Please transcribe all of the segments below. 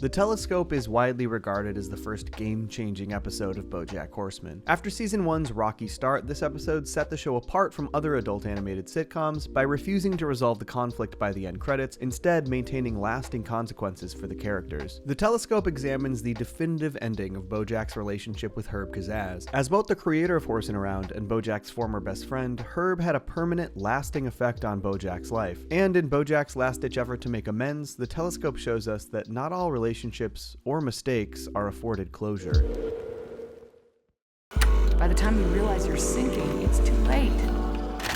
The Telescope is widely regarded as the first game-changing episode of BoJack Horseman. After season 1's rocky start, this episode set the show apart from other adult animated sitcoms by refusing to resolve the conflict by the end credits, instead maintaining lasting consequences for the characters. The Telescope examines the definitive ending of BoJack's relationship with Herb Kazaz. As both the creator of Horsin' Around and BoJack's former best friend, Herb had a permanent, lasting effect on BoJack's life. And in BoJack's last-ditch effort to make amends, the Telescope shows us that not all relationships or mistakes are afforded closure. By the time you realize you're sinking, it's too late.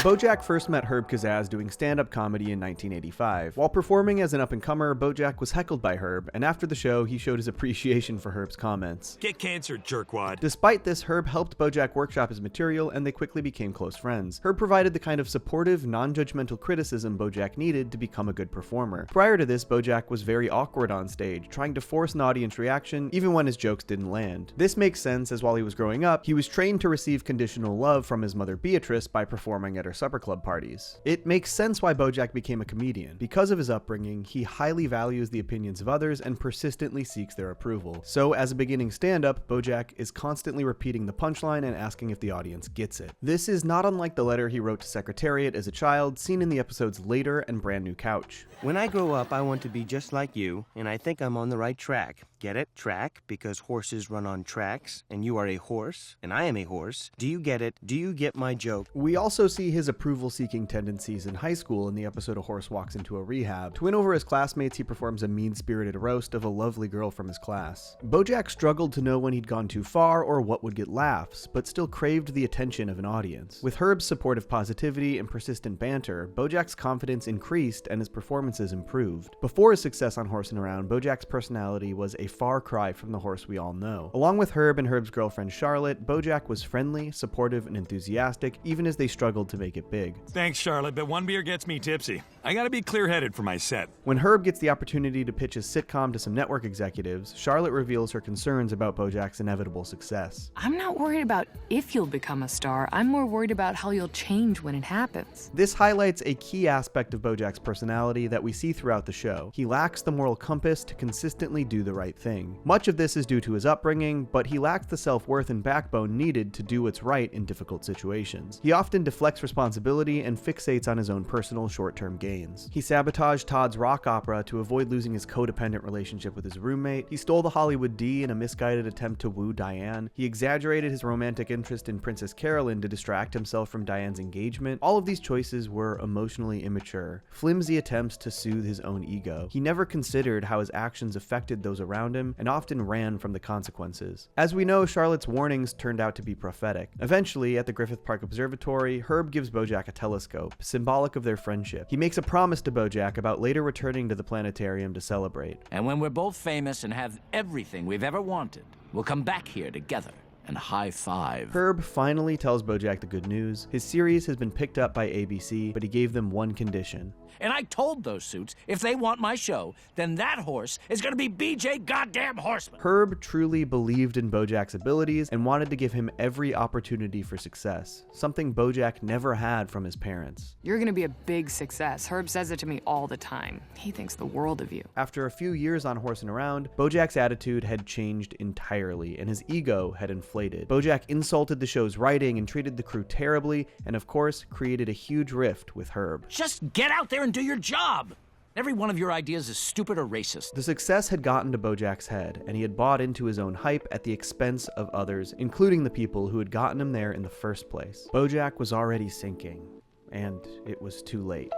BoJack first met Herb Kazaz doing stand-up comedy in 1985. While performing as an up-and-comer, BoJack was heckled by Herb, and after the show, he showed his appreciation for Herb's comments. Get cancer, jerkwad. Despite this, Herb helped BoJack workshop his material, and they quickly became close friends. Herb provided the kind of supportive, non-judgmental criticism BoJack needed to become a good performer. Prior to this, BoJack was very awkward on stage, trying to force an audience reaction even when his jokes didn't land. This makes sense, as while he was growing up, he was trained to receive conditional love from his mother Beatrice by performing at her supper club parties. It makes sense why BoJack became a comedian. Because of his upbringing, he highly values the opinions of others and persistently seeks their approval. So as a beginning stand-up, BoJack is constantly repeating the punchline and asking if the audience gets it. This is not unlike the letter he wrote to Secretariat as a child, seen in the episodes Later and Brand New Couch. When I grow up, I want to be just like you, and I think I'm on the right track. Get it? Track, because horses run on tracks, and you are a horse, and I am a horse. Do you get it? Do you get my joke? We also see his approval-seeking tendencies in high school in the episode A Horse Walks into a Rehab. To win over his classmates, he performs a mean-spirited roast of a lovely girl from his class. BoJack struggled to know when he'd gone too far or what would get laughs, but still craved the attention of an audience. With Herb's supportive positivity and persistent banter, BoJack's confidence increased and his performances improved. Before his success on Horsin' Around, BoJack's personality was a far cry from the horse we all know. Along with Herb and Herb's girlfriend Charlotte, BoJack was friendly, supportive, and enthusiastic, even as they struggled to make it big. Thanks, Charlotte, but one beer gets me tipsy. I gotta be clear-headed for my set. When Herb gets the opportunity to pitch his sitcom to some network executives, Charlotte reveals her concerns about BoJack's inevitable success. I'm not worried about if you'll become a star. I'm more worried about how you'll change when it happens. This highlights a key aspect of BoJack's personality that we see throughout the show. He lacks the moral compass to consistently do the right thing. Much of this is due to his upbringing, but he lacks the self-worth and backbone needed to do what's right in difficult situations. He often deflects responsibility and fixates on his own personal short-term gains. He sabotaged Todd's rock opera to avoid losing his codependent relationship with his roommate. He stole the Hollywood D in a misguided attempt to woo Diane. He exaggerated his romantic interest in Princess Carolyn to distract himself from Diane's engagement. All of these choices were emotionally immature, flimsy attempts to soothe his own ego. He never considered how his actions affected those around him and often ran from the consequences. As we know, Charlotte's warnings turned out to be prophetic. Eventually, at the Griffith Park Observatory, Herb gives BoJack a telescope, symbolic of their friendship. He makes a promise to BoJack about later returning to the planetarium to celebrate. And when we're both famous and have everything we've ever wanted, we'll come back here together and high-five. Herb finally tells BoJack the good news. His series has been picked up by ABC, but he gave them one condition. And I told those suits, if they want my show, then that horse is gonna be BJ goddamn Horseman. Herb truly believed in BoJack's abilities and wanted to give him every opportunity for success, something BoJack never had from his parents. You're gonna be a big success. Herb says it to me all the time. He thinks the world of you. After a few years on Horsin' Around, BoJack's attitude had changed entirely, and his ego had inflated. BoJack insulted the show's writing and treated the crew terribly, and of course, created a huge rift with Herb. Just get out there and do your job. Every one of your ideas is stupid or racist. The success had gotten to BoJack's head, and he had bought into his own hype at the expense of others, including the people who had gotten him there in the first place. BoJack was already sinking, and it was too late.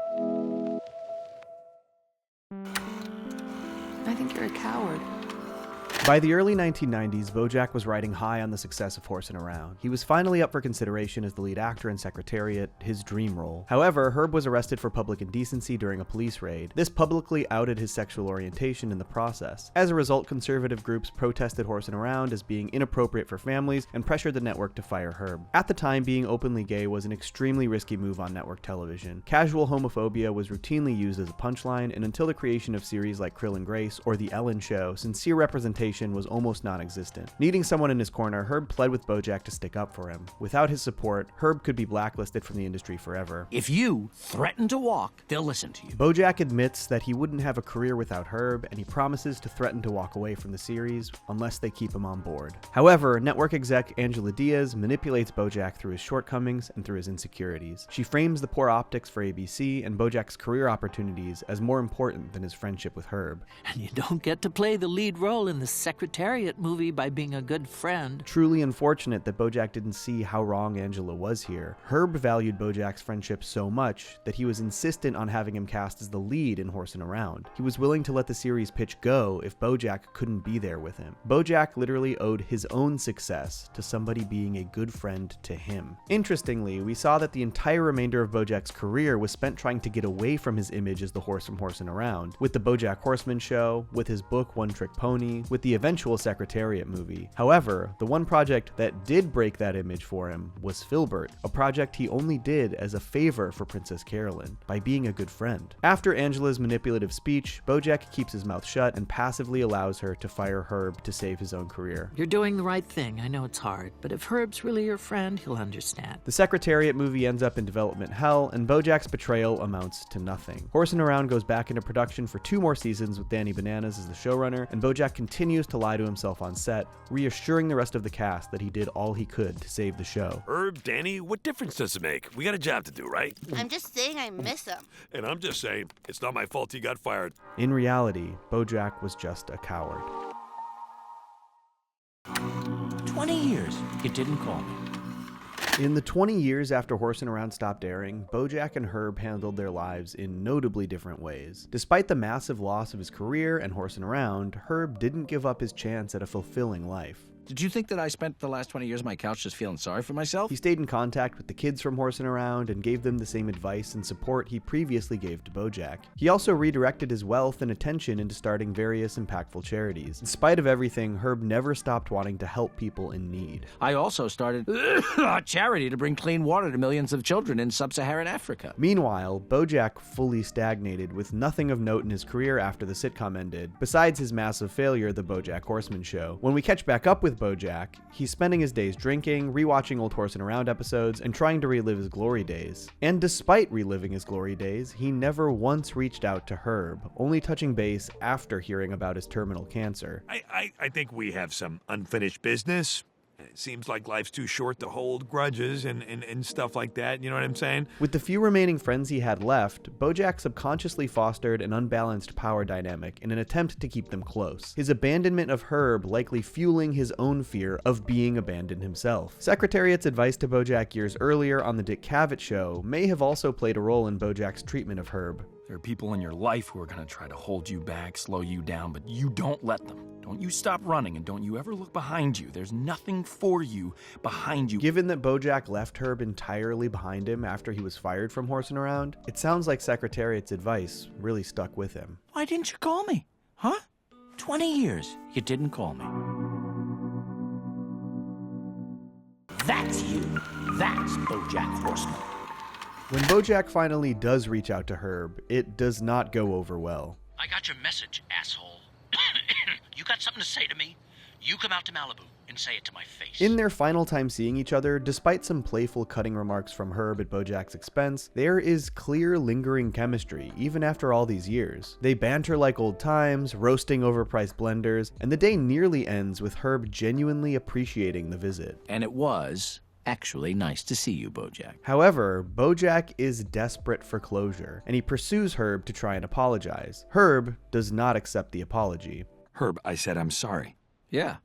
I think you're a coward. By the early 1990s, BoJack was riding high on the success of Horsin' Around. He was finally up for consideration as the lead actor in Secretariat, his dream role. However, Herb was arrested for public indecency during a police raid. This publicly outed his sexual orientation in the process. As a result, conservative groups protested Horsin' Around as being inappropriate for families and pressured the network to fire Herb. At the time, being openly gay was an extremely risky move on network television. Casual homophobia was routinely used as a punchline, and until the creation of series like Krill and Grace or The Ellen Show, sincere representation representation was almost non-existent. Needing someone in his corner, Herb pled with BoJack to stick up for him. Without his support, Herb could be blacklisted from the industry forever. If you threaten to walk, they'll listen to you. BoJack admits that he wouldn't have a career without Herb, and he promises to threaten to walk away from the series unless they keep him on board. However, network exec Angela Diaz manipulates BoJack through his shortcomings and through his insecurities. She frames the poor optics for ABC and BoJack's career opportunities as more important than his friendship with Herb. And you don't get to play the lead role in the Secretariat movie by being a good friend. Truly unfortunate that BoJack didn't see how wrong Angela was here. Herb valued BoJack's friendship so much that he was insistent on having him cast as the lead in Horsing Around. He was willing to let the series pitch go if BoJack couldn't be there with him. BoJack literally owed his own success to somebody being a good friend to him. Interestingly, we saw that the entire remainder of BoJack's career was spent trying to get away from his image as the horse from Horsing Around, with the BoJack Horseman show, with his book One Trick Pony, with the eventual Secretariat movie. However, the one project that did break that image for him was Filbert, a project he only did as a favor for Princess Carolyn, by being a good friend. After Angela's manipulative speech, BoJack keeps his mouth shut and passively allows her to fire Herb to save his own career. You're doing the right thing. I know it's hard, but if Herb's really your friend, he'll understand. The Secretariat movie ends up in development hell, and BoJack's betrayal amounts to nothing. Horsing Around goes back into production for 2 more seasons with Danny Bananas as the showrunner, and BoJack continues to lie to himself on set, reassuring the rest of the cast that he did all he could to save the show. Herb, Danny, what difference does it make? We got a job to do, right? I'm just saying I miss him. And I'm just saying, it's not my fault he got fired. In reality, BoJack was just a coward. 20 years. You didn't call me. In the 20 years after Horsing Around stopped airing, BoJack and Herb handled their lives in notably different ways. Despite the massive loss of his career and Horsing Around, Herb didn't give up his chance at a fulfilling life. Did you think that I spent the last 20 years on my couch just feeling sorry for myself? He stayed in contact with the kids from Horsing Around and gave them the same advice and support he previously gave to BoJack. He also redirected his wealth and attention into starting various impactful charities. In spite of everything, Herb never stopped wanting to help people in need. I also started a charity to bring clean water to millions of children in sub-Saharan Africa. Meanwhile, BoJack fully stagnated with nothing of note in his career after the sitcom ended, besides his massive failure, The BoJack Horseman Show. When we catch back up with BoJack, he's spending his days drinking, rewatching old Horsing Around episodes, and trying to relive his glory days. And despite reliving his glory days, he never once reached out to Herb, only touching base after hearing about his terminal cancer. I think we have some unfinished business. It seems like life's too short to hold grudges and stuff like that, you know what I'm saying? With the few remaining friends he had left, BoJack subconsciously fostered an unbalanced power dynamic in an attempt to keep them close, his abandonment of Herb likely fueling his own fear of being abandoned himself. Secretariat's advice to BoJack years earlier on the Dick Cavett Show may have also played a role in BoJack's treatment of Herb. There are people in your life who are going to try to hold you back, slow you down, but you don't let them. Don't you stop running, and don't you ever look behind you. There's nothing for you behind you. Given that BoJack left Herb entirely behind him after he was fired from Horsing Around, it sounds like Secretariat's advice really stuck with him. Why didn't you call me? Huh? 20 years. You didn't call me. That's you. That's BoJack Horseman. When BoJack finally does reach out to Herb, it does not go over well. I got your message, asshole. You got something to say to me? You come out to Malibu and say it to my face. In their final time seeing each other, despite some playful cutting remarks from Herb at BoJack's expense, there is clear lingering chemistry even after all these years. They banter like old times, roasting overpriced blenders, and the day nearly ends with Herb genuinely appreciating the visit. And it was actually nice to see you, BoJack. However, BoJack is desperate for closure, and he pursues Herb to try and apologize. Herb does not accept the apology. Herb, I said I'm sorry. Yeah.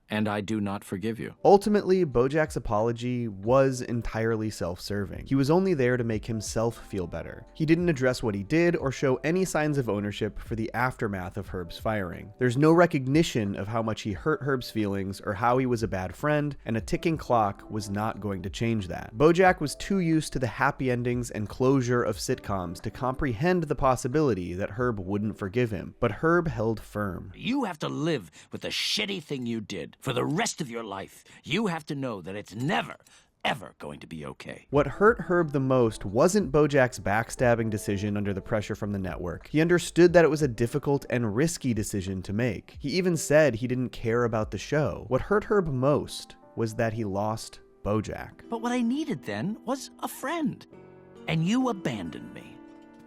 And I do not forgive you. Ultimately, BoJack's apology was entirely self-serving. He was only there to make himself feel better. He didn't address what he did or show any signs of ownership for the aftermath of Herb's firing. There's no recognition of how much he hurt Herb's feelings or how he was a bad friend, and a ticking clock was not going to change that. BoJack was too used to the happy endings and closure of sitcoms to comprehend the possibility that Herb wouldn't forgive him, but Herb held firm. You have to live with the shitty thing you did for the rest of your life. You have to know that it's never, ever going to be okay. What hurt Herb the most wasn't BoJack's backstabbing decision under the pressure from the network. He understood that it was a difficult and risky decision to make. He even said he didn't care about the show. What hurt Herb most was that he lost BoJack. But what I needed then was a friend. And you abandoned me.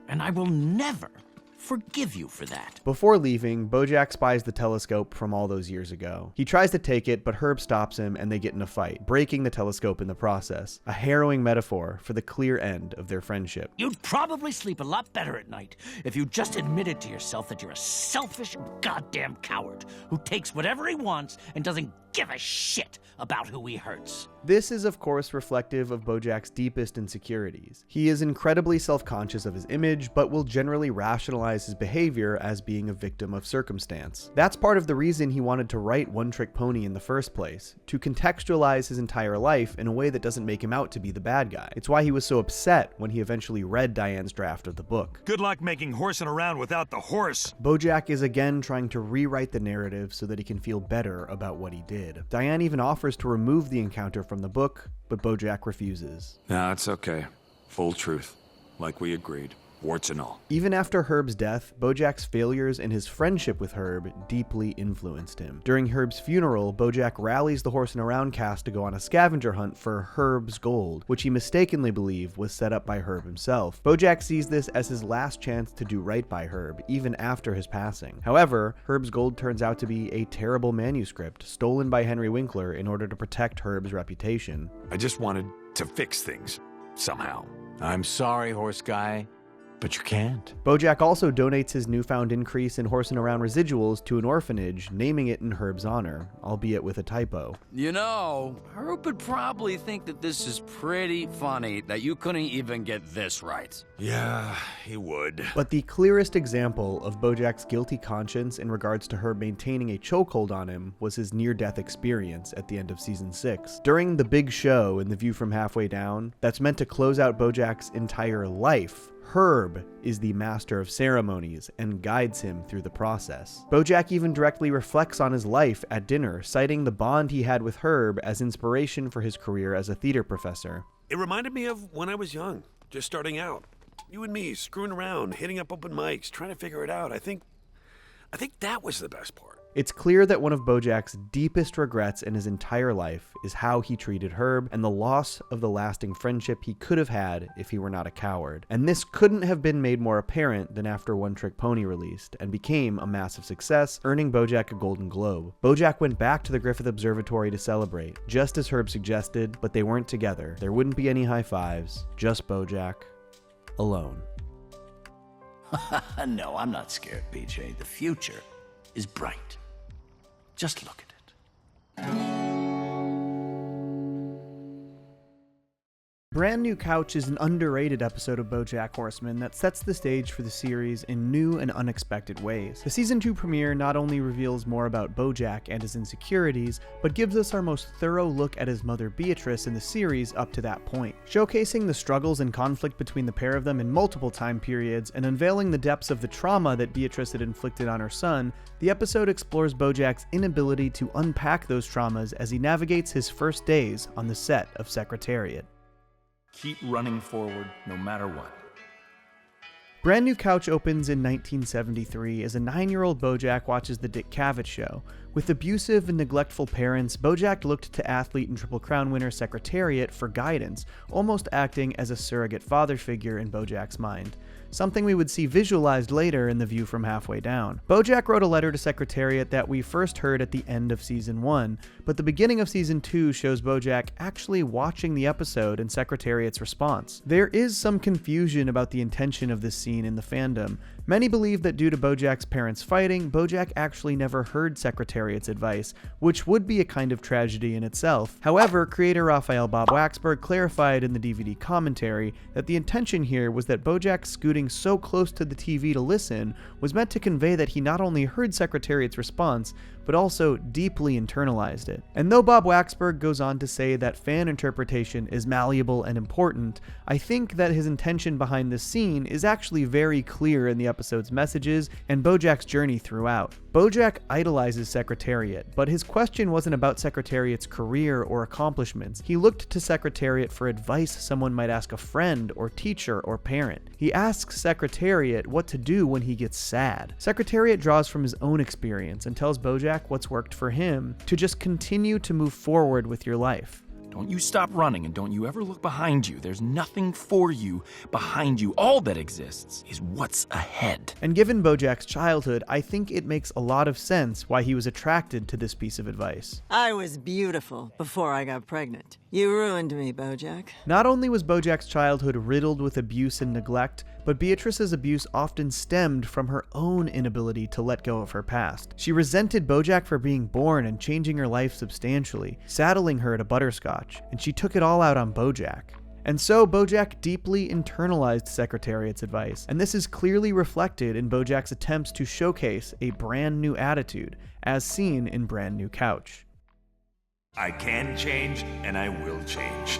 And I will never forgive you for that. Before leaving, BoJack spies the telescope from all those years ago. He tries to take it, but Herb stops him and they get in a fight, breaking the telescope in the process. A harrowing metaphor for the clear end of their friendship. You'd probably sleep a lot better at night if you just admitted to yourself that you're a selfish goddamn coward who takes whatever he wants and doesn't give a shit about who he hurts. This is, of course, reflective of BoJack's deepest insecurities. He is incredibly self-conscious of his image, but will generally rationalize his behavior as being a victim of circumstance. That's part of the reason he wanted to write One Trick Pony in the first place, to contextualize his entire life in a way that doesn't make him out to be the bad guy. It's why he was so upset when he eventually read Diane's draft of the book. Good luck making horsing around without the horse. BoJack is again trying to rewrite the narrative so that he can feel better about what he did. Diane even offers to remove the encounter from the book, but BoJack refuses. No, it's okay. Full truth. Like we agreed. Warts and all. Even after Herb's death, BoJack's failures and his friendship with Herb deeply influenced him. During Herb's funeral, BoJack rallies the Horsin' Around cast to go on a scavenger hunt for Herb's gold, which he mistakenly believed was set up by Herb himself. BoJack sees this as his last chance to do right by Herb, even after his passing. However, Herb's gold turns out to be a terrible manuscript, stolen by Henry Winkler in order to protect Herb's reputation. I just wanted to fix things. Somehow. I'm sorry, horse guy, but you can't. BoJack also donates his newfound increase in Horsin' Around residuals to an orphanage, naming it in Herb's honor, albeit with a typo. You know, Herb would probably think that this is pretty funny that you couldn't even get this right. Yeah, he would. But the clearest example of BoJack's guilty conscience in regards to Herb maintaining a chokehold on him was his near-death experience at the end of season 6. During the big show in The View from Halfway Down, that's meant to close out BoJack's entire life, Herb is the master of ceremonies and guides him through the process. BoJack even directly reflects on his life at dinner, citing the bond he had with Herb as inspiration for his career as a theater professor. It reminded me of when I was young, just starting out. You and me, screwing around, hitting up open mics, trying to figure it out. I think that was the best part. It's clear that one of BoJack's deepest regrets in his entire life is how he treated Herb and the loss of the lasting friendship he could have had if he were not a coward. And this couldn't have been made more apparent than after One Trick Pony released and became a massive success, earning BoJack a Golden Globe. BoJack went back to the Griffith Observatory to celebrate, just as Herb suggested, but they weren't together. There wouldn't be any high fives, just BoJack, alone. No, I'm not scared, BJ. The future is bright. Just look at it. Brand New Couch is an underrated episode of BoJack Horseman that sets the stage for the series in new and unexpected ways. The season 2 premiere not only reveals more about BoJack and his insecurities, but gives us our most thorough look at his mother Beatrice in the series up to that point. Showcasing the struggles and conflict between the pair of them in multiple time periods and unveiling the depths of the trauma that Beatrice had inflicted on her son, the episode explores BoJack's inability to unpack those traumas as he navigates his first days on the set of Secretariat. Keep running forward, no matter what. Brand New Couch opens in 1973 as a 9-year-old BoJack watches the Dick Cavett Show. With abusive and neglectful parents, BoJack looked to athlete and Triple Crown winner Secretariat for guidance, almost acting as a surrogate father figure in BoJack's mind. Something we would see visualized later in The View from Halfway Down. BoJack wrote a letter to Secretariat that we first heard at the end of Season 1, but the beginning of Season 2 shows BoJack actually watching the episode and Secretariat's response. There is some confusion about the intention of this scene in the fandom. Many believe that due to BoJack's parents fighting, BoJack actually never heard Secretariat's advice, which would be a kind of tragedy in itself. However, creator Raphael Bob Waxberg clarified in the DVD commentary that the intention here was that BoJack scooting so close to the TV to listen was meant to convey that he not only heard Secretariat's response, but also deeply internalized it. And though Bob Waxberg goes on to say that fan interpretation is malleable and important, I think that his intention behind this scene is actually very clear in the episode's messages and BoJack's journey throughout. BoJack idolizes Secretariat, but his question wasn't about Secretariat's career or accomplishments. He looked to Secretariat for advice someone might ask a friend or teacher or parent. He asks Secretariat what to do when he gets sad. Secretariat draws from his own experience and tells BoJack what's worked for him: to just continue to move forward with your life. Don't you stop running, and don't you ever look behind you. There's nothing for you behind you. All that exists is what's ahead. And given BoJack's childhood, I think it makes a lot of sense why he was attracted to this piece of advice. I was beautiful before I got pregnant. You ruined me, BoJack. Not only was BoJack's childhood riddled with abuse and neglect, but Beatrice's abuse often stemmed from her own inability to let go of her past. She resented BoJack for being born and changing her life substantially, saddling her to butterscotch, and she took it all out on BoJack. And so BoJack deeply internalized Secretariat's advice, and this is clearly reflected in BoJack's attempts to showcase a brand new attitude, as seen in Brand New Couch. I can change, and I will change.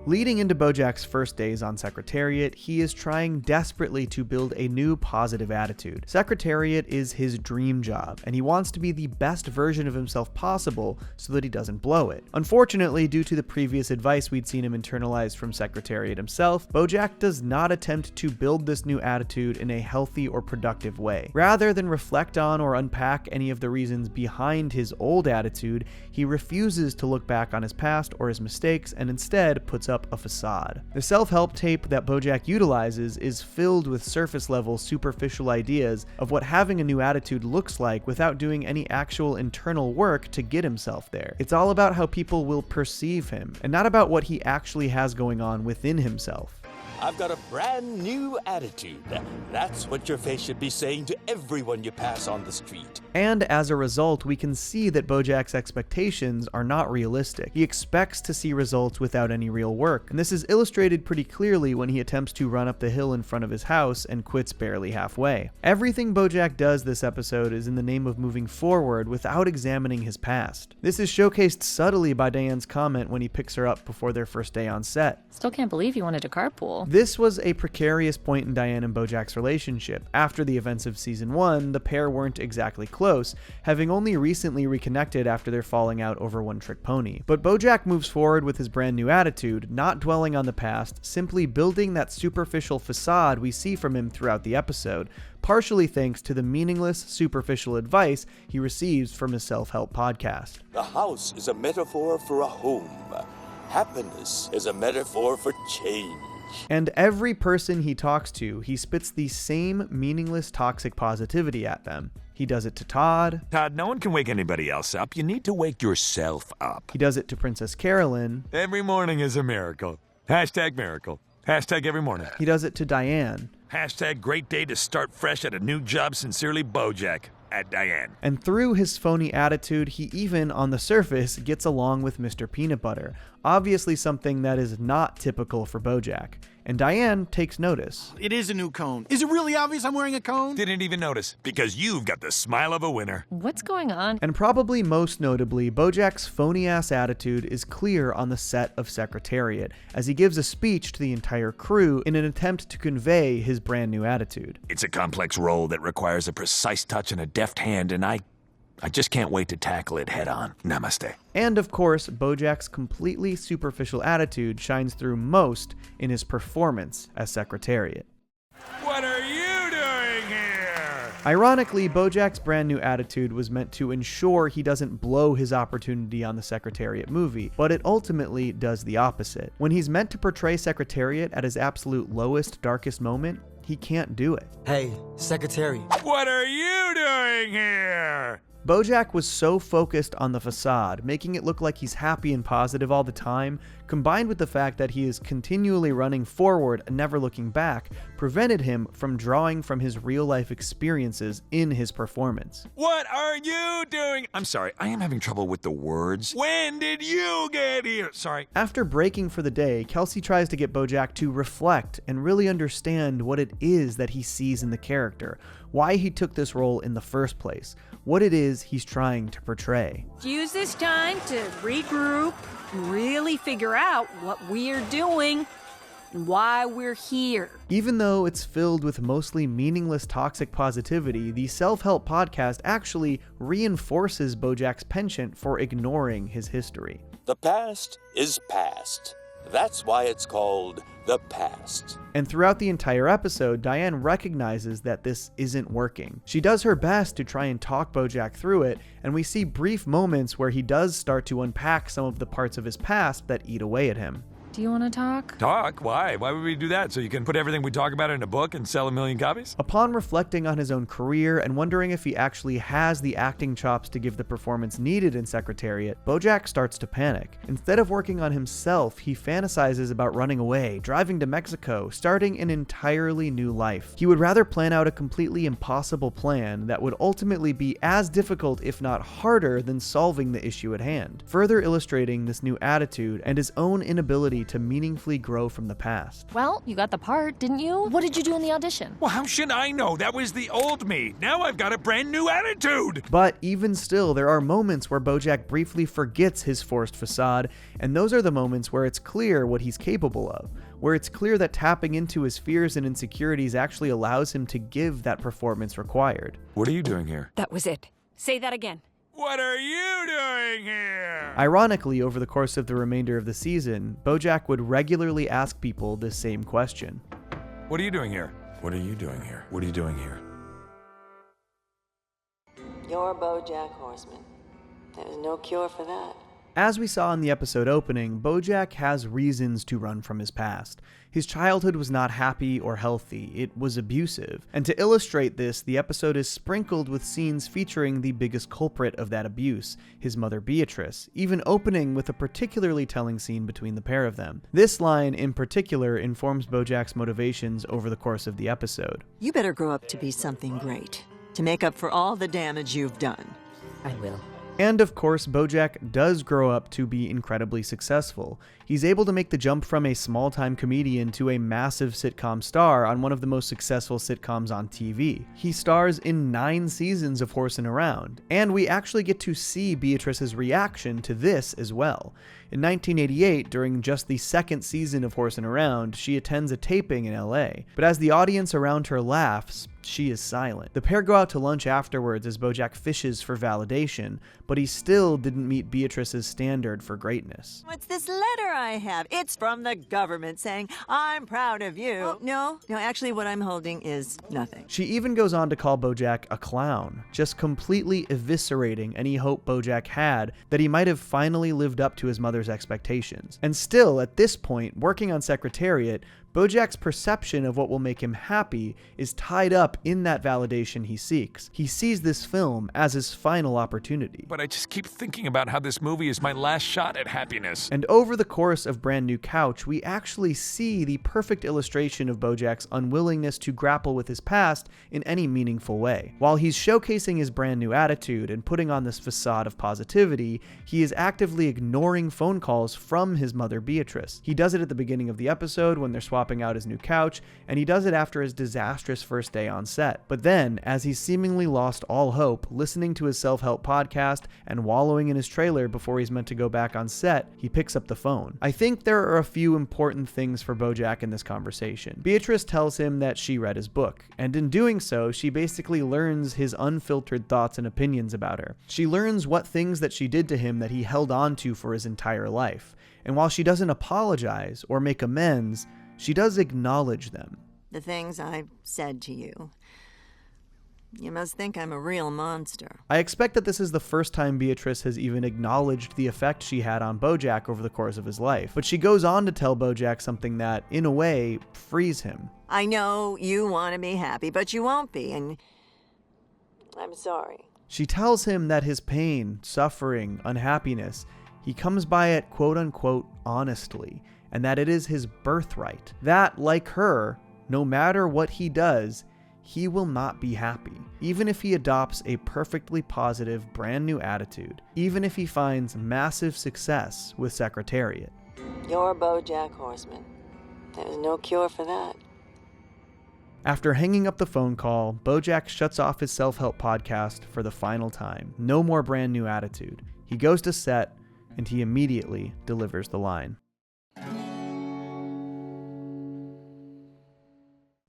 Leading into BoJack's first days on Secretariat, he is trying desperately to build a new positive attitude. Secretariat is his dream job, and he wants to be the best version of himself possible so that he doesn't blow it. Unfortunately, due to the previous advice we'd seen him internalize from Secretariat himself, BoJack does not attempt to build this new attitude in a healthy or productive way. Rather than reflect on or unpack any of the reasons behind his old attitude, he refuses to look back on his past or his mistakes and instead puts up a facade. The self-help tape that BoJack utilizes is filled with surface-level, superficial ideas of what having a new attitude looks like without doing any actual internal work to get himself there. It's all about how people will perceive him, and not about what he actually has going on within himself. I've got a brand new attitude. That's what your face should be saying to everyone you pass on the street. And as a result, we can see that BoJack's expectations are not realistic. He expects to see results without any real work, and this is illustrated pretty clearly when he attempts to run up the hill in front of his house and quits barely halfway. Everything BoJack does this episode is in the name of moving forward without examining his past. This is showcased subtly by Diane's comment when he picks her up before their first day on set. Still can't believe you wanted to carpool. This was a precarious point in Diane and BoJack's relationship. After the events of season 1, the pair weren't exactly close, having only recently reconnected after their falling out over One Trick Pony. But BoJack moves forward with his brand new attitude, not dwelling on the past, simply building that superficial facade we see from him throughout the episode, partially thanks to the meaningless, superficial advice he receives from his self-help podcast. The house is a metaphor for a home. Happiness is a metaphor for change. And every person he talks to, he spits the same meaningless toxic positivity at them. He does it to Todd. Todd, no one can wake anybody else up. You need to wake yourself up. He does it to Princess Carolyn. Every morning is a miracle. Hashtag miracle. Hashtag every morning. He does it to Diane. Hashtag great day to start fresh at a new job. Sincerely, BoJack. At Diane. And through his phony attitude, he even, on the surface, gets along with Mr. Peanut Butter. Obviously something that is not typical for BoJack. And Diane takes notice. It is a new cone. Is it really obvious I'm wearing a cone? Didn't even notice, because you've got the smile of a winner. What's going on? And probably most notably, BoJack's phony-ass attitude is clear on the set of Secretariat, as he gives a speech to the entire crew in an attempt to convey his brand new attitude. It's a complex role that requires a precise touch and a deft hand, and I just can't wait to tackle it head on. Namaste. And of course, BoJack's completely superficial attitude shines through most in his performance as Secretariat. What are you doing here? Ironically, BoJack's brand new attitude was meant to ensure he doesn't blow his opportunity on the Secretariat movie, but it ultimately does the opposite. When he's meant to portray Secretariat at his absolute lowest, darkest moment, he can't do it. Hey, Secretariat. What are you doing here? BoJack was so focused on the facade, making it look like he's happy and positive all the time, combined with the fact that he is continually running forward and never looking back, prevented him from drawing from his real-life experiences in his performance. What are you doing? I'm sorry, I am having trouble with the words. When did you get here? Sorry. After breaking for the day, Kelsey tries to get BoJack to reflect and really understand what it is that he sees in the character, why he took this role in the first place, what it is he's trying to portray. Use this time to regroup, really figure out what we're doing. and why we're here. Even though it's filled with mostly meaningless toxic positivity, the self-help podcast actually reinforces BoJack's penchant for ignoring his history. The past is past. That's why it's called the past. And throughout the entire episode, Diane recognizes that this isn't working. She does her best to try and talk BoJack through it, and we see brief moments where he does start to unpack some of the parts of his past that eat away at him. Do you want to talk? Talk? Why? Why would we do that? So you can put everything we talk about in a book and sell 1 million copies? Upon reflecting on his own career and wondering if he actually has the acting chops to give the performance needed in Secretariat, BoJack starts to panic. Instead of working on himself, he fantasizes about running away, driving to Mexico, starting an entirely new life. He would rather plan out a completely impossible plan that would ultimately be as difficult, if not harder, than solving the issue at hand, further illustrating this new attitude and his own inability to meaningfully grow from the past. Well, you got the part, didn't you? What did you do in the audition? Well, how should I know? That was the old me. Now I've got a brand new attitude. But even still, there are moments where BoJack briefly forgets his forced facade, and those are the moments where it's clear what he's capable of, where it's clear that tapping into his fears and insecurities actually allows him to give that performance required. What are you doing here? That was it. Say that again. What are you doing here? Ironically, over the course of the remainder of the season, BoJack would regularly ask people this same question. What are you doing here? What are you doing here? What are you doing here? You're BoJack Horseman. There's no cure for that. As we saw in the episode opening, BoJack has reasons to run from his past. His childhood was not happy or healthy, it was abusive. And to illustrate this, the episode is sprinkled with scenes featuring the biggest culprit of that abuse, his mother Beatrice, even opening with a particularly telling scene between the pair of them. This line in particular informs BoJack's motivations over the course of the episode. You better grow up to be something great, to make up for all the damage you've done. I will. And of course, BoJack does grow up to be incredibly successful. He's able to make the jump from a small-time comedian to a massive sitcom star on one of the most successful sitcoms on TV. He stars in 9 seasons of Horsin' Around, and we actually get to see Beatrice's reaction to this as well. In 1988, during just the 2nd season of Horsin' Around, she attends a taping in LA, but as the audience around her laughs, she is silent. The pair go out to lunch afterwards as BoJack fishes for validation, but he still didn't meet Beatrice's standard for greatness. What's this letter I have? It's from the government saying, I'm proud of you. Oh, no, actually what I'm holding is nothing. She even goes on to call BoJack a clown, just completely eviscerating any hope BoJack had that he might have finally lived up to his mother's expectations. And still, at this point, working on Secretariat, BoJack's perception of what will make him happy is tied up in that validation he seeks. He sees this film as his final opportunity. But I just keep thinking about how this movie is my last shot at happiness. And over the course of Brand New Couch, we actually see the perfect illustration of BoJack's unwillingness to grapple with his past in any meaningful way. While he's showcasing his brand new attitude and putting on this facade of positivity, he is actively ignoring phone calls from his mother Beatrice. He does it at the beginning of the episode when they're swapping out his new couch, and he does it after his disastrous first day on set. But then, as he's seemingly lost all hope, listening to his self-help podcast and wallowing in his trailer before he's meant to go back on set, he picks up the phone. I think there are a few important things for BoJack in this conversation. Beatrice tells him that she read his book, and in doing so, she basically learns his unfiltered thoughts and opinions about her. She learns what things that she did to him that he held on to for his entire life. And while she doesn't apologize or make amends, she does acknowledge them. The things I've said to you. You must think I'm a real monster. I expect that this is the first time Beatrice has even acknowledged the effect she had on BoJack over the course of his life. But she goes on to tell BoJack something that, in a way, frees him. I know you want to be happy, but you won't be, and I'm sorry. She tells him that his pain, suffering, unhappiness, he comes by it quote-unquote honestly, and that it is his birthright. That, like her, no matter what he does, he will not be happy, even if he adopts a perfectly positive, brand new attitude, even if he finds massive success with Secretariat. You're BoJack Horseman. There's no cure for that. After hanging up the phone call, BoJack shuts off his self-help podcast for the final time. No more brand new attitude. He goes to set, and he immediately delivers the line.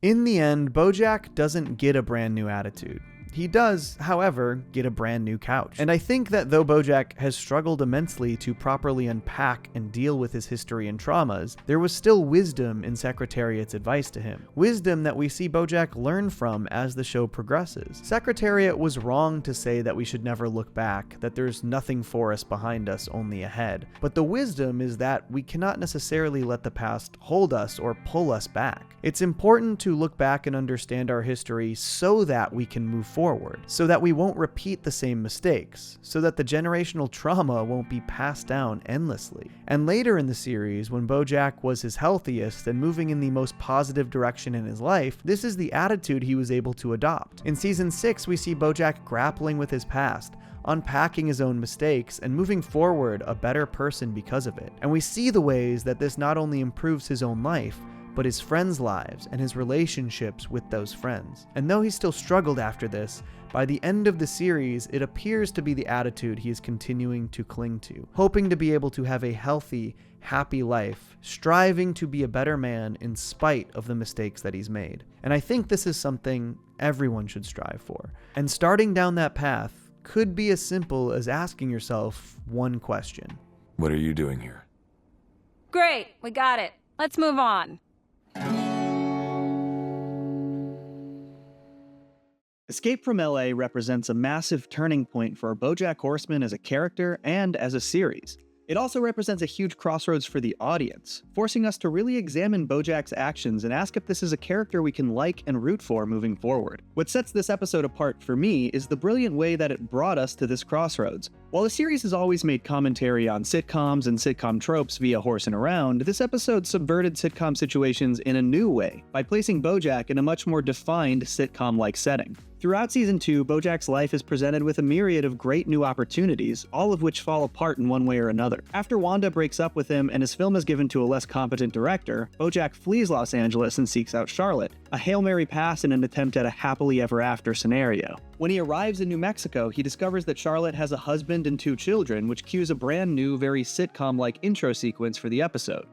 In the end, BoJack doesn't get a brand new attitude. He does, however, get a brand new couch. And I think that though BoJack has struggled immensely to properly unpack and deal with his history and traumas, there was still wisdom in Secretariat's advice to him. Wisdom that we see BoJack learn from as the show progresses. Secretariat was wrong to say that we should never look back, that there's nothing for us behind us, only ahead. But the wisdom is that we cannot necessarily let the past hold us or pull us back. It's important to look back and understand our history so that we can move forward, so that we won't repeat the same mistakes, so that the generational trauma won't be passed down endlessly. And later in the series, when BoJack was his healthiest and moving in the most positive direction in his life, this is the attitude he was able to adopt. In season 6, we see BoJack grappling with his past, unpacking his own mistakes, and moving forward a better person because of it. And we see the ways that this not only improves his own life, but his friends' lives and his relationships with those friends. And though he still struggled after this, by the end of the series, it appears to be the attitude he is continuing to cling to, hoping to be able to have a healthy, happy life, striving to be a better man in spite of the mistakes that he's made. And I think this is something everyone should strive for. And starting down that path could be as simple as asking yourself one question. What are you doing here? Great, we got it. Let's move on. Escape from LA represents a massive turning point for BoJack Horseman as a character and as a series. It also represents a huge crossroads for the audience, forcing us to really examine BoJack's actions and ask if this is a character we can like and root for moving forward. What sets this episode apart for me is the brilliant way that it brought us to this crossroads. While the series has always made commentary on sitcoms and sitcom tropes via horsing around, this episode subverted sitcom situations in a new way by placing BoJack in a much more defined sitcom-like setting. Throughout Season 2, BoJack's life is presented with a myriad of great new opportunities, all of which fall apart in one way or another. After Wanda breaks up with him and his film is given to a less competent director, BoJack flees Los Angeles and seeks out Charlotte, a Hail Mary pass in an attempt at a happily ever after scenario. When he arrives in New Mexico, he discovers that Charlotte has a husband and 2 children, which cues a brand new, very sitcom-like intro sequence for the episode.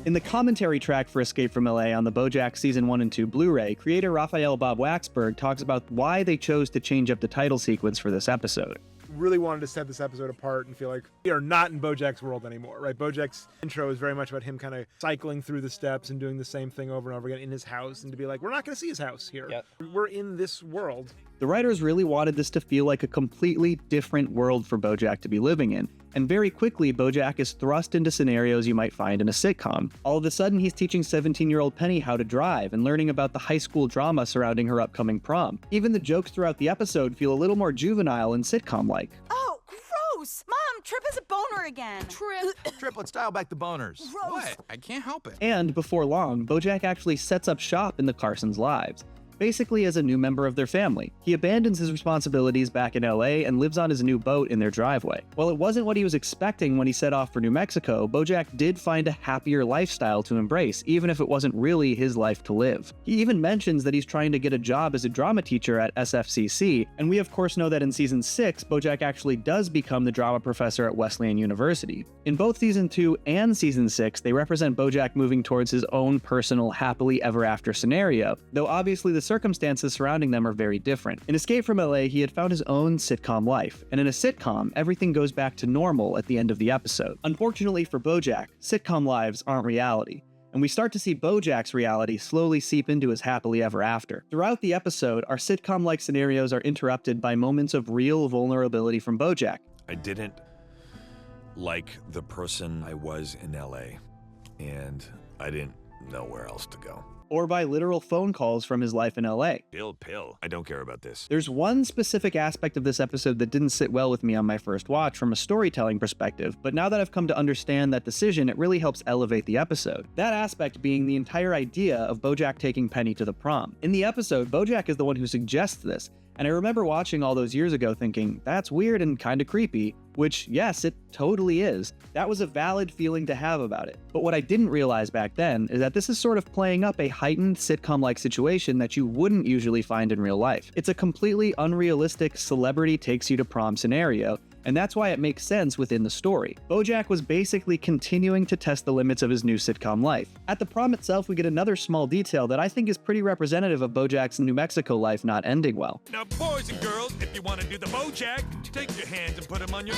In the commentary track for Escape from LA on the BoJack Season 1 and 2 Blu-ray, creator Raphael Bob Waxberg talks about why they chose to change up the title sequence for this episode. Really wanted to set this episode apart and feel like we are not in BoJack's world anymore, right? BoJack's intro is very much about him kind of cycling through the steps and doing the same thing over and over again in his house, and to be like, we're not going to see his house here. Yep. We're in this world. The writers really wanted this to feel like a completely different world for BoJack to be living in, and very quickly, BoJack is thrust into scenarios you might find in a sitcom. All of a sudden, he's teaching 17-year-old Penny how to drive and learning about the high school drama surrounding her upcoming prom. Even the jokes throughout the episode feel a little more juvenile and sitcom-like. Oh, gross! Mom, Trip has a boner again. Trip, let's dial back the boners. Gross. What? I can't help it. And before long, BoJack actually sets up shop in the Carsons' lives, basically as a new member of their family. He abandons his responsibilities back in LA and lives on his new boat in their driveway. While it wasn't what he was expecting when he set off for New Mexico, BoJack did find a happier lifestyle to embrace, even if it wasn't really his life to live. He even mentions that he's trying to get a job as a drama teacher at SFCC, and we of course know that in Season 6, BoJack actually does become the drama professor at Wesleyan University. In both Season 2 and Season 6, they represent BoJack moving towards his own personal happily ever after scenario, though obviously the circumstances surrounding them are very different. In Escape from LA, he had found his own sitcom life, and in a sitcom, everything goes back to normal at the end of the episode. Unfortunately for BoJack, sitcom lives aren't reality, and we start to see BoJack's reality slowly seep into his happily ever after. Throughout the episode, our sitcom-like scenarios are interrupted by moments of real vulnerability from BoJack. I didn't like the person I was in LA, and I didn't know where else to go. Or by literal phone calls from his life in LA. Pill. I don't care about this. There's one specific aspect of this episode that didn't sit well with me on my first watch from a storytelling perspective, but now that I've come to understand that decision, it really helps elevate the episode. That aspect being the entire idea of BoJack taking Penny to the prom. In the episode, BoJack is the one who suggests this, and I remember watching all those years ago thinking, that's weird and kinda creepy, which, yes, it totally is. That was a valid feeling to have about it. But what I didn't realize back then is that this is sort of playing up a heightened sitcom-like situation that you wouldn't usually find in real life. It's a completely unrealistic celebrity takes you to prom scenario, and that's why it makes sense within the story. BoJack was basically continuing to test the limits of his new sitcom life. At the prom itself, we get another small detail that I think is pretty representative of BoJack's New Mexico life not ending well. Now, boys and girls, if you want to do the BoJack, take your hands and put them on your...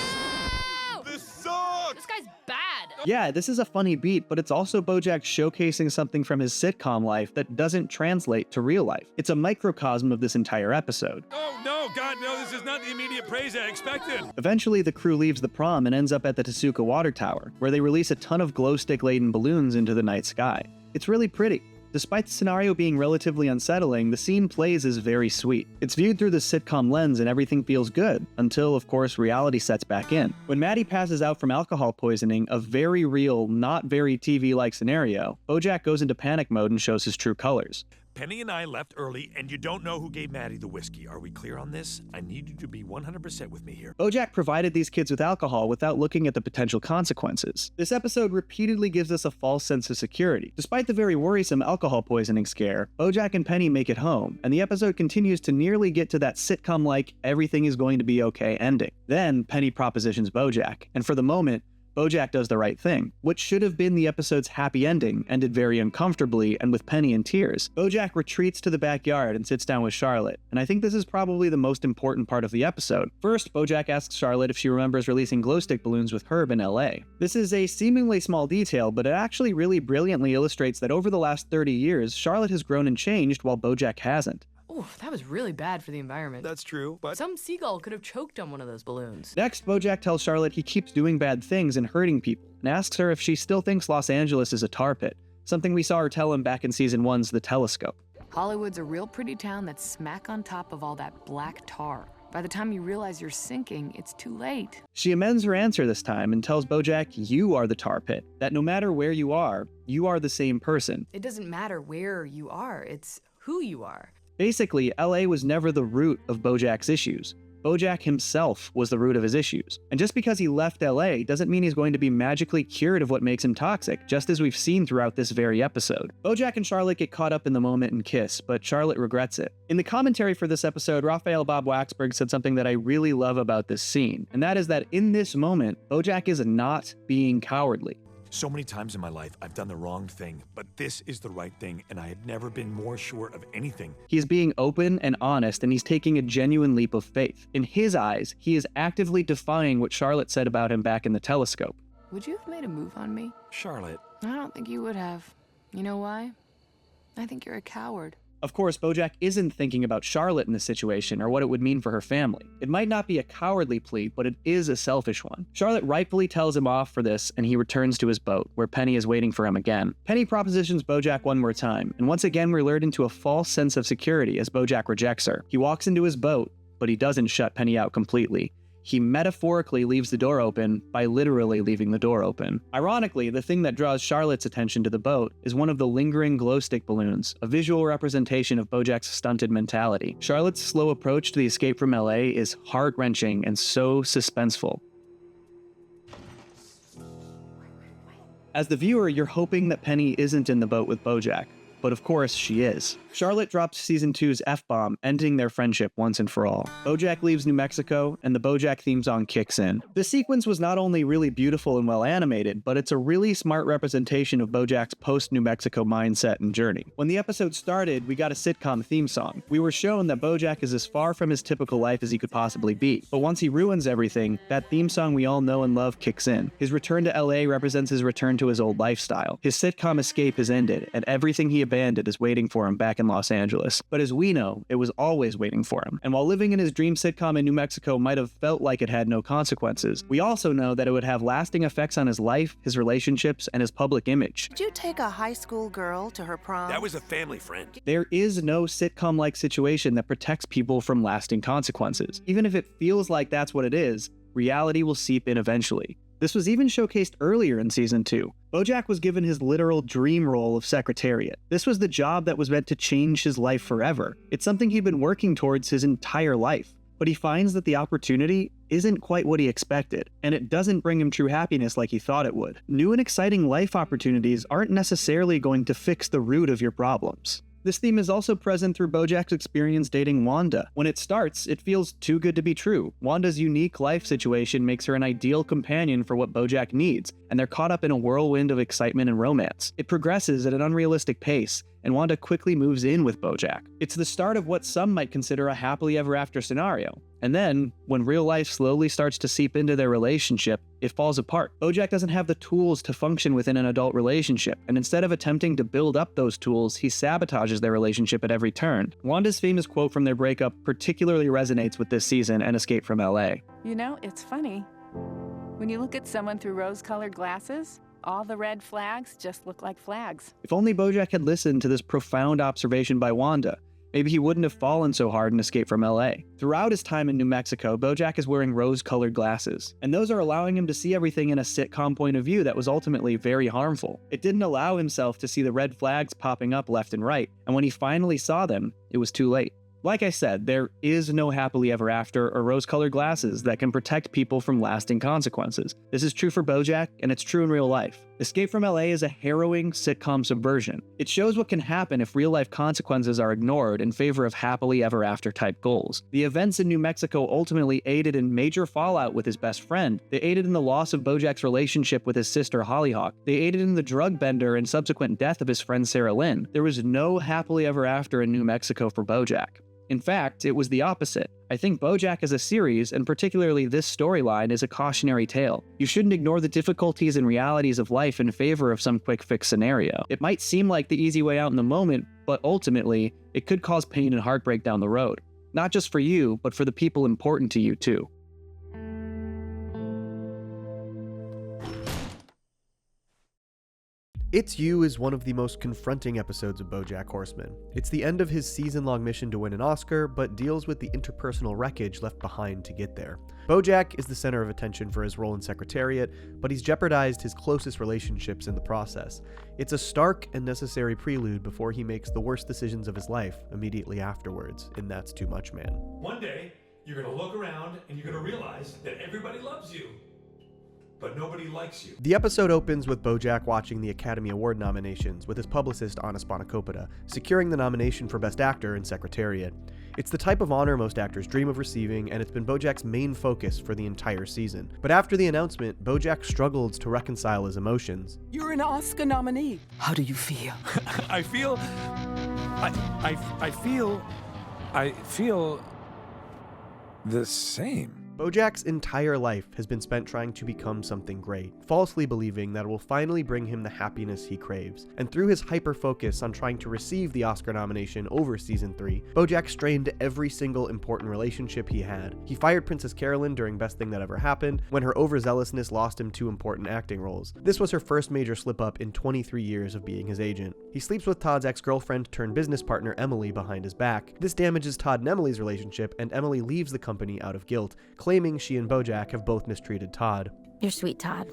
This sucks! This guy's bad! Yeah, this is a funny beat, but it's also BoJack showcasing something from his sitcom life that doesn't translate to real life. It's a microcosm of this entire episode. Oh, no, God, no, this is not the immediate praise I expected. Eventually, the crew leaves the prom and ends up at the Tissot water tower, where they release a ton of glow-stick-laden balloons into the night sky. It's really pretty. Despite the scenario being relatively unsettling, the scene plays as very sweet. It's viewed through the sitcom lens and everything feels good, until, of course, reality sets back in. When Maddie passes out from alcohol poisoning, a very real, not very TV-like scenario, BoJack goes into panic mode and shows his true colors. Penny and I left early, and you don't know who gave Maddie the whiskey. Are we clear on this? I need you to be 100% with me here. BoJack provided these kids with alcohol without looking at the potential consequences. This episode repeatedly gives us a false sense of security. Despite the very worrisome alcohol poisoning scare, BoJack and Penny make it home, and the episode continues to nearly get to that sitcom-like everything is going to be okay ending. Then Penny propositions BoJack, and for the moment, BoJack does the right thing. What should have been the episode's happy ending ended very uncomfortably and with Penny in tears. BoJack retreats to the backyard and sits down with Charlotte, and I think this is probably the most important part of the episode. First, BoJack asks Charlotte if she remembers releasing glow-stick balloons with Herb in LA. This is a seemingly small detail, but it actually really brilliantly illustrates that over the last 30 years, Charlotte has grown and changed while BoJack hasn't. Oof, that was really bad for the environment. That's true, but... Some seagull could have choked on one of those balloons. Next, BoJack tells Charlotte he keeps doing bad things and hurting people, and asks her if she still thinks Los Angeles is a tar pit, something we saw her tell him back in Season 1's The Telescope. Hollywood's a real pretty town that's smack on top of all that black tar. By the time you realize you're sinking, it's too late. She amends her answer this time and tells BoJack you are the tar pit, that no matter where you are the same person. It doesn't matter where you are, it's who you are. Basically, LA was never the root of BoJack's issues. BoJack himself was the root of his issues. And just because he left LA doesn't mean he's going to be magically cured of what makes him toxic, just as we've seen throughout this very episode. BoJack and Charlotte get caught up in the moment and kiss, but Charlotte regrets it. In the commentary for this episode, Raphael Bob Waxberg said something that I really love about this scene, and that is that in this moment, BoJack is not being cowardly. So many times in my life, I've done the wrong thing, but this is the right thing, and I had never been more sure of anything. He's being open and honest, and he's taking a genuine leap of faith. In his eyes, he is actively defying what Charlotte said about him back in The Telescope. Would you have made a move on me? Charlotte. I don't think you would have. You know why? I think you're a coward. Of course, BoJack isn't thinking about Charlotte in this situation or what it would mean for her family. It might not be a cowardly plea, but it is a selfish one. Charlotte rightfully tells him off for this, and he returns to his boat, where Penny is waiting for him again. Penny propositions BoJack one more time, and once again we're lured into a false sense of security as BoJack rejects her. He walks into his boat, but he doesn't shut Penny out completely. He metaphorically leaves the door open by literally leaving the door open. Ironically, the thing that draws Charlotte's attention to the boat is one of the lingering glow-stick balloons, a visual representation of BoJack's stunted mentality. Charlotte's slow approach to the escape from LA is heart-wrenching and so suspenseful. As the viewer, you're hoping that Penny isn't in the boat with BoJack, but of course she is. Charlotte drops Season 2's F-bomb, ending their friendship once and for all. BoJack leaves New Mexico, and the BoJack theme song kicks in. This sequence was not only really beautiful and well animated, but it's a really smart representation of BoJack's post-New Mexico mindset and journey. When the episode started, we got a sitcom theme song. We were shown that BoJack is as far from his typical life as he could possibly be. But once he ruins everything, that theme song we all know and love kicks in. His return to LA represents his return to his old lifestyle. His sitcom escape has ended, and everything he abandoned is waiting for him back in Los Angeles. But as we know, it was always waiting for him. And while living in his dream sitcom in New Mexico might have felt like it had no consequences, we also know that it would have lasting effects on his life, his relationships, and his public image. Did you take a high school girl to her prom? That was a family friend. There is no sitcom-like situation that protects people from lasting consequences. Even if it feels like that's what it is, reality will seep in eventually. This was even showcased earlier in Season 2. BoJack was given his literal dream role of secretariat. This was the job that was meant to change his life forever. It's something he'd been working towards his entire life. But he finds that the opportunity isn't quite what he expected, and it doesn't bring him true happiness like he thought it would. New and exciting life opportunities aren't necessarily going to fix the root of your problems. This theme is also present through BoJack's experience dating Wanda. When it starts, it feels too good to be true. Wanda's unique life situation makes her an ideal companion for what BoJack needs, and they're caught up in a whirlwind of excitement and romance. It progresses at an unrealistic pace, and Wanda quickly moves in with BoJack. It's the start of what some might consider a happily ever after scenario. And then, when real life slowly starts to seep into their relationship, it falls apart. BoJack doesn't have the tools to function within an adult relationship, and instead of attempting to build up those tools, he sabotages their relationship at every turn. Wanda's famous quote from their breakup particularly resonates with this season and Escape from LA. You know, it's funny. When you look at someone through rose-colored glasses, all the red flags just look like flags. If only BoJack had listened to this profound observation by Wanda, maybe he wouldn't have fallen so hard in Escape from LA. Throughout his time in New Mexico, BoJack is wearing rose-colored glasses, and those are allowing him to see everything in a sitcom point of view that was ultimately very harmful. It didn't allow himself to see the red flags popping up left and right, and when he finally saw them, it was too late. Like I said, there is no happily ever after or rose-colored glasses that can protect people from lasting consequences. This is true for BoJack, and it's true in real life. Escape from LA is a harrowing sitcom subversion. It shows what can happen if real-life consequences are ignored in favor of happily ever after type goals. The events in New Mexico ultimately aided in major fallout with his best friend. They aided in the loss of BoJack's relationship with his sister Hollyhock. They aided in the drug bender and subsequent death of his friend Sarah Lynn. There was no happily ever after in New Mexico for BoJack. In fact, it was the opposite. I think BoJack as a series, and particularly this storyline, is a cautionary tale. You shouldn't ignore the difficulties and realities of life in favor of some quick fix scenario. It might seem like the easy way out in the moment, but ultimately, it could cause pain and heartbreak down the road. Not just for you, but for the people important to you too. It's You is one of the most confronting episodes of BoJack Horseman. It's the end of his season-long mission to win an Oscar, but deals with the interpersonal wreckage left behind to get there. BoJack is the center of attention for his role in Secretariat, but he's jeopardized his closest relationships in the process. It's a stark and necessary prelude before he makes the worst decisions of his life immediately afterwards, in That's Too Much Man. One day, you're gonna look around and you're gonna realize that everybody loves you, but nobody likes you. The episode opens with BoJack watching the Academy Award nominations with his publicist Anna Spanakopita, securing the nomination for Best Actor in Secretariat. It's the type of honor most actors dream of receiving, and it's been BoJack's main focus for the entire season. But after the announcement, BoJack struggles to reconcile his emotions. You're an Oscar nominee. How do you feel? I feel the same. BoJack's entire life has been spent trying to become something great, falsely believing that it will finally bring him the happiness he craves. And through his hyper-focus on trying to receive the Oscar nomination over Season 3, BoJack strained every single important relationship he had. He fired Princess Carolyn during Best Thing That Ever Happened, when her overzealousness lost him 2 important acting roles. This was her first major slip-up in 23 years of being his agent. He sleeps with Todd's ex-girlfriend turned business partner Emily behind his back. This damages Todd and Emily's relationship, and Emily leaves the company out of guilt, claiming she and BoJack have both mistreated Todd. You're sweet, Todd.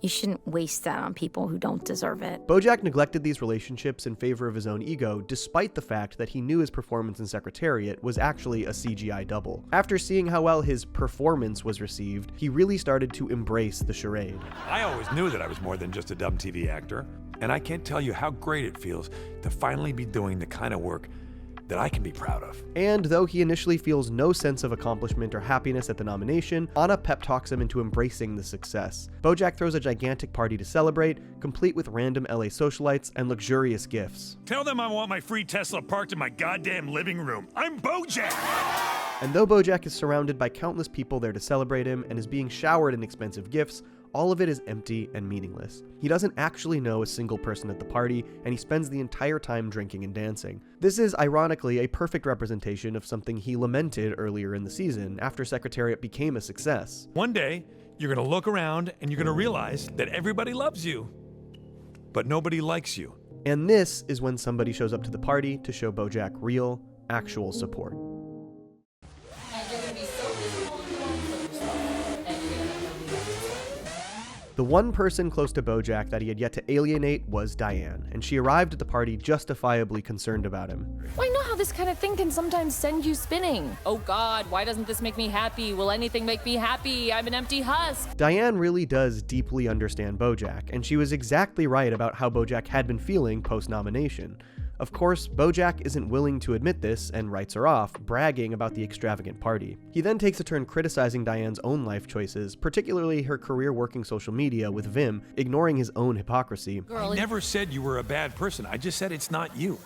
You shouldn't waste that on people who don't deserve it. BoJack neglected these relationships in favor of his own ego, despite the fact that he knew his performance in Secretariat was actually a CGI double. After seeing how well his performance was received, he really started to embrace the charade. I always knew that I was more than just a dumb TV actor, and I can't tell you how great it feels to finally be doing the kind of work that I can be proud of. And though he initially feels no sense of accomplishment or happiness at the nomination, Anna pep talks him into embracing the success. BoJack throws a gigantic party to celebrate, complete with random LA socialites and luxurious gifts. Tell them I want my free Tesla parked in my goddamn living room. I'm BoJack! And though BoJack is surrounded by countless people there to celebrate him and is being showered in expensive gifts, all of it is empty and meaningless. He doesn't actually know a single person at the party, and he spends the entire time drinking and dancing. This is, ironically, a perfect representation of something he lamented earlier in the season, after Secretariat became a success. One day, you're gonna look around and you're gonna realize that everybody loves you, but nobody likes you. And this is when somebody shows up to the party to show BoJack real, actual support. The one person close to BoJack that he had yet to alienate was Diane, and she arrived at the party justifiably concerned about him. I know how this kind of thing can sometimes send you spinning. Oh God, why doesn't this make me happy? Will anything make me happy? I'm an empty husk. Diane really does deeply understand BoJack, and she was exactly right about how BoJack had been feeling post-nomination. Of course, BoJack isn't willing to admit this and writes her off, bragging about the extravagant party. He then takes a turn criticizing Diane's own life choices, particularly her career working social media with Vim, ignoring his own hypocrisy. I never said you were a bad person. I just said it's not you.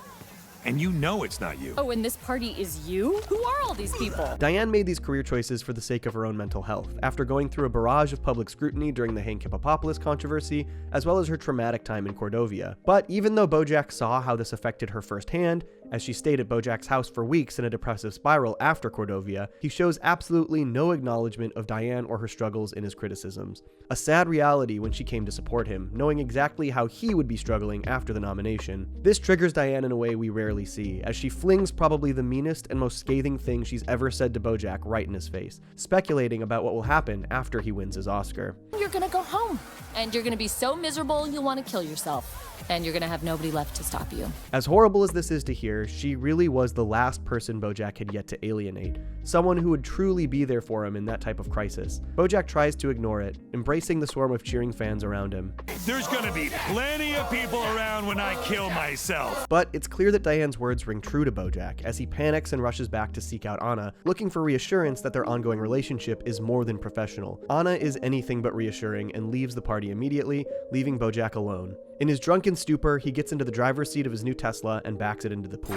And you know it's not you. Oh, and this party is you? Who are all these people? Diane made these career choices for the sake of her own mental health, after going through a barrage of public scrutiny during the Hank Hippopopoulos controversy, as well as her traumatic time in Cordovia. But even though BoJack saw how this affected her firsthand, as she stayed at BoJack's house for weeks in a depressive spiral after Cordovia, he shows absolutely no acknowledgement of Diane or her struggles in his criticisms. A sad reality when she came to support him, knowing exactly how he would be struggling after the nomination. This triggers Diane in a way we rarely see, as she flings probably the meanest and most scathing thing she's ever said to BoJack right in his face, speculating about what will happen after he wins his Oscar. You're gonna go home, and you're gonna be so miserable you'll want to kill yourself. And you're gonna have nobody left to stop you. As horrible as this is to hear, she really was the last person BoJack had yet to alienate, someone who would truly be there for him in that type of crisis. BoJack tries to ignore it, embracing the swarm of cheering fans around him. There's gonna be plenty of people around when I kill myself. But it's clear that Diane's words ring true to BoJack as he panics and rushes back to seek out Anna, looking for reassurance that their ongoing relationship is more than professional. Anna is anything but reassuring and leaves the party immediately, leaving BoJack alone. In his drunken stupor, he gets into the driver's seat of his new Tesla and backs it into the pool.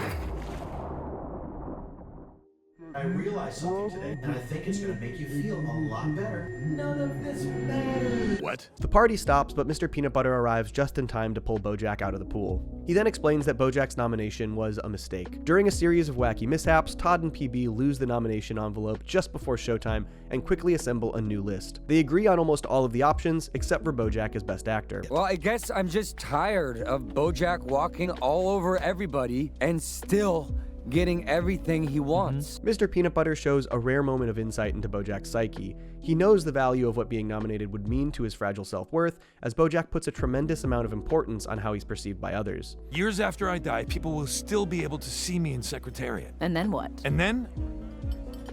I realized something today, and I think it's gonna make you feel a lot better. None of this matters. What? The party stops, but Mr. Peanut Butter arrives just in time to pull BoJack out of the pool. He then explains that BoJack's nomination was a mistake. During a series of wacky mishaps, Todd and PB lose the nomination envelope just before showtime and quickly assemble a new list. They agree on almost all of the options, except for BoJack as Best Actor. Well, I guess I'm just tired of BoJack walking all over everybody and still getting everything he wants. Mr. Peanut Butter shows a rare moment of insight into BoJack's psyche. He knows the value of what being nominated would mean to his fragile self-worth, as BoJack puts a tremendous amount of importance on how he's perceived by others. Years after I die, people will still be able to see me in Secretariat. And then what? And then,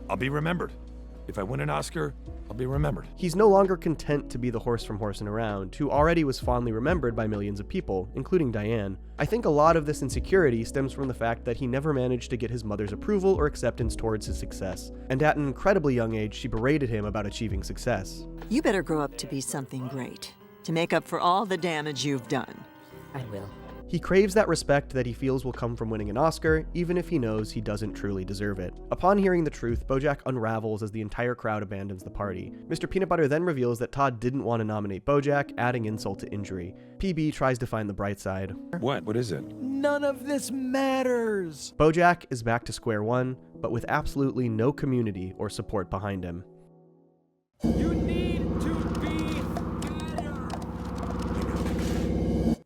I'll be remembered. If I win an Oscar, I'll be remembered. He's no longer content to be the horse from Horsin' Around, who already was fondly remembered by millions of people, including Diane. I think a lot of this insecurity stems from the fact that he never managed to get his mother's approval or acceptance towards his success. And at an incredibly young age, she berated him about achieving success. You better grow up to be something great, to make up for all the damage you've done. I will. He craves that respect that he feels will come from winning an Oscar, even if he knows he doesn't truly deserve it. Upon hearing the truth, BoJack unravels as the entire crowd abandons the party. Mr. Peanut Butter then reveals that Todd didn't want to nominate BoJack, adding insult to injury. PB tries to find the bright side. What? What is it? None of this matters. BoJack is back to square one, but with absolutely no community or support behind him. You need to be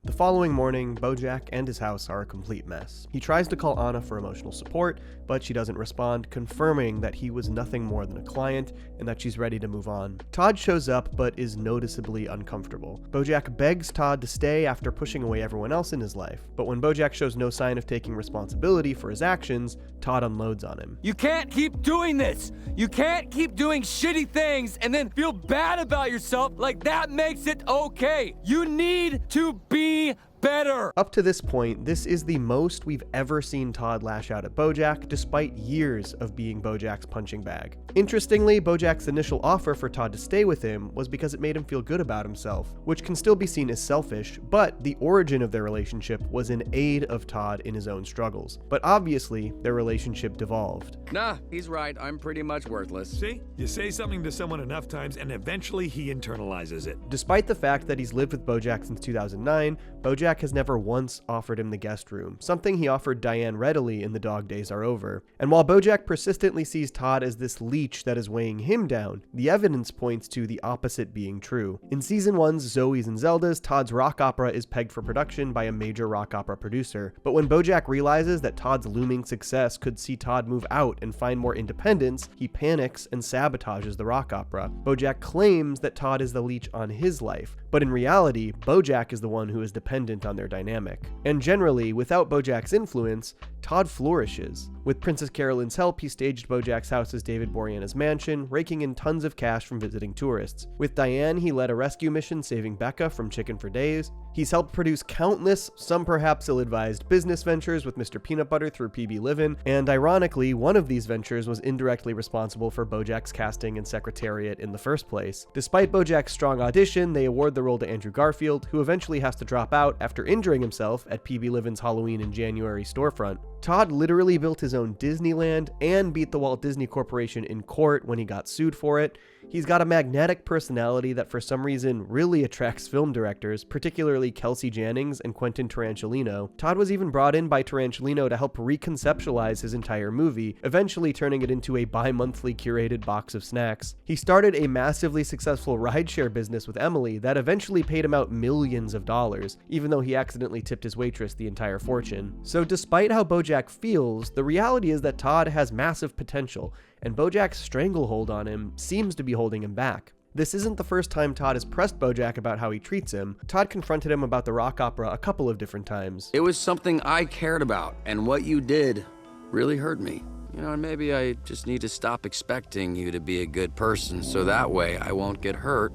The following morning, BoJack and his house are a complete mess. He tries to call Anna for emotional support, but she doesn't respond, confirming that he was nothing more than a client and that she's ready to move on. Todd shows up, but is noticeably uncomfortable. BoJack begs Todd to stay after pushing away everyone else in his life, but when BoJack shows no sign of taking responsibility for his actions, Todd unloads on him. You can't keep doing this! You can't keep doing shitty things and then feel bad about yourself like that makes it okay! You need to be better! Up to this point, this is the most we've ever seen Todd lash out at BoJack, despite years of being BoJack's punching bag. Interestingly, BoJack's initial offer for Todd to stay with him was because it made him feel good about himself, which can still be seen as selfish, but the origin of their relationship was in aid of Todd in his own struggles. But obviously, their relationship devolved. Nah, he's right. I'm pretty much worthless. See? You say something to someone enough times and eventually he internalizes it. Despite the fact that he's lived with BoJack since 2009, BoJack has never once offered him the guest room, something he offered Diane readily in The Dog Days Are Over. And while BoJack persistently sees Todd as this leech that is weighing him down, the evidence points to the opposite being true. In Season 1's Zoe's and Zelda's, Todd's rock opera is pegged for production by a major rock opera producer. But when BoJack realizes that Todd's looming success could see Todd move out and find more independence, he panics and sabotages the rock opera. BoJack claims that Todd is the leech on his life, But in reality, BoJack is the one who is dependent on their dynamic. And generally, without BoJack's influence, Todd flourishes. With Princess Carolyn's help, he staged BoJack's house as David Boreanaz's mansion, raking in tons of cash from visiting tourists. With Diane, he led a rescue mission saving Becca from chicken for days. He's helped produce countless, some perhaps ill-advised, business ventures with Mr. Peanut Butter through PB Livin', and ironically, one of these ventures was indirectly responsible for BoJack's casting in Secretariat in the first place. Despite BoJack's strong audition, they award the role to Andrew Garfield, who eventually has to drop out after injuring himself at PB Livin's Halloween in January storefront. Todd literally built his own Disneyland and beat the Walt Disney Corporation in court when he got sued for it. He's got a magnetic personality that for some reason really attracts film directors, particularly Kelsey Jennings and Quentin Tarantino. Todd was even brought in by Tarantino to help reconceptualize his entire movie, eventually turning it into a bi-monthly curated box of snacks. He started a massively successful rideshare business with Emily that eventually paid him out millions of dollars, even though he accidentally tipped his waitress the entire fortune. So despite how BoJack feels, the reality is that Todd has massive potential, and BoJack's stranglehold on him seems to be holding him back. This isn't the first time Todd has pressed BoJack about how he treats him. Todd confronted him about the rock opera a couple of different times. It was something I cared about, and what you did really hurt me. You know, and maybe I just need to stop expecting you to be a good person, so that way I won't get hurt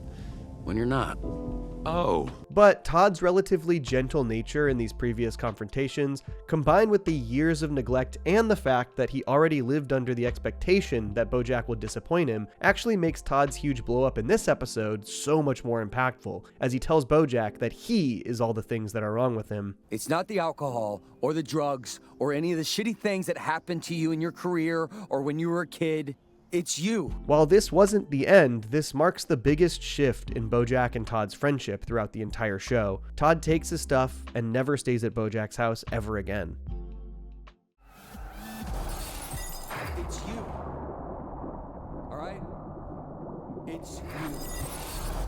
when you're not. Oh. But Todd's relatively gentle nature in these previous confrontations, combined with the years of neglect and the fact that he already lived under the expectation that BoJack would disappoint him, actually makes Todd's huge blow-up in this episode so much more impactful, as he tells BoJack that he is all the things that are wrong with him. It's not the alcohol, or the drugs, or any of the shitty things that happened to you in your career, or when you were a kid. It's you. While this wasn't the end, this marks the biggest shift in BoJack and Todd's friendship throughout the entire show. Todd takes his stuff and never stays at BoJack's house ever again. It's you. All right? It's you.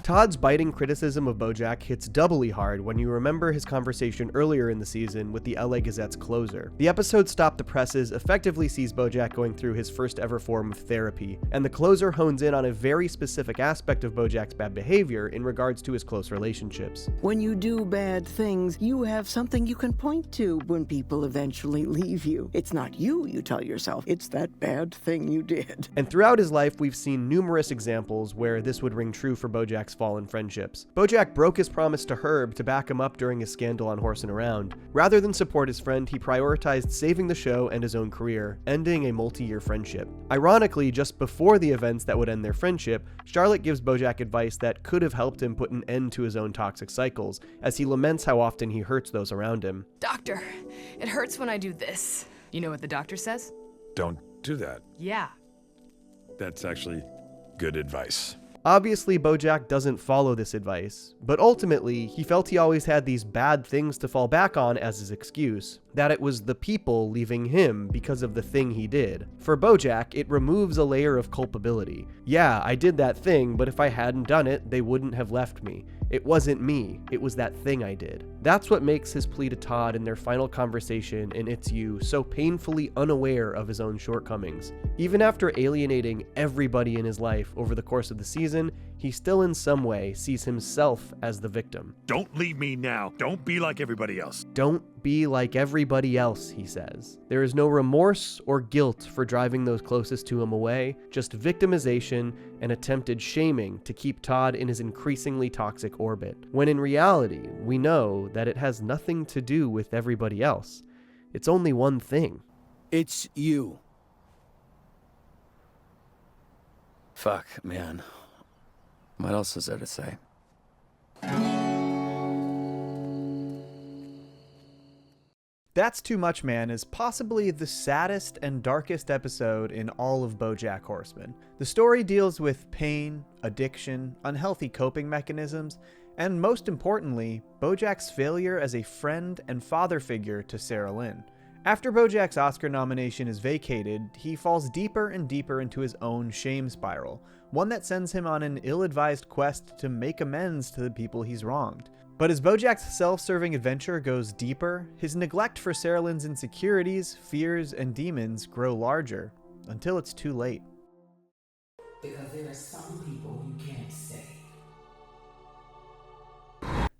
Todd's biting criticism of BoJack hits doubly hard when you remember his conversation earlier in the season with the LA Gazette's closer. The episode Stop the Presses effectively sees BoJack going through his first ever form of therapy, and the closer hones in on a very specific aspect of BoJack's bad behavior in regards to his close relationships. When you do bad things, you have something you can point to when people eventually leave you. It's not you tell yourself, it's that bad thing you did. And throughout his life, we've seen numerous examples where this would ring true for BoJack's fallen friendships. BoJack broke his promise to Herb to back him up during his scandal on Horsing Around. Rather than support his friend, he prioritized saving the show and his own career, ending a multi-year friendship. Ironically, just before the events that would end their friendship, Charlotte gives BoJack advice that could have helped him put an end to his own toxic cycles, as he laments how often he hurts those around him. Doctor, it hurts when I do this. You know what the doctor says? Don't do that. Yeah. That's actually good advice. Obviously, BoJack doesn't follow this advice, but ultimately, he felt he always had these bad things to fall back on as his excuse, that it was the people leaving him because of the thing he did. For BoJack, it removes a layer of culpability. Yeah, I did that thing, but if I hadn't done it, they wouldn't have left me. It wasn't me, it was that thing I did. That's what makes his plea to Todd in their final conversation in It's You so painfully unaware of his own shortcomings. Even after alienating everybody in his life over the course of the season, he still in some way sees himself as the victim. Don't leave me now. Don't be like everybody else. Don't be like everybody else, he says. There is no remorse or guilt for driving those closest to him away, just victimization and attempted shaming to keep Todd in his increasingly toxic orbit. When in reality, we know that it has nothing to do with everybody else. It's only one thing. It's you. Fuck, man. What else is there to say? That's Too Much Man is possibly the saddest and darkest episode in all of BoJack Horseman. The story deals with pain, addiction, unhealthy coping mechanisms, and most importantly, BoJack's failure as a friend and father figure to Sarah Lynn. After BoJack's Oscar nomination is vacated, he falls deeper and deeper into his own shame spiral, one that sends him on an ill-advised quest to make amends to the people he's wronged. But as BoJack's self-serving adventure goes deeper, his neglect for Sarah Lynn's insecurities, fears, and demons grow larger, until it's too late. Because there are some people you can't save.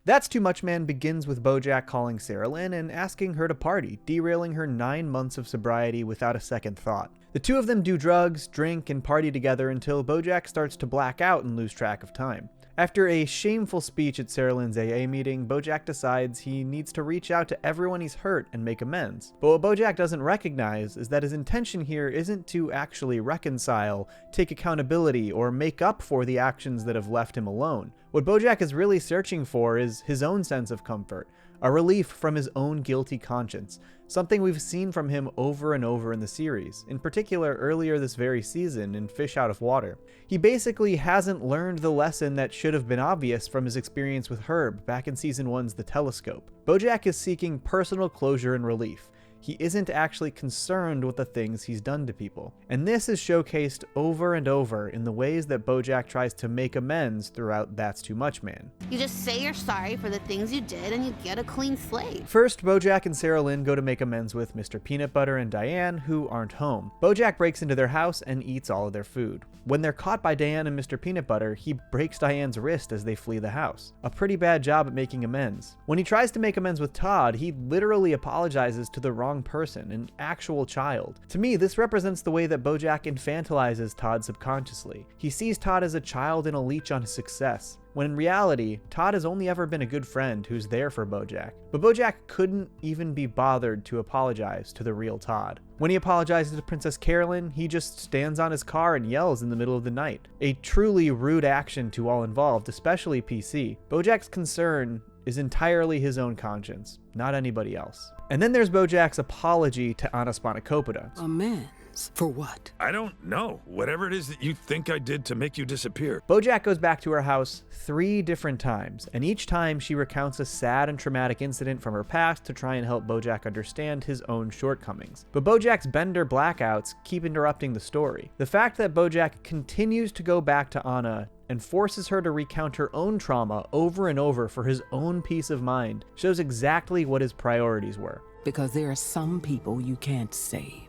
That's Too Much Man begins with BoJack calling Sarah Lynn and asking her to party, derailing her 9 months of sobriety without a second thought. The two of them do drugs, drink, and party together until BoJack starts to black out and lose track of time. After a shameful speech at Sarah Lynn's AA meeting, BoJack decides he needs to reach out to everyone he's hurt and make amends. But what BoJack doesn't recognize is that his intention here isn't to actually reconcile, take accountability, or make up for the actions that have left him alone. What BoJack is really searching for is his own sense of comfort, a relief from his own guilty conscience, something we've seen from him over and over in the series, in particular earlier this very season in Fish Out of Water. He basically hasn't learned the lesson that should have been obvious from his experience with Herb back in Season 1's The Telescope. BoJack is seeking personal closure and relief. He isn't actually concerned with the things he's done to people. And this is showcased over and over in the ways that BoJack tries to make amends throughout That's Too Much Man. You just say you're sorry for the things you did and you get a clean slate. First, BoJack and Sarah Lynn go to make amends with Mr. Peanut Butter and Diane, who aren't home. BoJack breaks into their house and eats all of their food. When they're caught by Diane and Mr. Peanut Butter, he breaks Diane's wrist as they flee the house. A pretty bad job at making amends. When he tries to make amends with Todd, he literally apologizes to the wrong person, an actual child. To me, this represents the way that BoJack infantilizes Todd subconsciously. He sees Todd as a child in a leech on his success, when in reality, Todd has only ever been a good friend who's there for BoJack. But BoJack couldn't even be bothered to apologize to the real Todd. When he apologizes to Princess Carolyn, he just stands on his car and yells in the middle of the night. A truly rude action to all involved, especially PC. BoJack's concern is entirely his own conscience, not anybody else. And then there's BoJack's apology to Anna Spanakopita. Amends? For what? I don't know. Whatever it is that you think I did to make you disappear. BoJack goes back to her house 3 different times, and each time she recounts a sad and traumatic incident from her past to try and help BoJack understand his own shortcomings. But BoJack's bender blackouts keep interrupting the story. The fact that BoJack continues to go back to Anna and forces her to recount her own trauma over and over for his own peace of mind shows exactly what his priorities were. Because there are some people you can't save.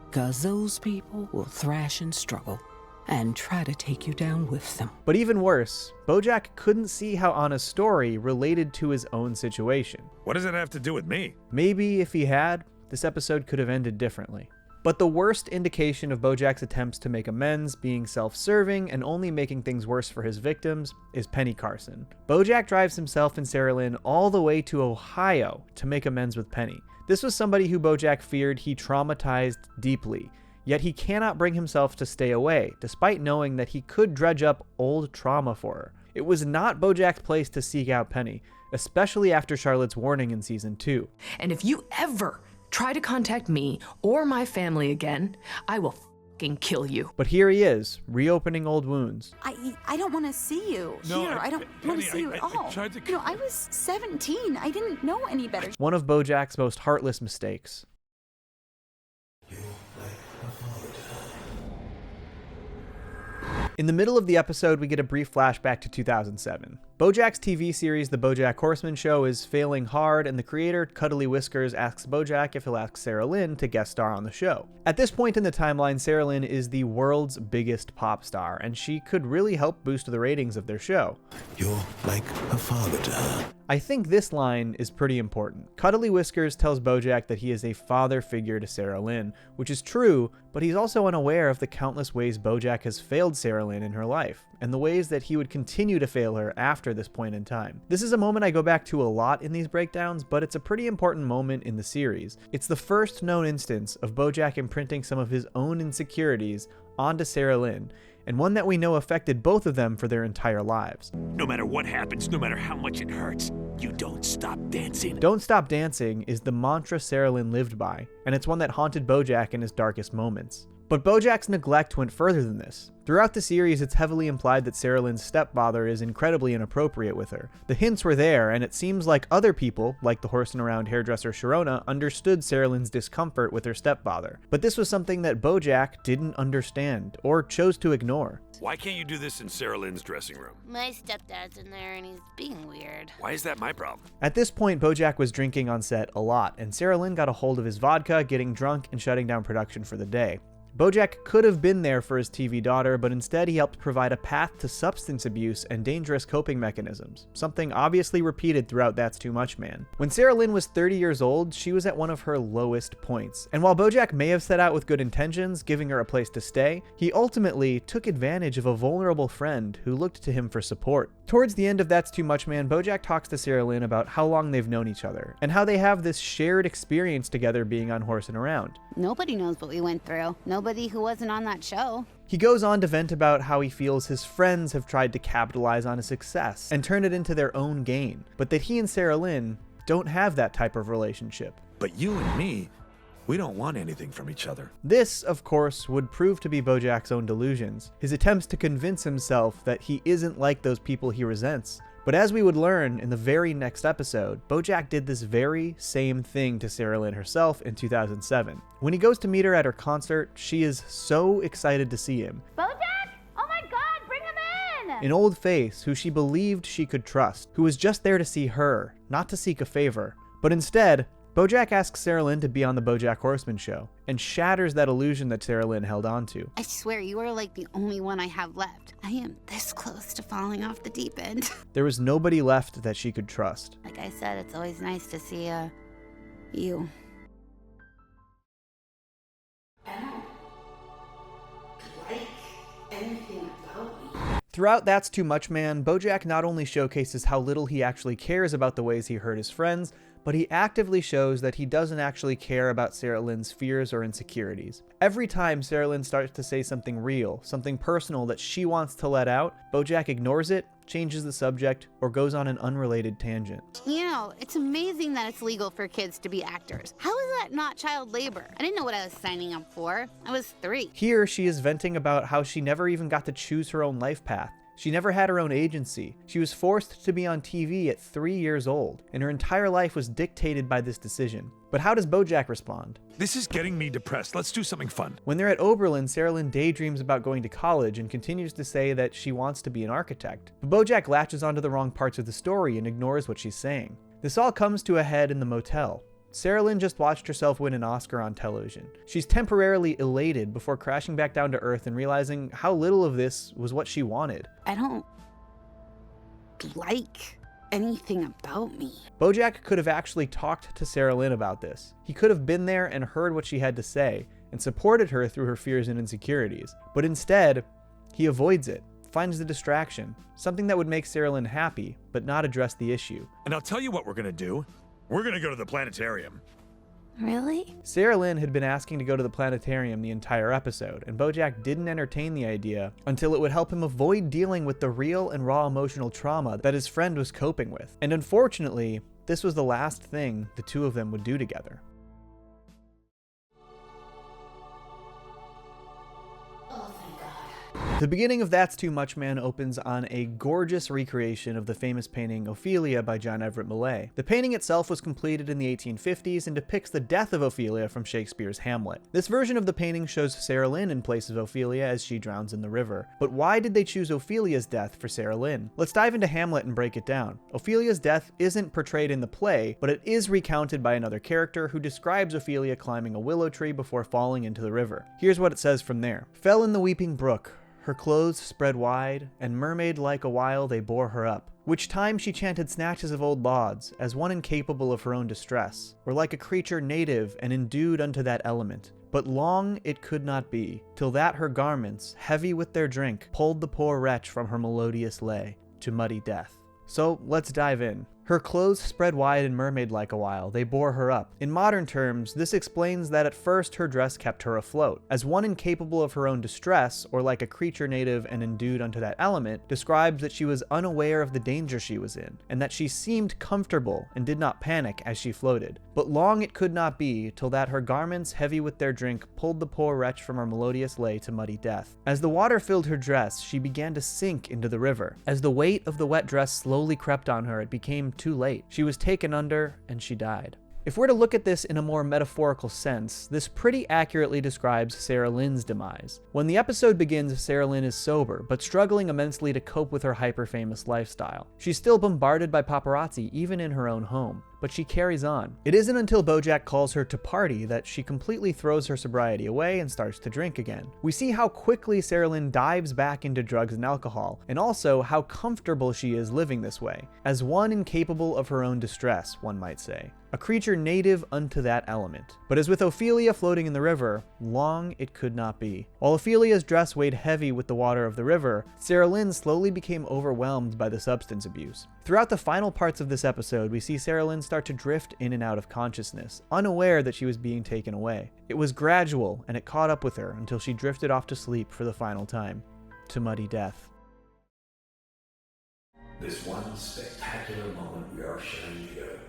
Because those people will thrash and struggle and try to take you down with them. But even worse, BoJack couldn't see how Anna's story related to his own situation. What does it have to do with me? Maybe if he had, this episode could have ended differently. But the worst indication of BoJack's attempts to make amends being self-serving and only making things worse for his victims is Penny Carson. BoJack drives himself and Sarah Lynn all the way to Ohio to make amends with Penny. This was somebody who BoJack feared he traumatized deeply, yet he cannot bring himself to stay away, despite knowing that he could dredge up old trauma for her. It was not BoJack's place to seek out Penny, especially after Charlotte's warning in Season 2. And if you ever try to contact me or my family again, I will fucking kill you. But here he is, reopening old wounds. I don't want to see you here. I don't want to see you at all. I was 17. I didn't know any better. One of BoJack's most heartless mistakes. In the middle of the episode, we get a brief flashback to 2007. BoJack's TV series, The BoJack Horseman Show, is failing hard, and the creator, Cuddly Whiskers, asks BoJack if he'll ask Sarah Lynn to guest star on the show. At this point in the timeline, Sarah Lynn is the world's biggest pop star, and she could really help boost the ratings of their show. You're like a father to her. I think this line is pretty important. Cuddly Whiskers tells BoJack that he is a father figure to Sarah Lynn, which is true, but he's also unaware of the countless ways BoJack has failed Sarah Lynn in her life, and the ways that he would continue to fail her after this point in time. This is a moment I go back to a lot in these breakdowns, but it's a pretty important moment in the series. It's the first known instance of BoJack imprinting some of his own insecurities onto Sarah Lynn, and one that we know affected both of them for their entire lives. No matter what happens, no matter how much it hurts, you don't stop dancing. Don't stop dancing is the mantra Sarah Lynn lived by, and it's one that haunted BoJack in his darkest moments. But BoJack's neglect went further than this. Throughout the series, it's heavily implied that Sarah Lynn's stepfather is incredibly inappropriate with her. The hints were there, and it seems like other people, like the horsing-around hairdresser Sharona, understood Sarah Lynn's discomfort with her stepfather. But this was something that BoJack didn't understand, or chose to ignore. Why can't you do this in Sarah Lynn's dressing room? My stepdad's in there and he's being weird. Why is that my problem? At this point, BoJack was drinking on set a lot, and Sarah Lynn got a hold of his vodka, getting drunk, and shutting down production for the day. BoJack could have been there for his TV daughter, but instead he helped provide a path to substance abuse and dangerous coping mechanisms, something obviously repeated throughout That's Too Much Man. When Sarah Lynn was 30 years old, she was at one of her lowest points. And while BoJack may have set out with good intentions, giving her a place to stay, he ultimately took advantage of a vulnerable friend who looked to him for support. Towards the end of That's Too Much Man, BoJack talks to Sarah Lynn about how long they've known each other, and how they have this shared experience together being on Horse and Around. Nobody knows what we went through. Nobody who wasn't on that show. He goes on to vent about how he feels his friends have tried to capitalize on his success and turn it into their own gain, but that he and Sarah Lynn don't have that type of relationship. But you and me, we don't want anything from each other. This, of course, would prove to be BoJack's own delusions, his attempts to convince himself that he isn't like those people he resents. But as we would learn in the very next episode, BoJack did this very same thing to Sarah Lynn herself in 2007. When he goes to meet her at her concert, she is so excited to see him. BoJack? Oh my God, bring him in! An old face who she believed she could trust, who was just there to see her, not to seek a favor. But instead, BoJack asks Sarah Lynn to be on the BoJack Horseman show, and shatters that illusion that Sarah Lynn held on to. I swear, you are like the only one I have left. I am this close to falling off the deep end. There was nobody left that she could trust. Like I said, it's always nice to see, you. I don't like anything about me. Throughout That's Too Much Man, BoJack not only showcases how little he actually cares about the ways he hurt his friends, but he actively shows that he doesn't actually care about Sarah Lynn's fears or insecurities. Every time Sarah Lynn starts to say something real, something personal that she wants to let out, BoJack ignores it, changes the subject, or goes on an unrelated tangent. You know, it's amazing that it's legal for kids to be actors. How is that not child labor? I didn't know what I was signing up for. I was 3. Here, she is venting about how she never even got to choose her own life path. She never had her own agency. She was forced to be on TV at 3 years old, and her entire life was dictated by this decision. But how does BoJack respond? This is getting me depressed. Let's do something fun. When they're at Oberlin, Sarah Lynn daydreams about going to college and continues to say that she wants to be an architect. But BoJack latches onto the wrong parts of the story and ignores what she's saying. This all comes to a head in the motel. Sarah Lynn just watched herself win an Oscar on television. She's temporarily elated before crashing back down to earth and realizing how little of this was what she wanted. I don't like anything about me. BoJack could have actually talked to Sarah Lynn about this. He could have been there and heard what she had to say and supported her through her fears and insecurities. But instead, he avoids it, finds the distraction, something that would make Sarah Lynn happy, but not address the issue. And I'll tell you what we're gonna do. We're gonna go to the planetarium. Really? Sarah Lynn had been asking to go to the planetarium the entire episode, and BoJack didn't entertain the idea until it would help him avoid dealing with the real and raw emotional trauma that his friend was coping with. And unfortunately, this was the last thing the two of them would do together. The beginning of That's Too Much Man opens on a gorgeous recreation of the famous painting Ophelia by John Everett Millais. The painting itself was completed in the 1850s and depicts the death of Ophelia from Shakespeare's Hamlet. This version of the painting shows Sarah Lynn in place of Ophelia as she drowns in the river. But why did they choose Ophelia's death for Sarah Lynn? Let's dive into Hamlet and break it down. Ophelia's death isn't portrayed in the play, but it is recounted by another character who describes Ophelia climbing a willow tree before falling into the river. Here's what it says from there. Fell in the weeping brook, her clothes spread wide, and mermaid-like a while they bore her up. Which time she chanted snatches of old lauds, as one incapable of her own distress, or like a creature native and endued unto that element. But long it could not be, till that her garments, heavy with their drink, pulled the poor wretch from her melodious lay, to muddy death. So let's dive in. Her clothes spread wide and mermaid-like a while, they bore her up. In modern terms, this explains that at first her dress kept her afloat. As one incapable of her own distress, or like a creature native and endued unto that element, describes that she was unaware of the danger she was in, and that she seemed comfortable and did not panic as she floated. But long it could not be, till that her garments heavy with their drink pulled the poor wretch from her melodious lay to muddy death. As the water filled her dress, she began to sink into the river. As the weight of the wet dress slowly crept on her, it became too late. She was taken under, and she died. If we're to look at this in a more metaphorical sense, this pretty accurately describes Sarah Lynn's demise. When the episode begins, Sarah Lynn is sober, but struggling immensely to cope with her hyper-famous lifestyle. She's still bombarded by paparazzi, even in her own home, but she carries on. It isn't until BoJack calls her to party that she completely throws her sobriety away and starts to drink again. We see how quickly Sarah Lynn dives back into drugs and alcohol, and also how comfortable she is living this way, as one incapable of her own distress, one might say. A creature native unto that element. But as with Ophelia floating in the river, long it could not be. While Ophelia's dress weighed heavy with the water of the river, Sarah Lynn slowly became overwhelmed by the substance abuse. Throughout the final parts of this episode, we see Sarah Lynn start to drift in and out of consciousness, unaware that she was being taken away. It was gradual, and it caught up with her until she drifted off to sleep for the final time, to muddy death. This one spectacular moment we are sharing together.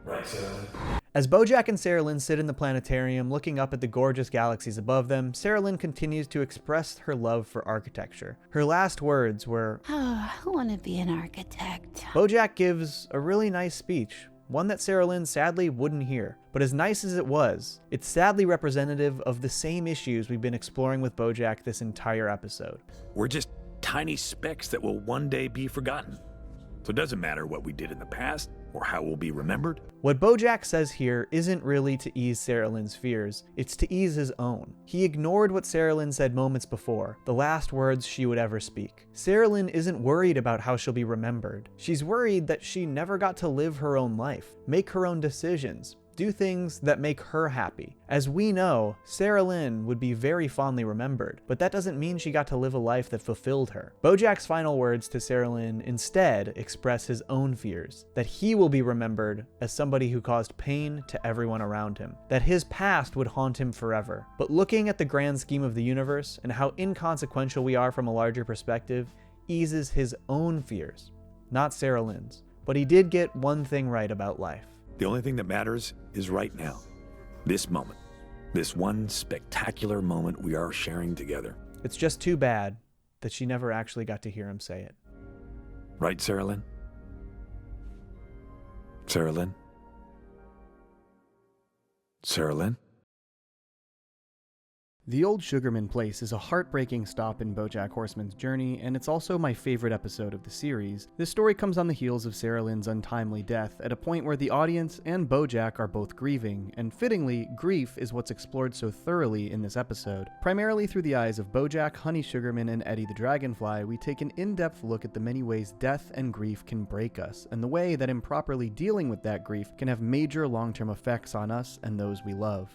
Right, Sarah Lynn? As BoJack and Sarah Lynn sit in the planetarium looking up at the gorgeous galaxies above them, Sarah Lynn continues to express her love for architecture. Her last words were, "Oh, I want to be an architect." BoJack gives a really nice speech, one that Sarah Lynn sadly wouldn't hear. But as nice as it was, it's sadly representative of the same issues we've been exploring with BoJack this entire episode. We're just tiny specks that will one day be forgotten. So it doesn't matter what we did in the past or how we'll be remembered. What BoJack says here isn't really to ease Sarah Lynn's fears, it's to ease his own. He ignored what Sarah Lynn said moments before, the last words she would ever speak. Sarah Lynn isn't worried about how she'll be remembered. She's worried that she never got to live her own life, make her own decisions, do things that make her happy. As we know, Sarah Lynn would be very fondly remembered, but that doesn't mean she got to live a life that fulfilled her. BoJack's final words to Sarah Lynn instead express his own fears, that he will be remembered as somebody who caused pain to everyone around him, that his past would haunt him forever. But looking at the grand scheme of the universe and how inconsequential we are from a larger perspective eases his own fears, not Sarah Lynn's. But he did get one thing right about life. The only thing that matters is right now. This moment. This one spectacular moment we are sharing together. It's just too bad that she never actually got to hear him say it. Right, Sarah Lynn? Sarah Lynn? Sarah Lynn? The Old Sugarman Place is a heartbreaking stop in BoJack Horseman's journey, and it's also my favorite episode of the series. This story comes on the heels of Sarah Lynn's untimely death, at a point where the audience and BoJack are both grieving, and fittingly, grief is what's explored so thoroughly in this episode. Primarily through the eyes of BoJack, Honey Sugarman, and Eddie the Dragonfly, we take an in-depth look at the many ways death and grief can break us, and the way that improperly dealing with that grief can have major long-term effects on us and those we love.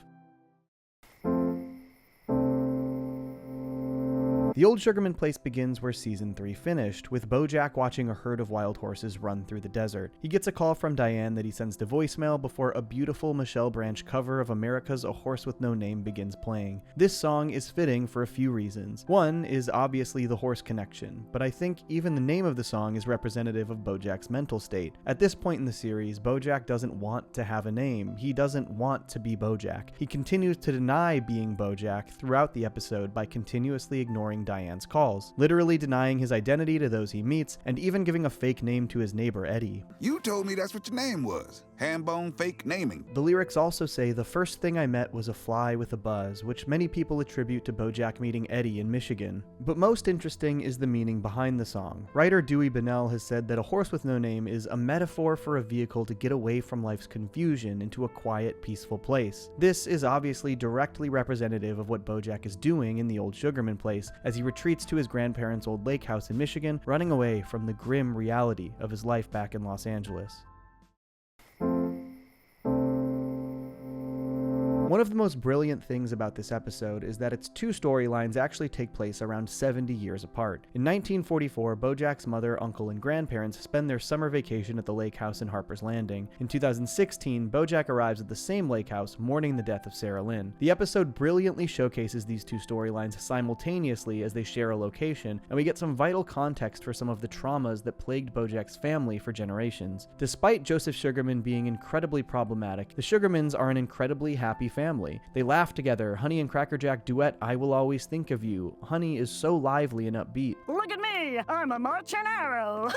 The Old Sugarman Place begins where Season 3 finished, with BoJack watching a herd of wild horses run through the desert. He gets a call from Diane that he sends to voicemail before a beautiful Michelle Branch cover of America's A Horse with No Name begins playing. This song is fitting for a few reasons. One is obviously the horse connection, but I think even the name of the song is representative of BoJack's mental state. At this point in the series, BoJack doesn't want to have a name. He doesn't want to be BoJack. He continues to deny being BoJack throughout the episode by continuously ignoring Diane's calls, literally denying his identity to those he meets, and even giving a fake name to his neighbor Eddie. You told me that's what your name was. Hambone fake naming. The lyrics also say, "The first thing I met was a fly with a buzz," which many people attribute to BoJack meeting Eddie in Michigan. But most interesting is the meaning behind the song. Writer Dewey Bunnell has said that A Horse with No Name is a metaphor for a vehicle to get away from life's confusion into a quiet, peaceful place. This is obviously directly representative of what BoJack is doing in the Old Sugarman Place, as he retreats to his grandparents' old lake house in Michigan, running away from the grim reality of his life back in Los Angeles. One of the most brilliant things about this episode is that its two storylines actually take place around 70 years apart. In 1944, BoJack's mother, uncle, and grandparents spend their summer vacation at the lake house in Harper's Landing. In 2016, BoJack arrives at the same lake house, mourning the death of Sarah Lynn. The episode brilliantly showcases these two storylines simultaneously as they share a location, and we get some vital context for some of the traumas that plagued BoJack's family for generations. Despite Joseph Sugarman being incredibly problematic, the Sugarmans are an incredibly happy family. They laugh together. Honey and Cracker Jack duet "I Will Always Think of You." Honey is so lively and upbeat. Look at me, Hey, I'm a marchanero.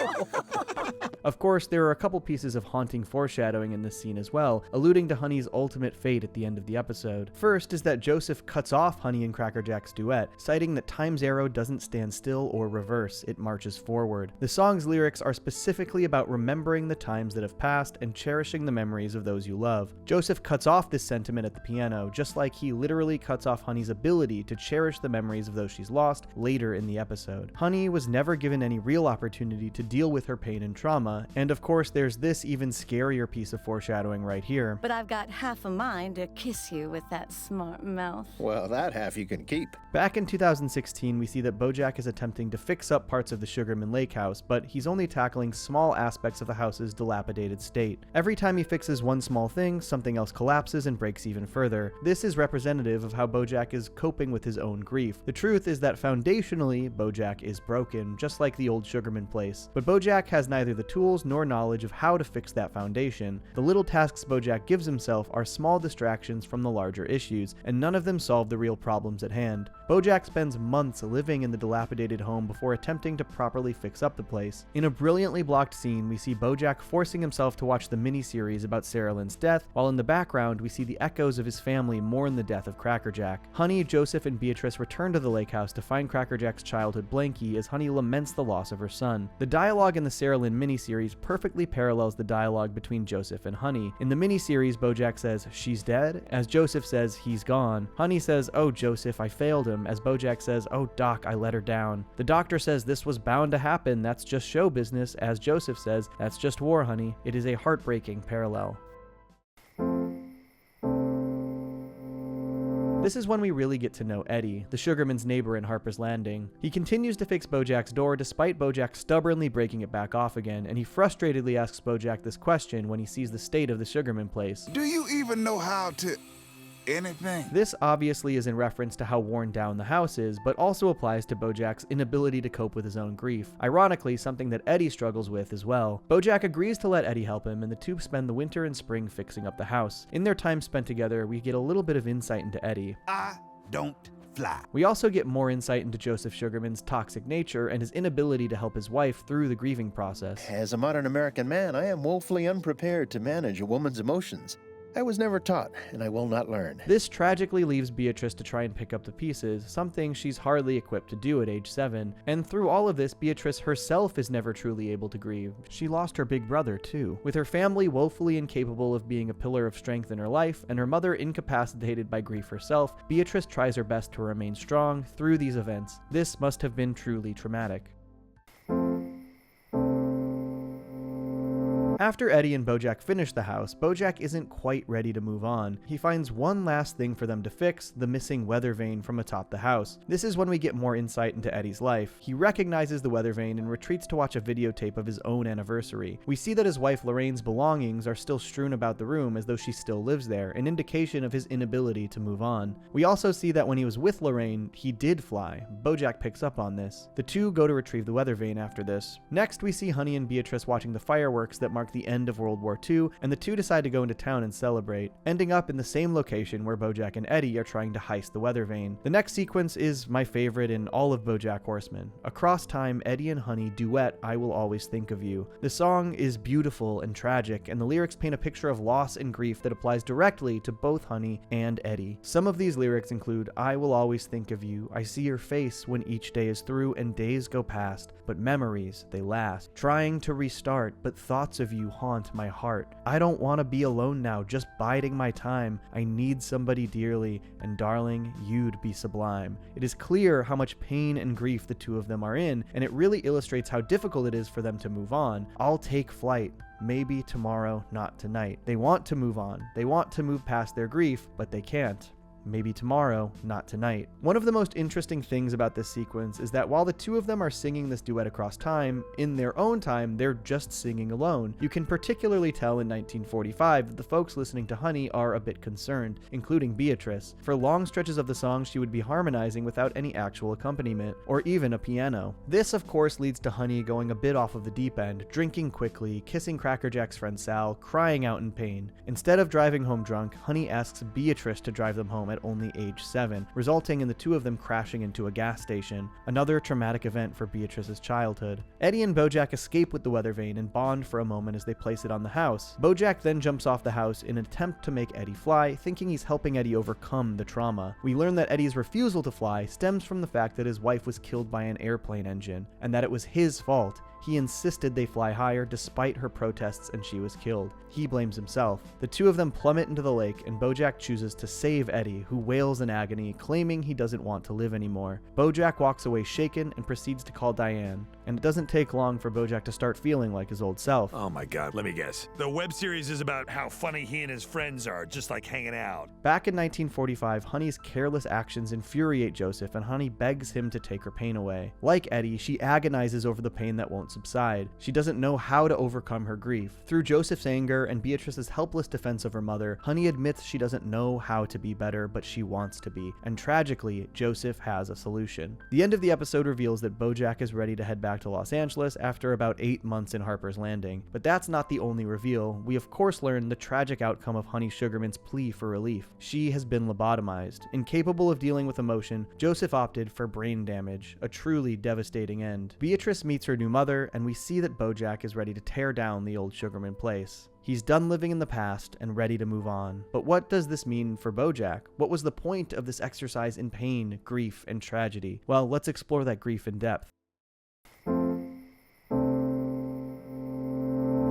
Of course, there are a couple pieces of haunting foreshadowing in this scene as well, alluding to Honey's ultimate fate at the end of the episode. First is that Joseph cuts off Honey and Cracker Jack's duet, citing that time's arrow doesn't stand still or reverse, it marches forward. The song's lyrics are specifically about remembering the times that have passed and cherishing the memories of those you love. Joseph cuts off this sentiment at the piano, just like he literally cuts off Honey's ability to cherish the memories of those she's lost later in the episode. Honey was never given any real opportunity to deal with her pain and trauma, and of course there's this even scarier piece of foreshadowing right here. But I've got half a mind to kiss you with that smart mouth. Well, that half you can keep. Back in 2016, we see that BoJack is attempting to fix up parts of the Sugarman Lake house, but he's only tackling small aspects of the house's dilapidated state. Every time he fixes one small thing, something else collapses and breaks even further. This is representative of how BoJack is coping with his own grief. The truth is that foundationally, BoJack is broken, just like the Old Sugarman Place. But BoJack has neither the tools nor knowledge of how to fix that foundation. The little tasks BoJack gives himself are small distractions from the larger issues, and none of them solve the real problems at hand. BoJack spends months living in the dilapidated home before attempting to properly fix up the place. In a brilliantly blocked scene, we see BoJack forcing himself to watch the miniseries about Sarah Lynn's death, while in the background we see the echoes of his family mourn the death of Cracker Jack. Honey, Joseph, and Beatrice return to the lake house to find Cracker Jack's childhood blankie as Honey laments the loss of her son. The dialogue in the Sarah Lynn miniseries perfectly parallels the dialogue between Joseph and Honey. In the miniseries, BoJack says, "She's dead," as Joseph says, "He's gone." Honey says, "Oh, Joseph, I failed him," as BoJack says, "Oh, Doc, I let her down." The doctor says, "This was bound to happen, that's just show business," as Joseph says, "That's just war, honey." It is a heartbreaking parallel. This is when we really get to know Eddie, the Sugarman's neighbor in Harper's Landing. He continues to fix BoJack's door despite BoJack stubbornly breaking it back off again, and he frustratedly asks BoJack this question when he sees the state of the Sugarman Place. Do you even know how to... anything? This obviously is in reference to how worn down the house is, but also applies to BoJack's inability to cope with his own grief. Ironically, something that Eddie struggles with as well. BoJack agrees to let Eddie help him, and the two spend the winter and spring fixing up the house. In their time spent together, we get a little bit of insight into Eddie. I don't fly. We also get more insight into Joseph Sugarman's toxic nature and his inability to help his wife through the grieving process. As a modern American man, I am woefully unprepared to manage a woman's emotions. I was never taught, and I will not learn. This tragically leaves Beatrice to try and pick up the pieces, something she's hardly equipped to do at age 7. And through all of this, Beatrice herself is never truly able to grieve. She lost her big brother, too. With her family woefully incapable of being a pillar of strength in her life, and her mother incapacitated by grief herself, Beatrice tries her best to remain strong through these events. This must have been truly traumatic. After Eddie and BoJack finish the house, BoJack isn't quite ready to move on. He finds one last thing for them to fix, the missing weather vane from atop the house. This is when we get more insight into Eddie's life. He recognizes the weather vane and retreats to watch a videotape of his own anniversary. We see that his wife Lorraine's belongings are still strewn about the room as though she still lives there, an indication of his inability to move on. We also see that when he was with Lorraine, he did fly. BoJack picks up on this. The two go to retrieve the weather vane after this. Next, we see Honey and Beatrice watching the fireworks that mark the end of World War II, and the two decide to go into town and celebrate, ending up in the same location where BoJack and Eddie are trying to heist the weather vane. The next sequence is my favorite in all of BoJack Horseman. Across time, Eddie and Honey duet "I Will Always Think of You." The song is beautiful and tragic, and the lyrics paint a picture of loss and grief that applies directly to both Honey and Eddie. Some of these lyrics include, "I will always think of you, I see your face when each day is through and days go past, but memories, they last. Trying to restart, but thoughts of you haunt my heart. I don't want to be alone now, just biding my time. I need somebody dearly, and darling, you'd be sublime." It is clear how much pain and grief the two of them are in, and it really illustrates how difficult it is for them to move on. "I'll take flight. Maybe tomorrow, not tonight." They want to move on. They want to move past their grief, but they can't. Maybe tomorrow, not tonight. One of the most interesting things about this sequence is that while the two of them are singing this duet across time, in their own time, they're just singing alone. You can particularly tell in 1945 that the folks listening to Honey are a bit concerned, including Beatrice. For long stretches of the song, she would be harmonizing without any actual accompaniment, or even a piano. This, of course, leads to Honey going a bit off of the deep end, drinking quickly, kissing Cracker Jack's friend Sal, crying out in pain. Instead of driving home drunk, Honey asks Beatrice to drive them home at at only age 7, resulting in the two of them crashing into a gas station, another traumatic event for Beatrice's childhood. Eddie and BoJack escape with the weather vane and bond for a moment as they place it on the house. BoJack then jumps off the house in an attempt to make Eddie fly, thinking he's helping Eddie overcome the trauma. We learn that Eddie's refusal to fly stems from the fact that his wife was killed by an airplane engine, and that it was his fault. He insisted they fly higher despite her protests, and she was killed. He blames himself. The two of them plummet into the lake, and BoJack chooses to save Eddie, who wails in agony, claiming he doesn't want to live anymore. BoJack walks away shaken and proceeds to call Diane, and it doesn't take long for BoJack to start feeling like his old self. Oh my god, let me guess. The web series is about how funny he and his friends are, just like hanging out. Back in 1945, Honey's careless actions infuriate Joseph, and Honey begs him to take her pain away. Like Eddie, she agonizes over the pain that won't subside. She doesn't know how to overcome her grief. Through Joseph's anger and Beatrice's helpless defense of her mother, Honey admits she doesn't know how to be better, but she wants to be. And tragically, Joseph has a solution. The end of the episode reveals that BoJack is ready to head back to Los Angeles after about 8 months in Harper's Landing. But that's not the only reveal. We of course learn the tragic outcome of Honey Sugarman's plea for relief. She has been lobotomized. Incapable of dealing with emotion, Joseph opted for brain damage, a truly devastating end. Beatrice meets her new mother, and we see that BoJack is ready to tear down the Old Sugarman Place. He's done living in the past and ready to move on. But what does this mean for BoJack? What was the point of this exercise in pain, grief, and tragedy? Well, let's explore that grief in depth.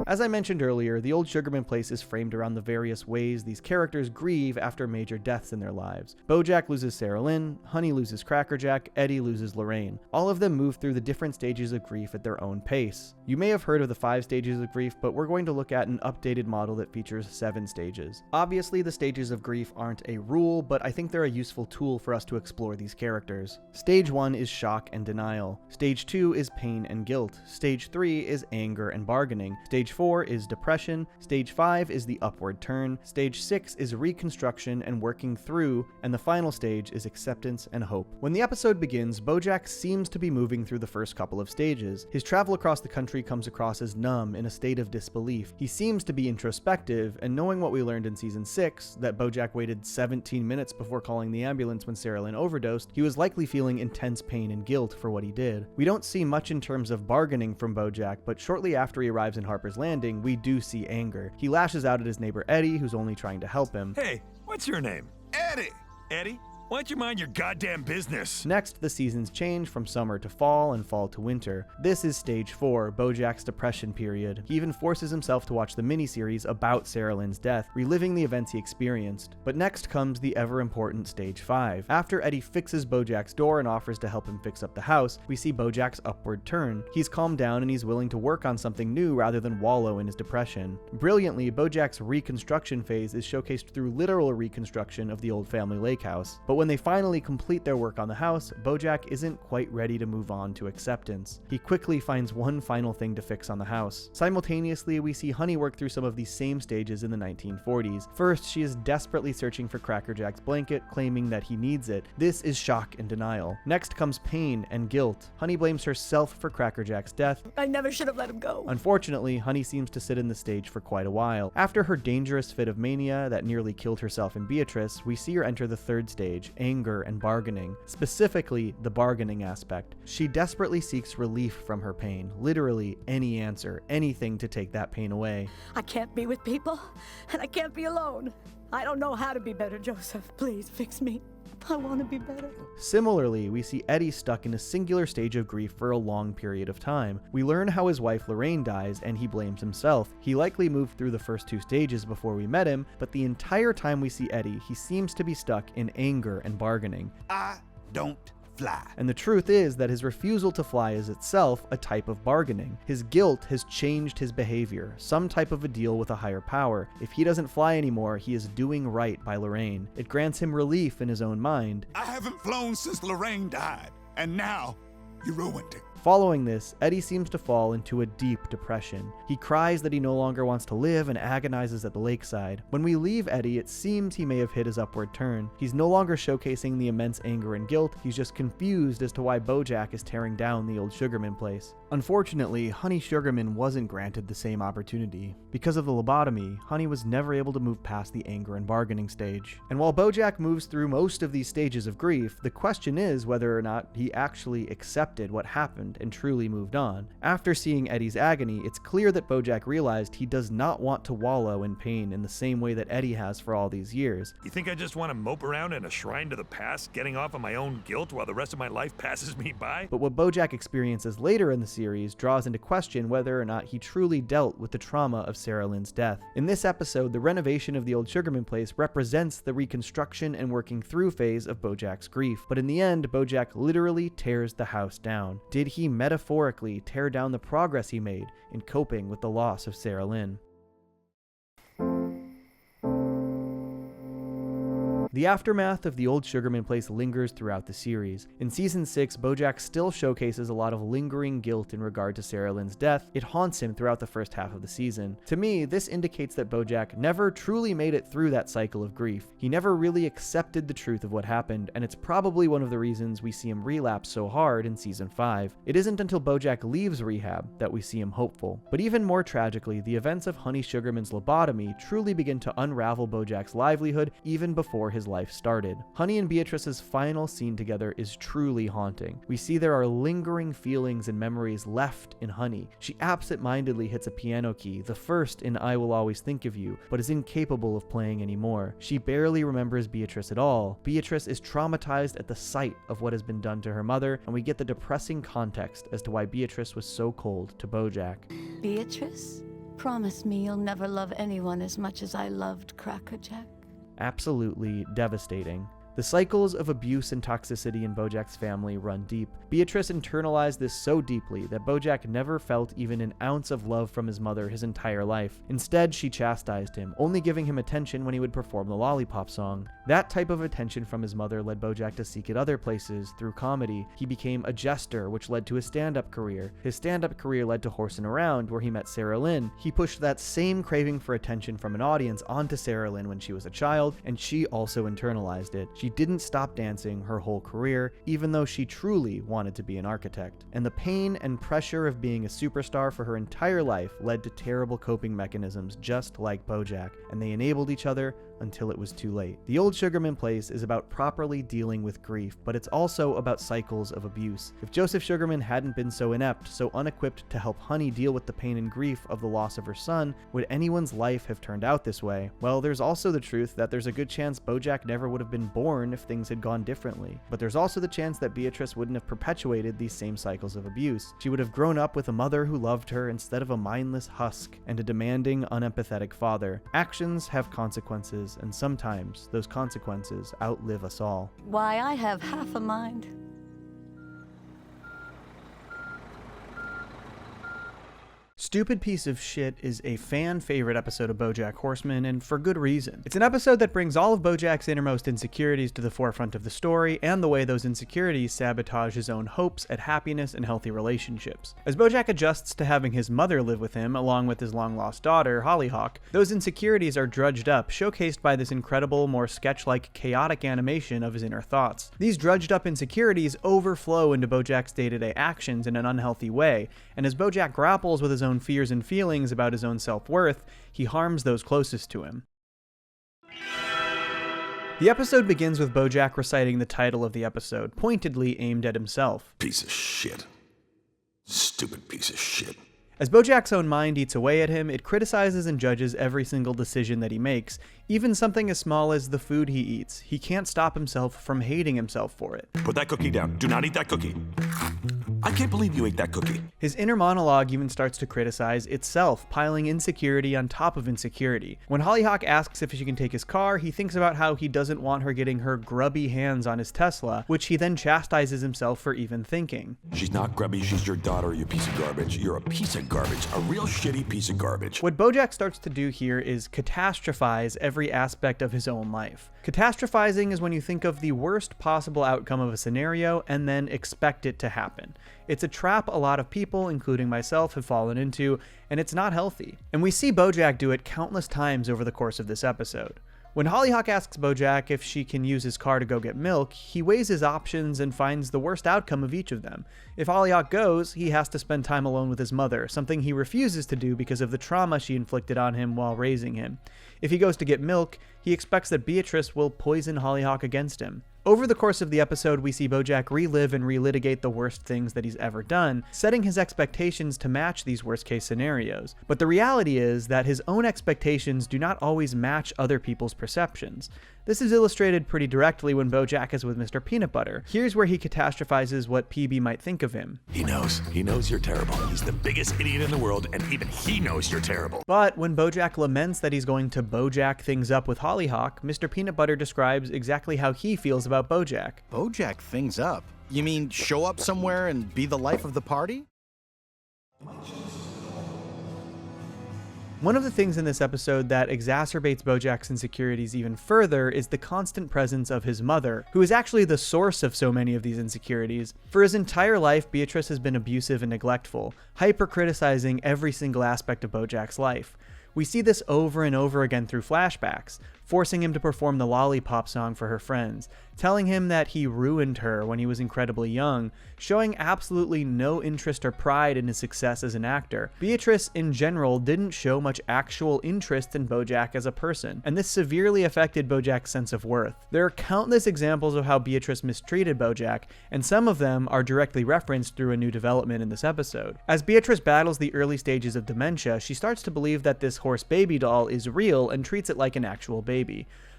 As I mentioned earlier, the Old Sugarman Place is framed around the various ways these characters grieve after major deaths in their lives. BoJack loses Sarah Lynn, Honey loses Crackerjack, Eddie loses Lorraine. All of them move through the different stages of grief at their own pace. You may have heard of the 5 stages of grief, but we're going to look at an updated model that features 7 stages. Obviously, the stages of grief aren't a rule, but I think they're a useful tool for us to explore these characters. Stage 1 is shock and denial. Stage 2 is pain and guilt. Stage 3 is anger and bargaining. Stage 4 is depression. Stage 5 is the upward turn. Stage 6 is reconstruction and working through, and the final stage is acceptance and hope. When the episode begins, BoJack seems to be moving through the first couple of stages. His travel across the country comes across as numb, in a state of disbelief. He seems to be introspective, and knowing what we learned in season 6, that BoJack waited 17 minutes before calling the ambulance when Sarah Lynn overdosed, he was likely feeling intense pain and guilt for what he did. We don't see much in terms of bargaining from BoJack, but shortly after he arrives in Harper's Landing, we do see anger. He lashes out at his neighbor Eddie, who's only trying to help him. Hey, what's your name? Eddie! Eddie? Why don't you mind your goddamn business? Next, the seasons change from summer to fall and fall to winter. This is stage 4, BoJack's depression period. He even forces himself to watch the miniseries about Sarah Lynn's death, reliving the events he experienced. But next comes the ever-important stage 5. After Eddie fixes BoJack's door and offers to help him fix up the house, we see BoJack's upward turn. He's calmed down and he's willing to work on something new rather than wallow in his depression. Brilliantly, BoJack's reconstruction phase is showcased through literal reconstruction of the old family lake house. But when they finally complete their work on the house, BoJack isn't quite ready to move on to acceptance. He quickly finds one final thing to fix on the house. Simultaneously, we see Honey work through some of these same stages in the 1940s. First, she is desperately searching for Crackerjack's blanket, claiming that he needs it. This is shock and denial. Next comes pain and guilt. Honey blames herself for Crackerjack's death. I never should have let him go. Unfortunately, Honey seems to sit in the stage for quite a while. After her dangerous fit of mania that nearly killed herself and Beatrice, we see her enter the 3rd stage, anger and bargaining, specifically the bargaining aspect. She desperately seeks relief from her pain, literally any answer, anything to take that pain away. I can't be with people, and I can't be alone. I don't know how to be better, Joseph. Please fix me. I want to be better. Similarly, we see Eddie stuck in a singular stage of grief for a long period of time. We learn how his wife Lorraine dies, and he blames himself. He likely moved through the first 2 stages before we met him, but the entire time we see Eddie, he seems to be stuck in anger and bargaining. I don't fly. And the truth is that his refusal to fly is itself a type of bargaining. His guilt has changed his behavior, some type of a deal with a higher power. If he doesn't fly anymore, he is doing right by Lorraine. It grants him relief in his own mind. I haven't flown since Lorraine died, and now you ruined it. Following this, Eddie seems to fall into a deep depression. He cries that he no longer wants to live and agonizes at the lakeside. When we leave Eddie, it seems he may have hit his upward turn. He's no longer showcasing the immense anger and guilt, he's just confused as to why BoJack is tearing down the Old Sugarman Place. Unfortunately, Honey Sugarman wasn't granted the same opportunity. Because of the lobotomy, Honey was never able to move past the anger and bargaining stage. And while BoJack moves through most of these stages of grief, the question is whether or not he actually accepted what happened and truly moved on. After seeing Eddie's agony, it's clear that BoJack realized he does not want to wallow in pain in the same way that Eddie has for all these years. You think I just want to mope around in a shrine to the past, getting off on my own guilt while the rest of my life passes me by? But what BoJack experiences later in the series draws into question whether or not he truly dealt with the trauma of Sarah Lynn's death. In this episode, the renovation of the Old Sugarman Place represents the reconstruction and working through phase of BoJack's grief. But in the end, BoJack literally tears the house down. Did he metaphorically tear down the progress he made in coping with the loss of Sarah Lynn? The aftermath of the Old Sugarman Place lingers throughout the series. In Season 6, BoJack still showcases a lot of lingering guilt in regard to Sarah Lynn's death. It haunts him throughout the first half of the season. To me, this indicates that BoJack never truly made it through that cycle of grief. He never really accepted the truth of what happened, and it's probably one of the reasons we see him relapse so hard in Season 5. It isn't until BoJack leaves rehab that we see him hopeful. But even more tragically, the events of Honey Sugarman's lobotomy truly begin to unravel BoJack's livelihood even before his life started. Honey and Beatrice's final scene together is truly haunting. We see there are lingering feelings and memories left in Honey. She absent-mindedly hits a piano key, the first in I Will Always Think of You, but is incapable of playing anymore. She barely remembers Beatrice at all. Beatrice is traumatized at the sight of what has been done to her mother, and we get the depressing context as to why Beatrice was so cold to BoJack. Beatrice, promise me you'll never love anyone as much as I loved Crackerjack. Absolutely devastating. The cycles of abuse and toxicity in BoJack's family run deep. Beatrice internalized this so deeply that BoJack never felt even an ounce of love from his mother his entire life. Instead, she chastised him, only giving him attention when he would perform the Lollipop song. That type of attention from his mother led BoJack to seek it other places through comedy. He became a jester, which led to his stand-up career. His stand-up career led to Horsing Around, where he met Sarah Lynn. He pushed that same craving for attention from an audience onto Sarah Lynn when she was a child, and she also internalized it. She didn't stop dancing her whole career, even though she truly wanted to be an architect. And the pain and pressure of being a superstar for her entire life led to terrible coping mechanisms just like BoJack, and they enabled each other until it was too late. The Old Sugarman Place is about properly dealing with grief, but it's also about cycles of abuse. If Joseph Sugarman hadn't been so inept, so unequipped to help Honey deal with the pain and grief of the loss of her son, would anyone's life have turned out this way? Well, there's also the truth that there's a good chance BoJack never would have been born if things had gone differently. But there's also the chance that Beatrice wouldn't have perpetuated these same cycles of abuse. She would have grown up with a mother who loved her instead of a mindless husk and a demanding, unempathetic father. Actions have consequences, and sometimes those consequences outlive us all. Why, I have half a mind. Stupid Piece of Shit is a fan favorite episode of BoJack Horseman, and for good reason. It's an episode that brings all of BoJack's innermost insecurities to the forefront of the story, and the way those insecurities sabotage his own hopes at happiness and healthy relationships. As BoJack adjusts to having his mother live with him, along with his long-lost daughter, Hollyhock, those insecurities are drudged up, showcased by this incredible, more sketch-like, chaotic animation of his inner thoughts. These drudged-up insecurities overflow into BoJack's day-to-day actions in an unhealthy way, and as BoJack grapples with his own fears and feelings about his own self-worth, he harms those closest to him. The episode begins with BoJack reciting the title of the episode, pointedly aimed at himself. Piece of shit. Stupid piece of shit. As BoJack's own mind eats away at him, it criticizes and judges every single decision that he makes, even something as small as the food he eats. He can't stop himself from hating himself for it. Put that cookie down. Do not eat that cookie. I can't believe you ate that cookie. His inner monologue even starts to criticize itself, piling insecurity on top of insecurity. When Hollyhock asks if she can take his car, he thinks about how he doesn't want her getting her grubby hands on his Tesla, which he then chastises himself for even thinking. She's not grubby, she's your daughter, you piece of garbage. You're a piece of garbage, a real shitty piece of garbage. What BoJack starts to do here is catastrophize every aspect of his own life. Catastrophizing is when you think of the worst possible outcome of a scenario and then expect it to happen. It's a trap a lot of people, including myself, have fallen into, and it's not healthy. And we see BoJack do it countless times over the course of this episode. When Hollyhock asks BoJack if she can use his car to go get milk, he weighs his options and finds the worst outcome of each of them. If Hollyhock goes, he has to spend time alone with his mother, something he refuses to do because of the trauma she inflicted on him while raising him. If he goes to get milk, he expects that Beatrice will poison Hollyhock against him. Over the course of the episode, we see BoJack relive and relitigate the worst things that he's ever done, setting his expectations to match these worst-case scenarios. But the reality is that his own expectations do not always match other people's perceptions. This is illustrated pretty directly when BoJack is with Mr. Peanut Butter. Here's where he catastrophizes what PB might think of him. He knows you're terrible. He's the biggest idiot in the world, and even he knows you're terrible. But when BoJack laments that he's going to BoJack things up with Hollyhock, Mr. Peanut Butter describes exactly how he feels about BoJack. BoJack things up? You mean show up somewhere and be the life of the party? One of the things in this episode that exacerbates BoJack's insecurities even further is the constant presence of his mother, who is actually the source of so many of these insecurities. For his entire life, Beatrice has been abusive and neglectful, hyper-criticizing every single aspect of BoJack's life. We see this over and over again through flashbacks, forcing him to perform the Lollipop song for her friends, telling him that he ruined her when he was incredibly young, showing absolutely no interest or pride in his success as an actor. Beatrice, in general, didn't show much actual interest in BoJack as a person, and this severely affected BoJack's sense of worth. There are countless examples of how Beatrice mistreated BoJack, and some of them are directly referenced through a new development in this episode. As Beatrice battles the early stages of dementia, she starts to believe that this horse baby doll is real and treats it like an actual baby.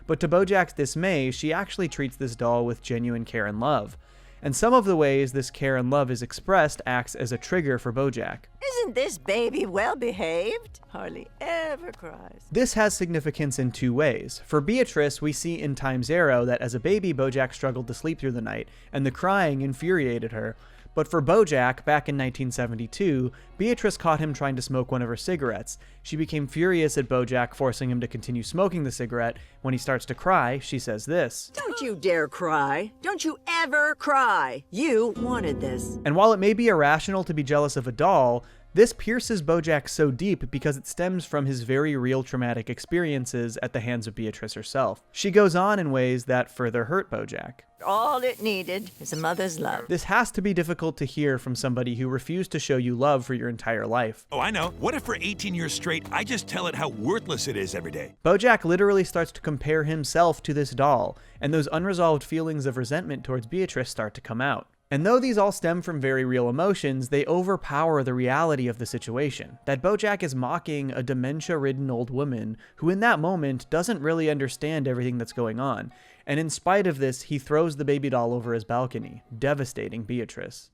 But to BoJack's dismay, she actually treats this doll with genuine care and love. And some of the ways this care and love is expressed acts as a trigger for BoJack. Isn't this baby well behaved? Hardly ever cries. This has significance in two ways. For Beatrice, we see in Time Zero that as a baby, BoJack struggled to sleep through the night, and the crying infuriated her. But for BoJack, back in 1972, Beatrice caught him trying to smoke one of her cigarettes. She became furious at BoJack, forcing him to continue smoking the cigarette. When he starts to cry, she says this. Don't you dare cry. Don't you ever cry. You wanted this. And while it may be irrational to be jealous of a doll, this pierces BoJack so deep because it stems from his very real traumatic experiences at the hands of Beatrice herself. She goes on in ways that further hurt BoJack. All it needed is a mother's love. This has to be difficult to hear from somebody who refused to show you love for your entire life. Oh, I know. What if for 18 years straight, I just tell it how worthless it is every day? BoJack literally starts to compare himself to this doll, and those unresolved feelings of resentment towards Beatrice start to come out. And though these all stem from very real emotions, they overpower the reality of the situation, that BoJack is mocking a dementia-ridden old woman who in that moment doesn't really understand everything that's going on, and in spite of this, he throws the baby doll over his balcony, devastating Beatrice.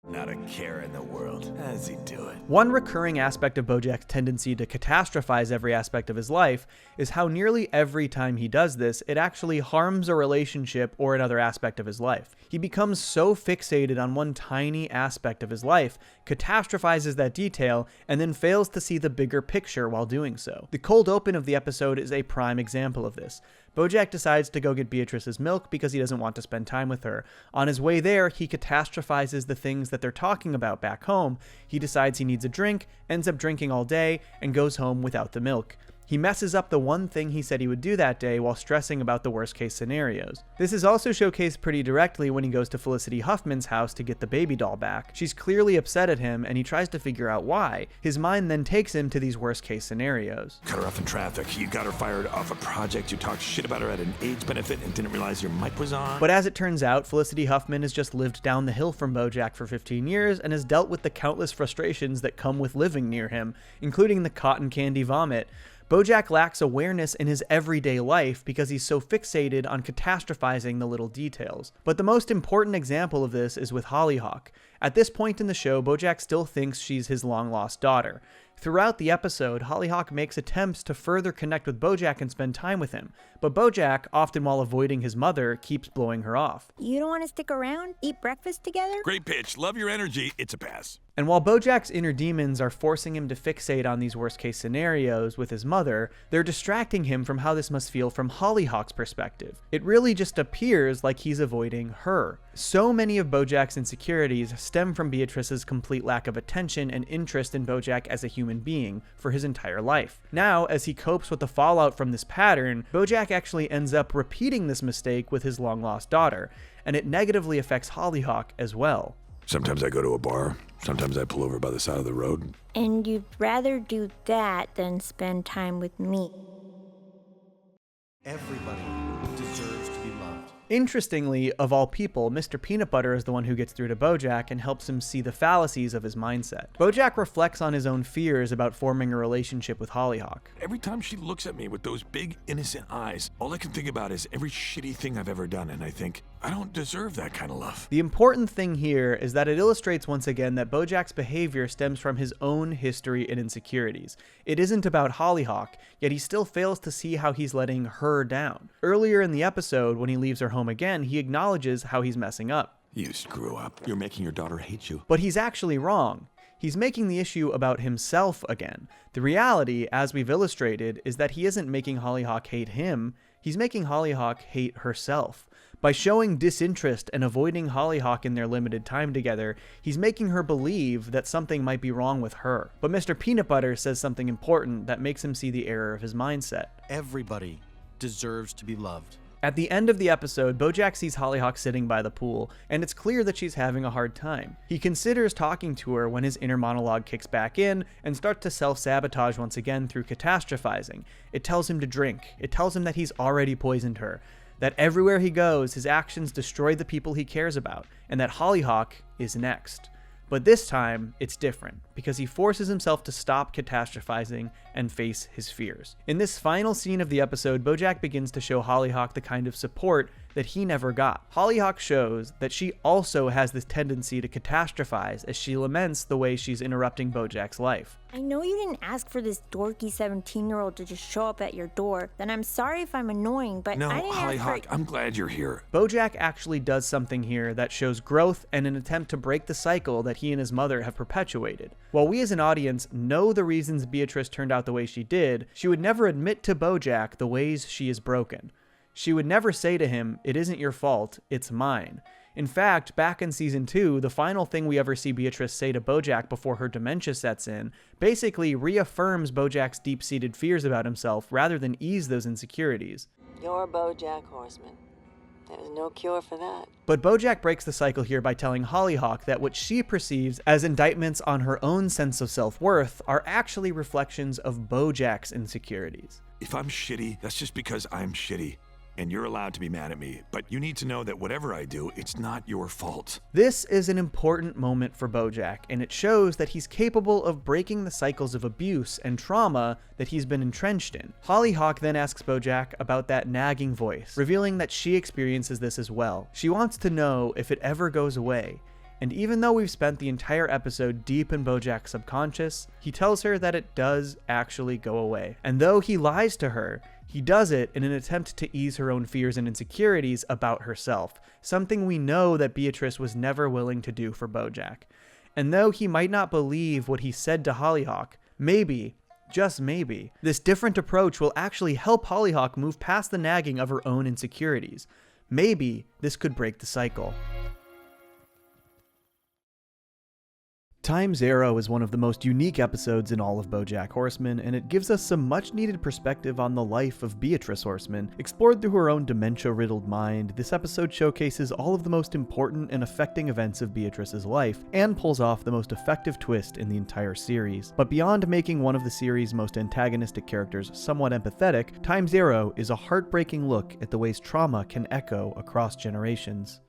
Not a care in the world. How does he do it? One recurring aspect of BoJack's tendency to catastrophize every aspect of his life is how nearly every time he does this, it actually harms a relationship or another aspect of his life. He becomes so fixated on one tiny aspect of his life, catastrophizes that detail, and then fails to see the bigger picture while doing so. The cold open of the episode is a prime example of this. BoJack decides to go get Beatrice's milk because he doesn't want to spend time with her. On his way there, he catastrophizes the things that they're talking about back home. He decides he needs a drink, ends up drinking all day, and goes home without the milk. He messes up the one thing he said he would do that day while stressing about the worst case scenarios. This is also showcased pretty directly when he goes to Felicity Huffman's house to get the baby doll back. She's clearly upset at him and he tries to figure out why. His mind then takes him to these worst case scenarios. Cut her off in traffic. You got her fired off a project. You talked shit about her at an AIDS benefit and didn't realize your mic was on. But as it turns out, Felicity Huffman has just lived down the hill from BoJack for 15 years and has dealt with the countless frustrations that come with living near him, including the cotton candy vomit. BoJack lacks awareness in his everyday life because he's so fixated on catastrophizing the little details. But the most important example of this is with Hollyhock. At this point in the show, BoJack still thinks she's his long-lost daughter. Throughout the episode, Hollyhock makes attempts to further connect with BoJack and spend time with him, but BoJack, often while avoiding his mother, keeps blowing her off. You don't want to stick around? Eat breakfast together? Great pitch. Love your energy. It's a pass. And while BoJack's inner demons are forcing him to fixate on these worst-case scenarios with his mother, they're distracting him from how this must feel from Hollyhock's perspective. It really just appears like he's avoiding her. So many of BoJack's insecurities stem from Beatrice's complete lack of attention and interest in BoJack as a human being for his entire life. Now, as he copes with the fallout from this pattern, BoJack actually ends up repeating this mistake with his long-lost daughter, and it negatively affects Hollyhock as well. Sometimes I go to a bar. Sometimes I pull over by the side of the road. And you'd rather do that than spend time with me. Everybody deserves to be loved. Interestingly, of all people, Mr. Peanut Butter is the one who gets through to BoJack and helps him see the fallacies of his mindset. BoJack reflects on his own fears about forming a relationship with Hollyhock. Every time she looks at me with those big, innocent eyes, all I can think about is every shitty thing I've ever done, and I think, I don't deserve that kind of love. The important thing here is that it illustrates once again that BoJack's behavior stems from his own history and insecurities. It isn't about Hollyhock, yet he still fails to see how he's letting her down. Earlier in the episode, when he leaves her home again, he acknowledges how he's messing up. You screw up. You're making your daughter hate you. But he's actually wrong. He's making the issue about himself again. The reality, as we've illustrated, is that he isn't making Hollyhock hate him, he's making Hollyhock hate herself. By showing disinterest and avoiding Hollyhock in their limited time together, he's making her believe that something might be wrong with her. But Mr. Peanut Butter says something important that makes him see the error of his mindset. Everybody deserves to be loved. At the end of the episode, BoJack sees Hollyhock sitting by the pool, and it's clear that she's having a hard time. He considers talking to her when his inner monologue kicks back in and starts to self-sabotage once again through catastrophizing. It tells him to drink. It tells him that he's already poisoned her, that everywhere he goes, his actions destroy the people he cares about, and that Hollyhock is next. But this time, it's different, because he forces himself to stop catastrophizing and face his fears. In this final scene of the episode, BoJack begins to show Hollyhock the kind of support that he never got. Hollyhock shows that she also has this tendency to catastrophize as she laments the way she's interrupting BoJack's life. I know you didn't ask for this dorky 17-year-old to just show up at your door. Then I'm sorry if I'm annoying, but No, I didn't ask Hollyhock, for... I'm glad you're here. BoJack actually does something here that shows growth and an attempt to break the cycle that he and his mother have perpetuated. While we as an audience know the reasons Beatrice turned out the way she did, she would never admit to BoJack the ways she is broken. She would never say to him, "It isn't your fault, it's mine." In fact, back in season 2, the final thing we ever see Beatrice say to BoJack before her dementia sets in basically reaffirms BoJack's deep-seated fears about himself rather than ease those insecurities. You're BoJack Horseman. There's no cure for that. But BoJack breaks the cycle here by telling Hollyhock that what she perceives as indictments on her own sense of self-worth are actually reflections of BoJack's insecurities. If I'm shitty, that's just because I'm shitty. And you're allowed to be mad at me, but you need to know that whatever I do, it's not your fault. This is an important moment for BoJack, and it shows that he's capable of breaking the cycles of abuse and trauma that he's been entrenched in. Hollyhock then asks BoJack about that nagging voice, revealing that she experiences this as well. She wants to know if it ever goes away. And even though we've spent the entire episode deep in BoJack's subconscious, he tells her that it does actually go away. And though he lies to her, he does it in an attempt to ease her own fears and insecurities about herself, something we know that Beatrice was never willing to do for BoJack. And though he might not believe what he said to Hollyhock, maybe, just maybe, this different approach will actually help Hollyhock move past the nagging of her own insecurities. Maybe this could break the cycle. Time Zero is one of the most unique episodes in all of BoJack Horseman, and it gives us some much-needed perspective on the life of Beatrice Horseman. Explored through her own dementia-riddled mind, this episode showcases all of the most important and affecting events of Beatrice's life, and pulls off the most effective twist in the entire series. But beyond making one of the series' most antagonistic characters somewhat empathetic, Time Zero is a heartbreaking look at the ways trauma can echo across generations.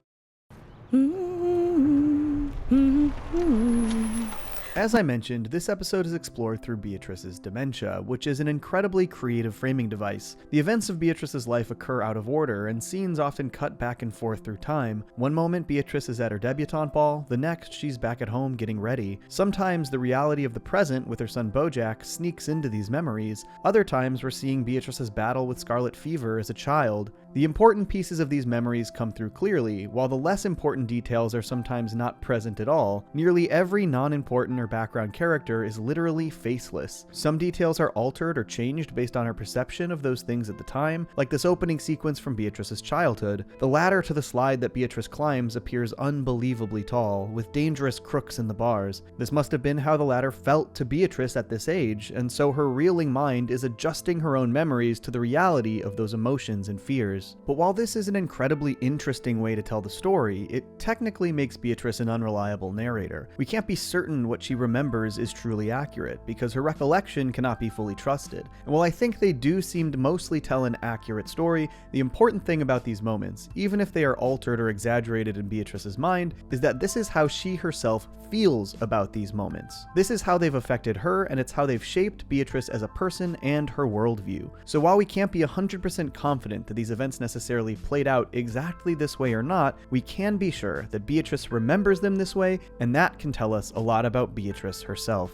As I mentioned, this episode is explored through Beatrice's dementia, which is an incredibly creative framing device. The events of Beatrice's life occur out of order, and scenes often cut back and forth through time. One moment Beatrice is at her debutante ball, the next she's back at home getting ready. Sometimes the reality of the present with her son BoJack sneaks into these memories. Other times we're seeing Beatrice's battle with scarlet fever as a child. The important pieces of these memories come through clearly, while the less important details are sometimes not present at all. Nearly every non-important or background character is literally faceless. Some details are altered or changed based on our perception of those things at the time, like this opening sequence from Beatrice's childhood. The ladder to the slide that Beatrice climbs appears unbelievably tall, with dangerous crooks in the bars. This must have been how the ladder felt to Beatrice at this age, and so her reeling mind is adjusting her own memories to the reality of those emotions and fears. But while this is an incredibly interesting way to tell the story, it technically makes Beatrice an unreliable narrator. We can't be certain what she remembers is truly accurate, because her recollection cannot be fully trusted. And while I think they do seem to mostly tell an accurate story, the important thing about these moments, even if they are altered or exaggerated in Beatrice's mind, is that this is how she herself feels about these moments. This is how they've affected her, and it's how they've shaped Beatrice as a person and her worldview. So while we can't be 100% confident that these events necessarily played out exactly this way or not, we can be sure that Beatrice remembers them this way, and that can tell us a lot about Beatrice herself.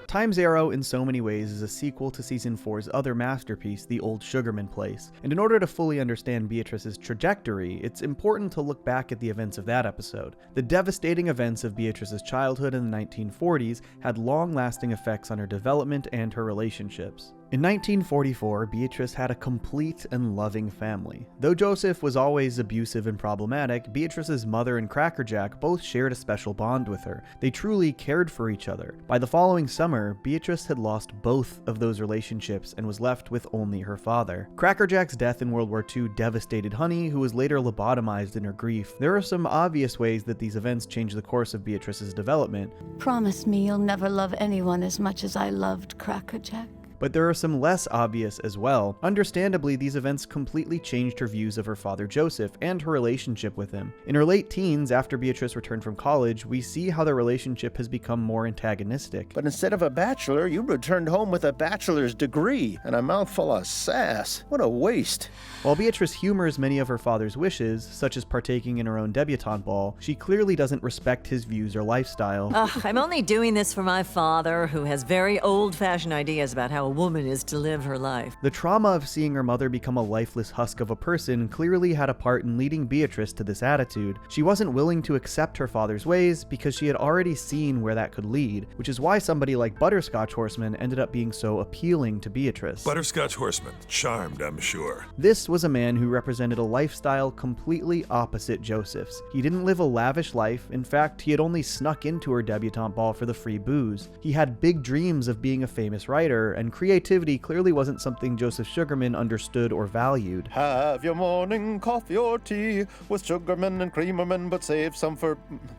Time's Arrow in so many ways is a sequel to Season 4's other masterpiece, The Old Sugarman Place, and in order to fully understand Beatrice's trajectory, it's important to look back at the events of that episode. The devastating events of Beatrice's childhood in the 1940s had long-lasting effects on her development and her relationships. In 1944, Beatrice had a complete and loving family. Though Joseph was always abusive and problematic, Beatrice's mother and Crackerjack both shared a special bond with her. They truly cared for each other. By the following summer, Beatrice had lost both of those relationships and was left with only her father. Crackerjack's death in World War II devastated Honey, who was later lobotomized in her grief. There are some obvious ways that these events changed the course of Beatrice's development. Promise me you'll never love anyone as much as I loved Crackerjack. But there are some less obvious as well. Understandably, these events completely changed her views of her father Joseph and her relationship with him. In her late teens, after Beatrice returned from college, we see how their relationship has become more antagonistic. But instead of a bachelor, you returned home with a bachelor's degree and a mouthful of sass. What a waste. While Beatrice humors many of her father's wishes, such as partaking in her own debutante ball, she clearly doesn't respect his views or lifestyle. I'm only doing this for my father, who has very old-fashioned ideas about how a woman is to live her life. The trauma of seeing her mother become a lifeless husk of a person clearly had a part in leading Beatrice to this attitude. She wasn't willing to accept her father's ways because she had already seen where that could lead, which is why somebody like Butterscotch Horseman ended up being so appealing to Beatrice. Butterscotch Horseman, charmed, I'm sure. This was a man who represented a lifestyle completely opposite Joseph's. He didn't live a lavish life. In fact, he had only snuck into her debutante ball for the free booze. He had big dreams of being a famous writer, and creativity clearly wasn't something Joseph Sugarman understood or valued. Have your morning coffee or tea with Sugarman and Creamerman, but save some for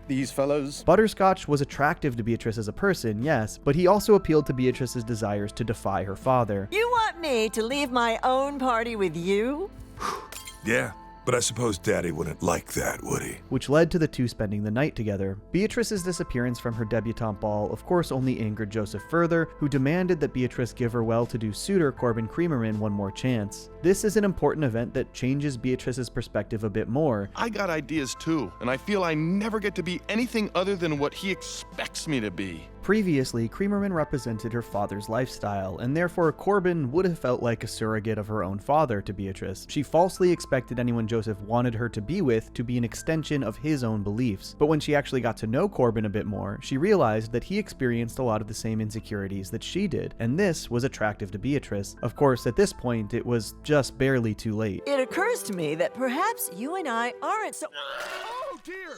these fellows. Butterscotch was attractive to Beatrice as a person, yes, but he also appealed to Beatrice's desires to defy her father. You want me to leave my own party with you? Yeah. But I suppose Daddy wouldn't like that, would he? Which led to the two spending the night together. Beatrice's disappearance from her debutante ball of course only angered Joseph further, who demanded that Beatrice give her well-to-do suitor Corbin Creamerman one more chance. This is an important event that changes Beatrice's perspective a bit more. I got ideas too, and I feel I never get to be anything other than what he expects me to be. Previously, Creamerman represented her father's lifestyle, and therefore Corbin would have felt like a surrogate of her own father to Beatrice. She falsely expected anyone Joseph wanted her to be with to be an extension of his own beliefs. But when she actually got to know Corbin a bit more, she realized that he experienced a lot of the same insecurities that she did, and this was attractive to Beatrice. Of course, at this point, it was just barely too late. It occurs to me that perhaps you and I aren't so... Oh, dear!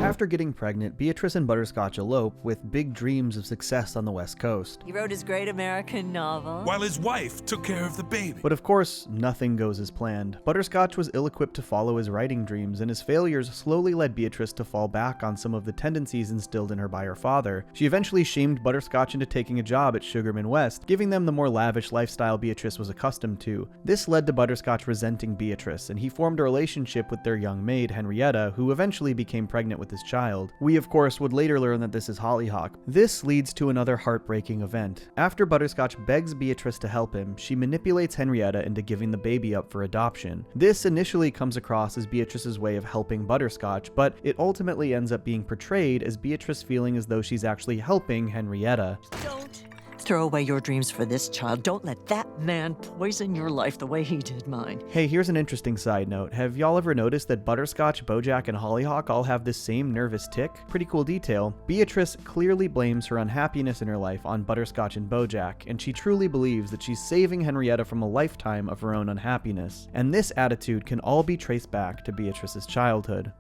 After getting pregnant, Beatrice and Butterscotch elope with big dreams of success on the West Coast. He wrote his great American novel. While his wife took care of the baby. But of course, nothing goes as planned. Butterscotch was ill-equipped to follow his writing dreams, and his failures slowly led Beatrice to fall back on some of the tendencies instilled in her by her father. She eventually shamed Butterscotch into taking a job at Sugarman West, giving them the more lavish lifestyle Beatrice was accustomed to. This led to Butterscotch resenting Beatrice, and he formed a relationship with their young maid, Henrietta, who eventually became pregnant with with his child. We, of course, would later learn that this is Hollyhock. This leads to another heartbreaking event. After Butterscotch begs Beatrice to help him, she manipulates Henrietta into giving the baby up for adoption. This initially comes across as Beatrice's way of helping Butterscotch, but it ultimately ends up being portrayed as Beatrice feeling as though she's actually helping Henrietta. Don't throw away your dreams for this child. Don't let that man poison your life the way he did mine. Hey, here's an interesting side note. Have y'all ever noticed that Butterscotch, BoJack, and Hollyhock all have this same nervous tic? Pretty cool detail. Beatrice clearly blames her unhappiness in her life on Butterscotch and BoJack, and she truly believes that she's saving Henrietta from a lifetime of her own unhappiness. And this attitude can all be traced back to Beatrice's childhood.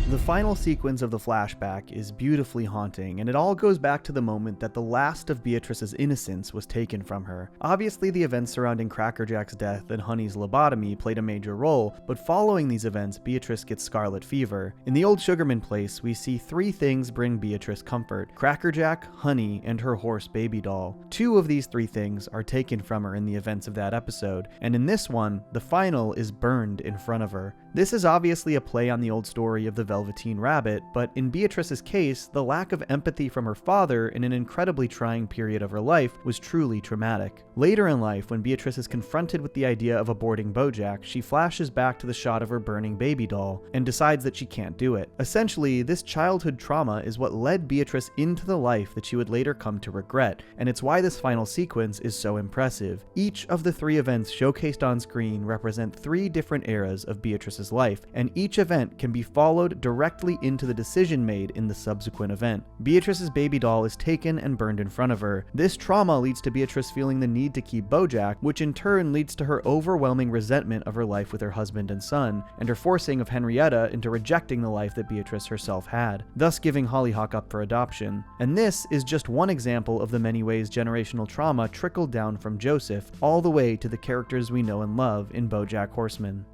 The final sequence of the flashback is beautifully haunting, and it all goes back to the moment that the last of Beatrice's innocence was taken from her. Obviously, the events surrounding Crackerjack's death and Honey's lobotomy played a major role, but following these events, Beatrice gets scarlet fever. In the Old Sugarman Place, we see 3 things bring Beatrice comfort: Crackerjack, Honey, and her horse baby doll. 2 of these 3 things are taken from her in the events of that episode, and in this one, the final is burned in front of her. This is obviously a play on the old story of the Velveteen Rabbit, but in Beatrice's case, the lack of empathy from her father in an incredibly trying period of her life was truly traumatic. Later in life, when Beatrice is confronted with the idea of aborting BoJack, she flashes back to the shot of her burning baby doll and decides that she can't do it. Essentially, this childhood trauma is what led Beatrice into the life that she would later come to regret, and it's why this final sequence is so impressive. Each of the 3 events showcased on screen represent 3 different eras of Beatrice's life, and each event can be followed directly into the decision made in the subsequent event. Beatrice's baby doll is taken and burned in front of her. This trauma leads to Beatrice feeling the need to keep BoJack, which in turn leads to her overwhelming resentment of her life with her husband and son, and her forcing of Henrietta into rejecting the life that Beatrice herself had, thus giving Hollyhock up for adoption. And this is just one example of the many ways generational trauma trickled down from Joseph all the way to the characters we know and love in BoJack Horseman.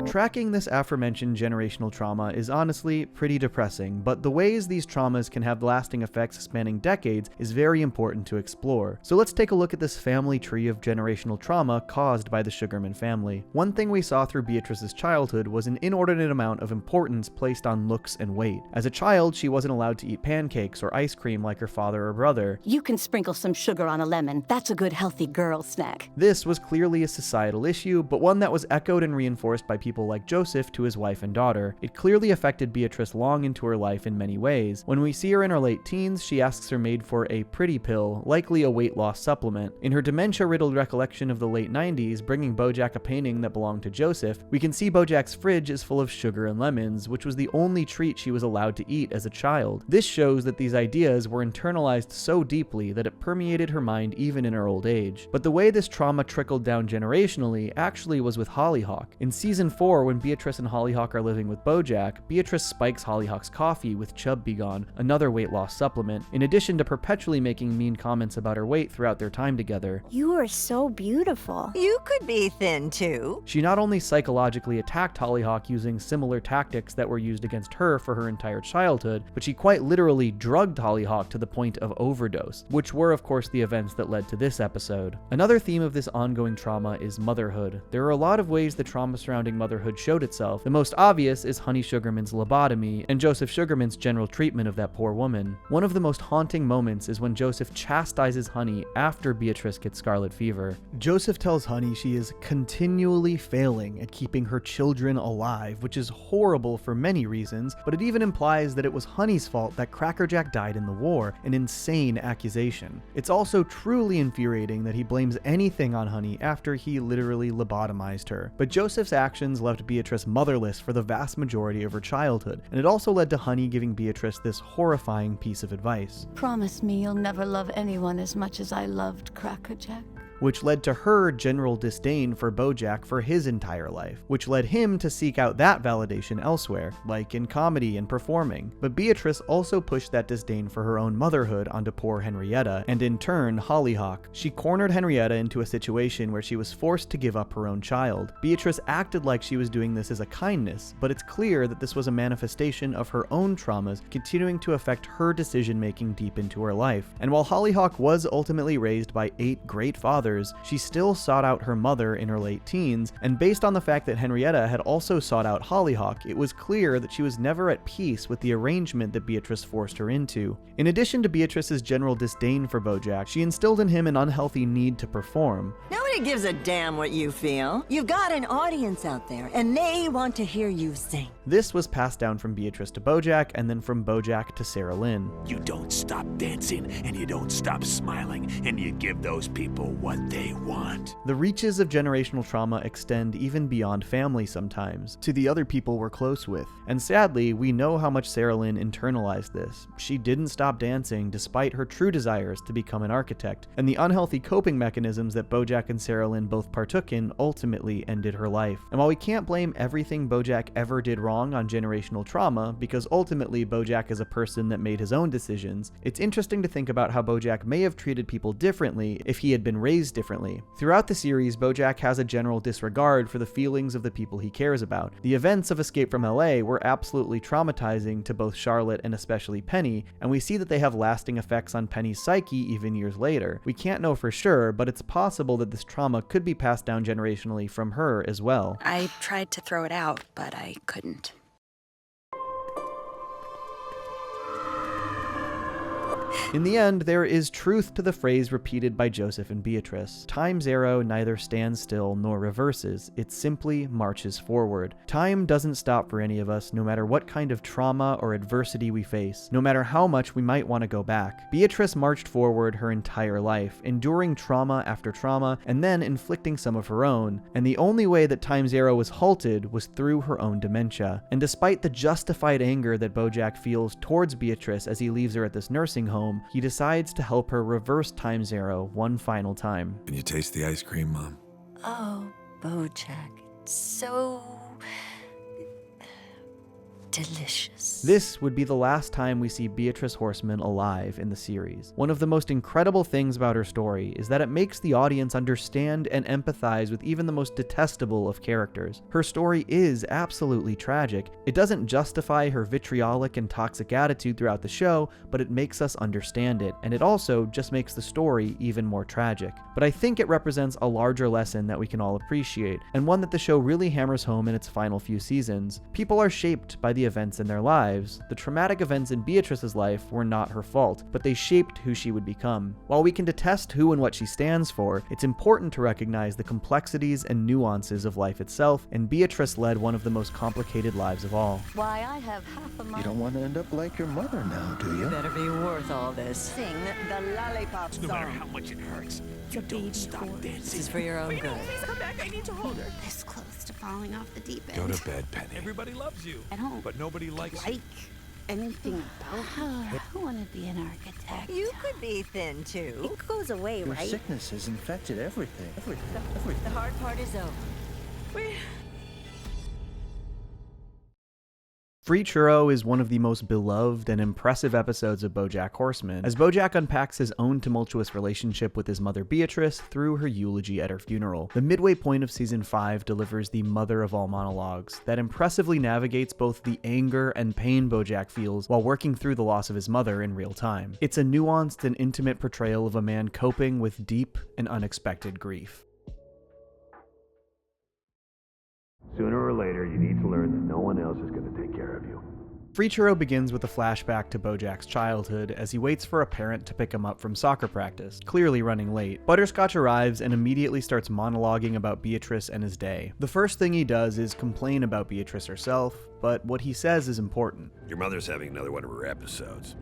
Tracking this aforementioned generational trauma is honestly pretty depressing, but the ways these traumas can have lasting effects spanning decades is very important to explore. So let's take a look at this family tree of generational trauma caused by the Sugarman family. One thing we saw through Beatrice's childhood was an inordinate amount of importance placed on looks and weight. As a child, she wasn't allowed to eat pancakes or ice cream like her father or brother. You can sprinkle some sugar on a lemon. That's a good healthy girl snack. This was clearly a societal issue, but one that was echoed and reinforced by people like Joseph to his wife and daughter. It clearly affected Beatrice long into her life in many ways. When we see her in her late teens, she asks her maid for a pretty pill, likely a weight loss supplement. In her dementia-riddled recollection of the late 90s, bringing BoJack a painting that belonged to Joseph, we can see BoJack's fridge is full of sugar and lemons, which was the only treat she was allowed to eat as a child. This shows that these ideas were internalized so deeply that it permeated her mind even in her old age. But the way this trauma trickled down generationally actually was with Hollyhock. In season 4, when Beatrice and Hollyhock are living with BoJack, Beatrice spikes Hollyhock's coffee with Chub B Gone, another weight loss supplement, in addition to perpetually making mean comments about her weight throughout their time together. You are so beautiful. You could be thin too. She not only psychologically attacked Hollyhock using similar tactics that were used against her for her entire childhood, but she quite literally drugged Hollyhock to the point of overdose, which were of course the events that led to this episode. Another theme of this ongoing trauma is motherhood. There are a lot of ways the trauma surrounding motherhood showed itself. The most obvious is Honey Sugarman's lobotomy and Joseph Sugarman's general treatment of that poor woman. One of the most haunting moments is when Joseph chastises Honey after Beatrice gets scarlet fever. Joseph tells Honey she is continually failing at keeping her children alive, which is horrible for many reasons, but it even implies that it was Honey's fault that Crackerjack died in the war, an insane accusation. It's also truly infuriating that he blames anything on Honey after he literally lobotomized her. But Joseph's actions left Beatrice motherless for the vast majority of her childhood, and it also led to Honey giving Beatrice this horrifying piece of advice. Promise me you'll never love anyone as much as I loved Crackerjack. which led to her general disdain for BoJack for his entire life, which led him to seek out that validation elsewhere, like in comedy and performing. But Beatrice also pushed that disdain for her own motherhood onto poor Henrietta, and in turn, Hollyhock. She cornered Henrietta into a situation where she was forced to give up her own child. Beatrice acted like she was doing this as a kindness, but it's clear that this was a manifestation of her own traumas continuing to affect her decision-making deep into her life. And while Hollyhock was ultimately raised by 8 great fathers, she still sought out her mother in her late teens, and based on the fact that Henrietta had also sought out Hollyhock, it was clear that she was never at peace with the arrangement that Beatrice forced her into. In addition to Beatrice's general disdain for BoJack, she instilled in him an unhealthy need to perform. Nobody gives a damn what you feel. You've got an audience out there, and they want to hear you sing. This was passed down from Beatrice to BoJack, and then from BoJack to Sarah Lynn. You don't stop dancing, and you don't stop smiling, and you give those people what they want. The reaches of generational trauma extend even beyond family sometimes, to the other people we're close with. And sadly, we know how much Sarah Lynn internalized this. She didn't stop dancing despite her true desires to become an architect, and the unhealthy coping mechanisms that BoJack and Sarah Lynn both partook in ultimately ended her life. And while we can't blame everything BoJack ever did wrong on generational trauma, because ultimately BoJack is a person that made his own decisions, it's interesting to think about how BoJack may have treated people differently if he had been raised differently. Throughout the series, BoJack has a general disregard for the feelings of the people he cares about. The events of Escape from LA were absolutely traumatizing to both Charlotte and especially Penny, and we see that they have lasting effects on Penny's psyche even years later. We can't know for sure, but it's possible that this trauma could be passed down generationally from her as well. I tried to throw it out, but I couldn't. In the end, there is truth to the phrase repeated by Joseph and Beatrice. Time's arrow neither stands still nor reverses, it simply marches forward. Time doesn't stop for any of us, no matter what kind of trauma or adversity we face, no matter how much we might want to go back. Beatrice marched forward her entire life, enduring trauma after trauma, and then inflicting some of her own, and the only way that Time's arrow was halted was through her own dementia. And despite the justified anger that BoJack feels towards Beatrice as he leaves her at this nursing home, he decides to help her reverse Time's arrow one final time. Can you taste the ice cream, Mom? Oh, BoJack, it's so delicious. This would be the last time we see Beatrice Horseman alive in the series. One of the most incredible things about her story is that it makes the audience understand and empathize with even the most detestable of characters. Her story is absolutely tragic. It doesn't justify her vitriolic and toxic attitude throughout the show, but it makes us understand it, and it also just makes the story even more tragic. But I think it represents a larger lesson that we can all appreciate, and one that the show really hammers home in its final few seasons. People are shaped by the events in their lives. The traumatic events in Beatrice's life were not her fault, but they shaped who she would become. While we can detest who and what she stands for, it's important to recognize the complexities and nuances of life itself, and Beatrice led one of the most complicated lives of all. Why, I have half a mind. You don't want to end up like your mother now, do you? You better be worth all this. Sing the lollipop song. No matter how much it hurts, you don't stop dancing. This is for your own good. Please come back. I need to hold her. This close to falling off the deep end. Go to bed, Penny. Everybody loves you. I don't But nobody likes like anything about it. I want to be an architect. You could be thin, too. It goes away, Your right? sickness has infected everything. The hard part is over. Free Churro is one of the most beloved and impressive episodes of BoJack Horseman, as BoJack unpacks his own tumultuous relationship with his mother Beatrice through her eulogy at her funeral. The midway point of season 5 delivers the mother of all monologues that impressively navigates both the anger and pain BoJack feels while working through the loss of his mother in real time. It's a nuanced and intimate portrayal of a man coping with deep and unexpected grief. Sooner or later, you need to learn that no one else is going to take care of you. Free Churro begins with a flashback to BoJack's childhood as he waits for a parent to pick him up from soccer practice, clearly running late. Butterscotch arrives and immediately starts monologuing about Beatrice and his day. The first thing he does is complain about Beatrice herself, but what he says is important. Your mother's having another one of her episodes.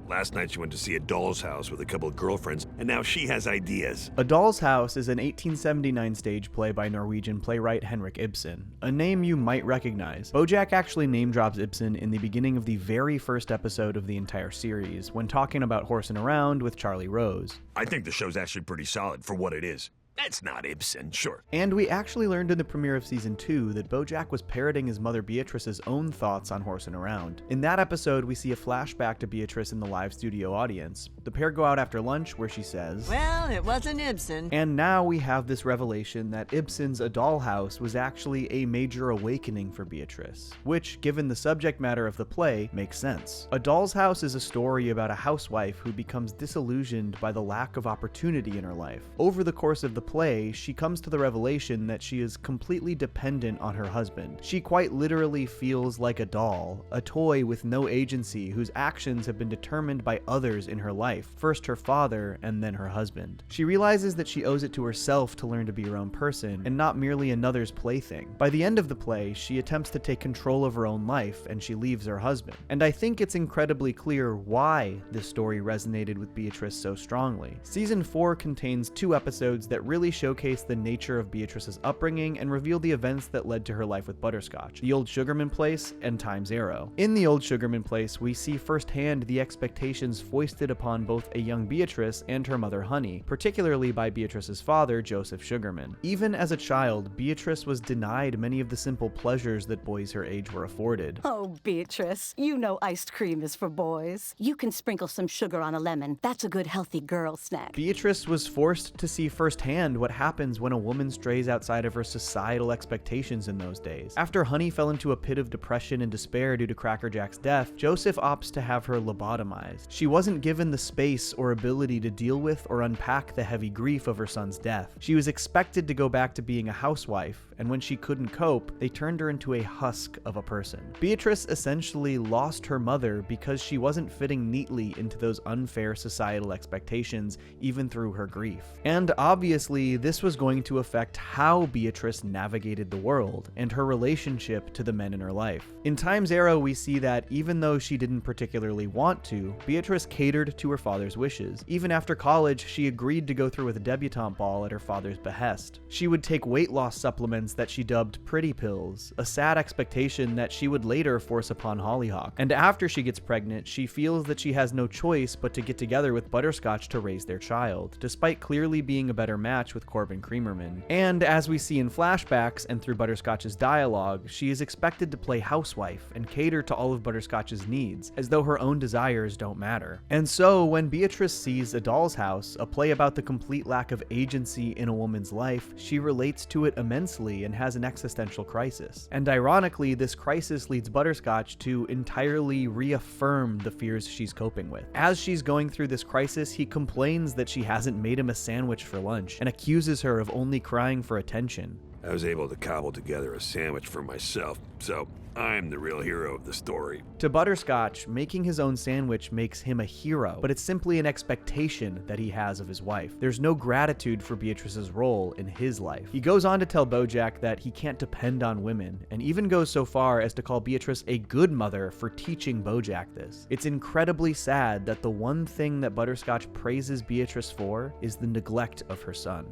Last night she went to see A Doll's House with a couple of girlfriends, and now she has ideas. A Doll's House is an 1879 stage play by Norwegian playwright Henrik Ibsen, a name you might recognize. BoJack actually name drops Ibsen in the beginning of the very first episode of the entire series, when talking about horsing around with Charlie Rose. I think the show's actually pretty solid for what it is. That's not Ibsen, sure. And we actually learned in the premiere of season 2 that BoJack was parroting his mother Beatrice's own thoughts on horsing around. In that episode, we see a flashback to Beatrice in the live studio audience. The pair go out after lunch where she says, "Well, it wasn't Ibsen." And now we have this revelation that Ibsen's A Dollhouse was actually a major awakening for Beatrice, which, given the subject matter of the play, makes sense. A Doll's House is a story about a housewife who becomes disillusioned by the lack of opportunity in her life. Over the course of the play, she comes to the revelation that she is completely dependent on her husband. She quite literally feels like a doll, a toy with no agency whose actions have been determined by others in her life, first her father and then her husband. She realizes that she owes it to herself to learn to be her own person and not merely another's plaything. By the end of the play, she attempts to take control of her own life and she leaves her husband. And I think it's incredibly clear why this story resonated with Beatrice so strongly. Season 4 contains 2 episodes that really showcase the nature of Beatrice's upbringing and reveal the events that led to her life with Butterscotch, the Old Sugarman Place, and Time Zero. In the Old Sugarman Place, we see firsthand the expectations foisted upon both a young Beatrice and her mother Honey, particularly by Beatrice's father, Joseph Sugarman. Even as a child, Beatrice was denied many of the simple pleasures that boys her age were afforded. Oh, Beatrice, you know iced cream is for boys. You can sprinkle some sugar on a lemon. That's a good healthy girl snack. Beatrice was forced to see firsthand what happens when a woman strays outside of her societal expectations in those days. After Honey fell into a pit of depression and despair due to Cracker Jack's death, Joseph opts to have her lobotomized. She wasn't given the space or ability to deal with or unpack the heavy grief of her son's death. She was expected to go back to being a housewife, and when she couldn't cope, they turned her into a husk of a person. Beatrice essentially lost her mother because she wasn't fitting neatly into those unfair societal expectations, even through her grief. And obviously, this was going to affect how Beatrice navigated the world and her relationship to the men in her life. In Time Zero, we see that even though she didn't particularly want to, Beatrice catered to her father's wishes. Even after college, she agreed to go through with a debutante ball at her father's behest. She would take weight loss supplements that she dubbed pretty pills, a sad expectation that she would later force upon Hollyhock. And after she gets pregnant, she feels that she has no choice but to get together with Butterscotch to raise their child, despite clearly being a better match with Corbin Creamerman. And as we see in flashbacks and through Butterscotch's dialogue, she is expected to play housewife and cater to all of Butterscotch's needs, as though her own desires don't matter. And so, when Beatrice sees A Doll's House, a play about the complete lack of agency in a woman's life, she relates to it immensely and has an existential crisis. And ironically, this crisis leads Butterscotch to entirely reaffirm the fears she's coping with. As she's going through this crisis, he complains that she hasn't made him a sandwich for lunch and accuses her of only crying for attention. I was able to cobble together a sandwich for myself, so I'm the real hero of the story. To Butterscotch, making his own sandwich makes him a hero, but it's simply an expectation that he has of his wife. There's no gratitude for Beatrice's role in his life. He goes on to tell BoJack that he can't depend on women, and even goes so far as to call Beatrice a good mother for teaching BoJack this. It's incredibly sad that the one thing that Butterscotch praises Beatrice for is the neglect of her son.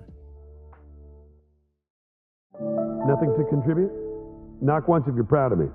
Nothing to contribute? Knock once if you're proud of me.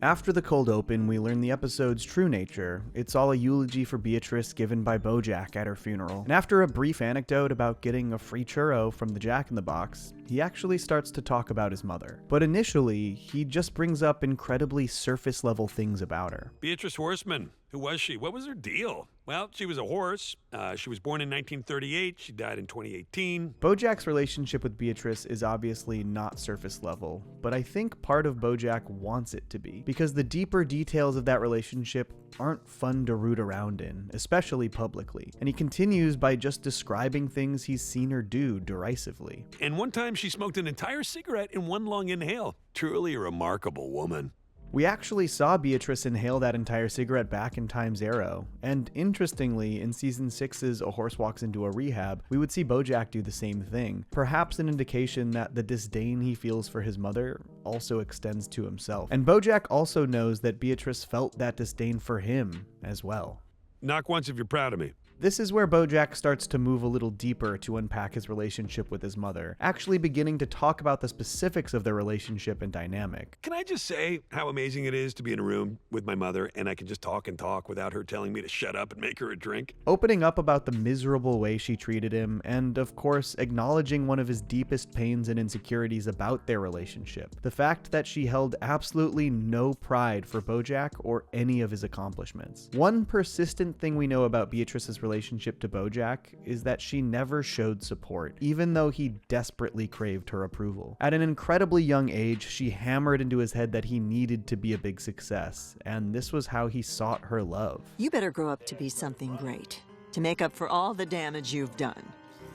After the cold open, we learn the episode's true nature. It's all a eulogy for Beatrice given by BoJack at her funeral. And after a brief anecdote about getting a free churro from the Jack in the Box, he actually starts to talk about his mother. But initially, he just brings up incredibly surface-level things about her. Beatrice Horseman. Who was she? What was her deal? Well, she was a horse. She was born in 1938. She died in 2018. BoJack's relationship with Beatrice is obviously not surface level, but I think part of BoJack wants it to be, because the deeper details of that relationship aren't fun to root around in, especially publicly. And he continues by just describing things he's seen her do derisively. And one time she smoked an entire cigarette in one long inhale. Truly a remarkable woman. We actually saw Beatrice inhale that entire cigarette back in Time Zero, and interestingly, in Season 6's A Horse Walks into a Rehab, we would see BoJack do the same thing, perhaps an indication that the disdain he feels for his mother also extends to himself. And BoJack also knows that Beatrice felt that disdain for him as well. Knock once if you're proud of me. This is where BoJack starts to move a little deeper to unpack his relationship with his mother, actually beginning to talk about the specifics of their relationship and dynamic. Can I just say how amazing it is to be in a room with my mother and I can just talk and talk without her telling me to shut up and make her a drink? Opening up about the miserable way she treated him, and of course, acknowledging one of his deepest pains and insecurities about their relationship. The fact that she held absolutely no pride for BoJack or any of his accomplishments. One persistent thing we know about Beatrice's relationship to BoJack is that she never showed support, even though he desperately craved her approval. At an incredibly young age, she hammered into his head that he needed to be a big success, and this was how he sought her love. You better grow up to be something great, to make up for all the damage you've done.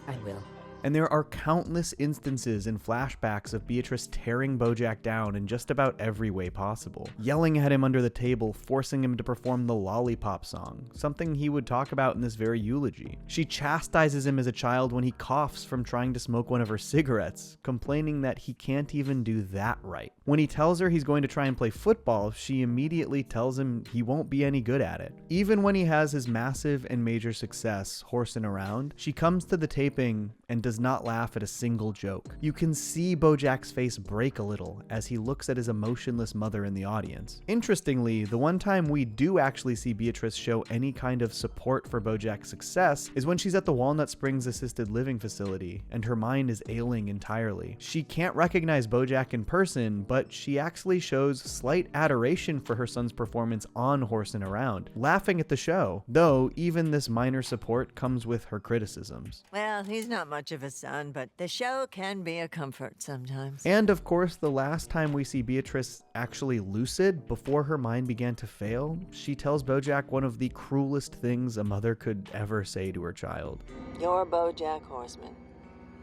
I will. And there are countless instances in flashbacks of Beatrice tearing BoJack down in just about every way possible. Yelling at him under the table, forcing him to perform the lollipop song, something he would talk about in this very eulogy. She chastises him as a child when he coughs from trying to smoke one of her cigarettes, complaining that he can't even do that right. When he tells her he's going to try and play football, she immediately tells him he won't be any good at it. Even when he has his massive and major success horsing around, she comes to the taping and does not laugh at a single joke. You can see BoJack's face break a little as he looks at his emotionless mother in the audience. Interestingly, the one time we do actually see Beatrice show any kind of support for BoJack's success is when she's at the Walnut Springs assisted living facility and her mind is ailing entirely. She can't recognize BoJack in person, but she actually shows slight adoration for her son's performance on Horsing Around, laughing at the show, though even this minor support comes with her criticisms. Well, he's not much of a son, but the show can be a comfort sometimes. And of course, the last time we see Beatrice actually lucid, before her mind began to fail, she tells BoJack one of the cruelest things a mother could ever say to her child. You're BoJack Horseman.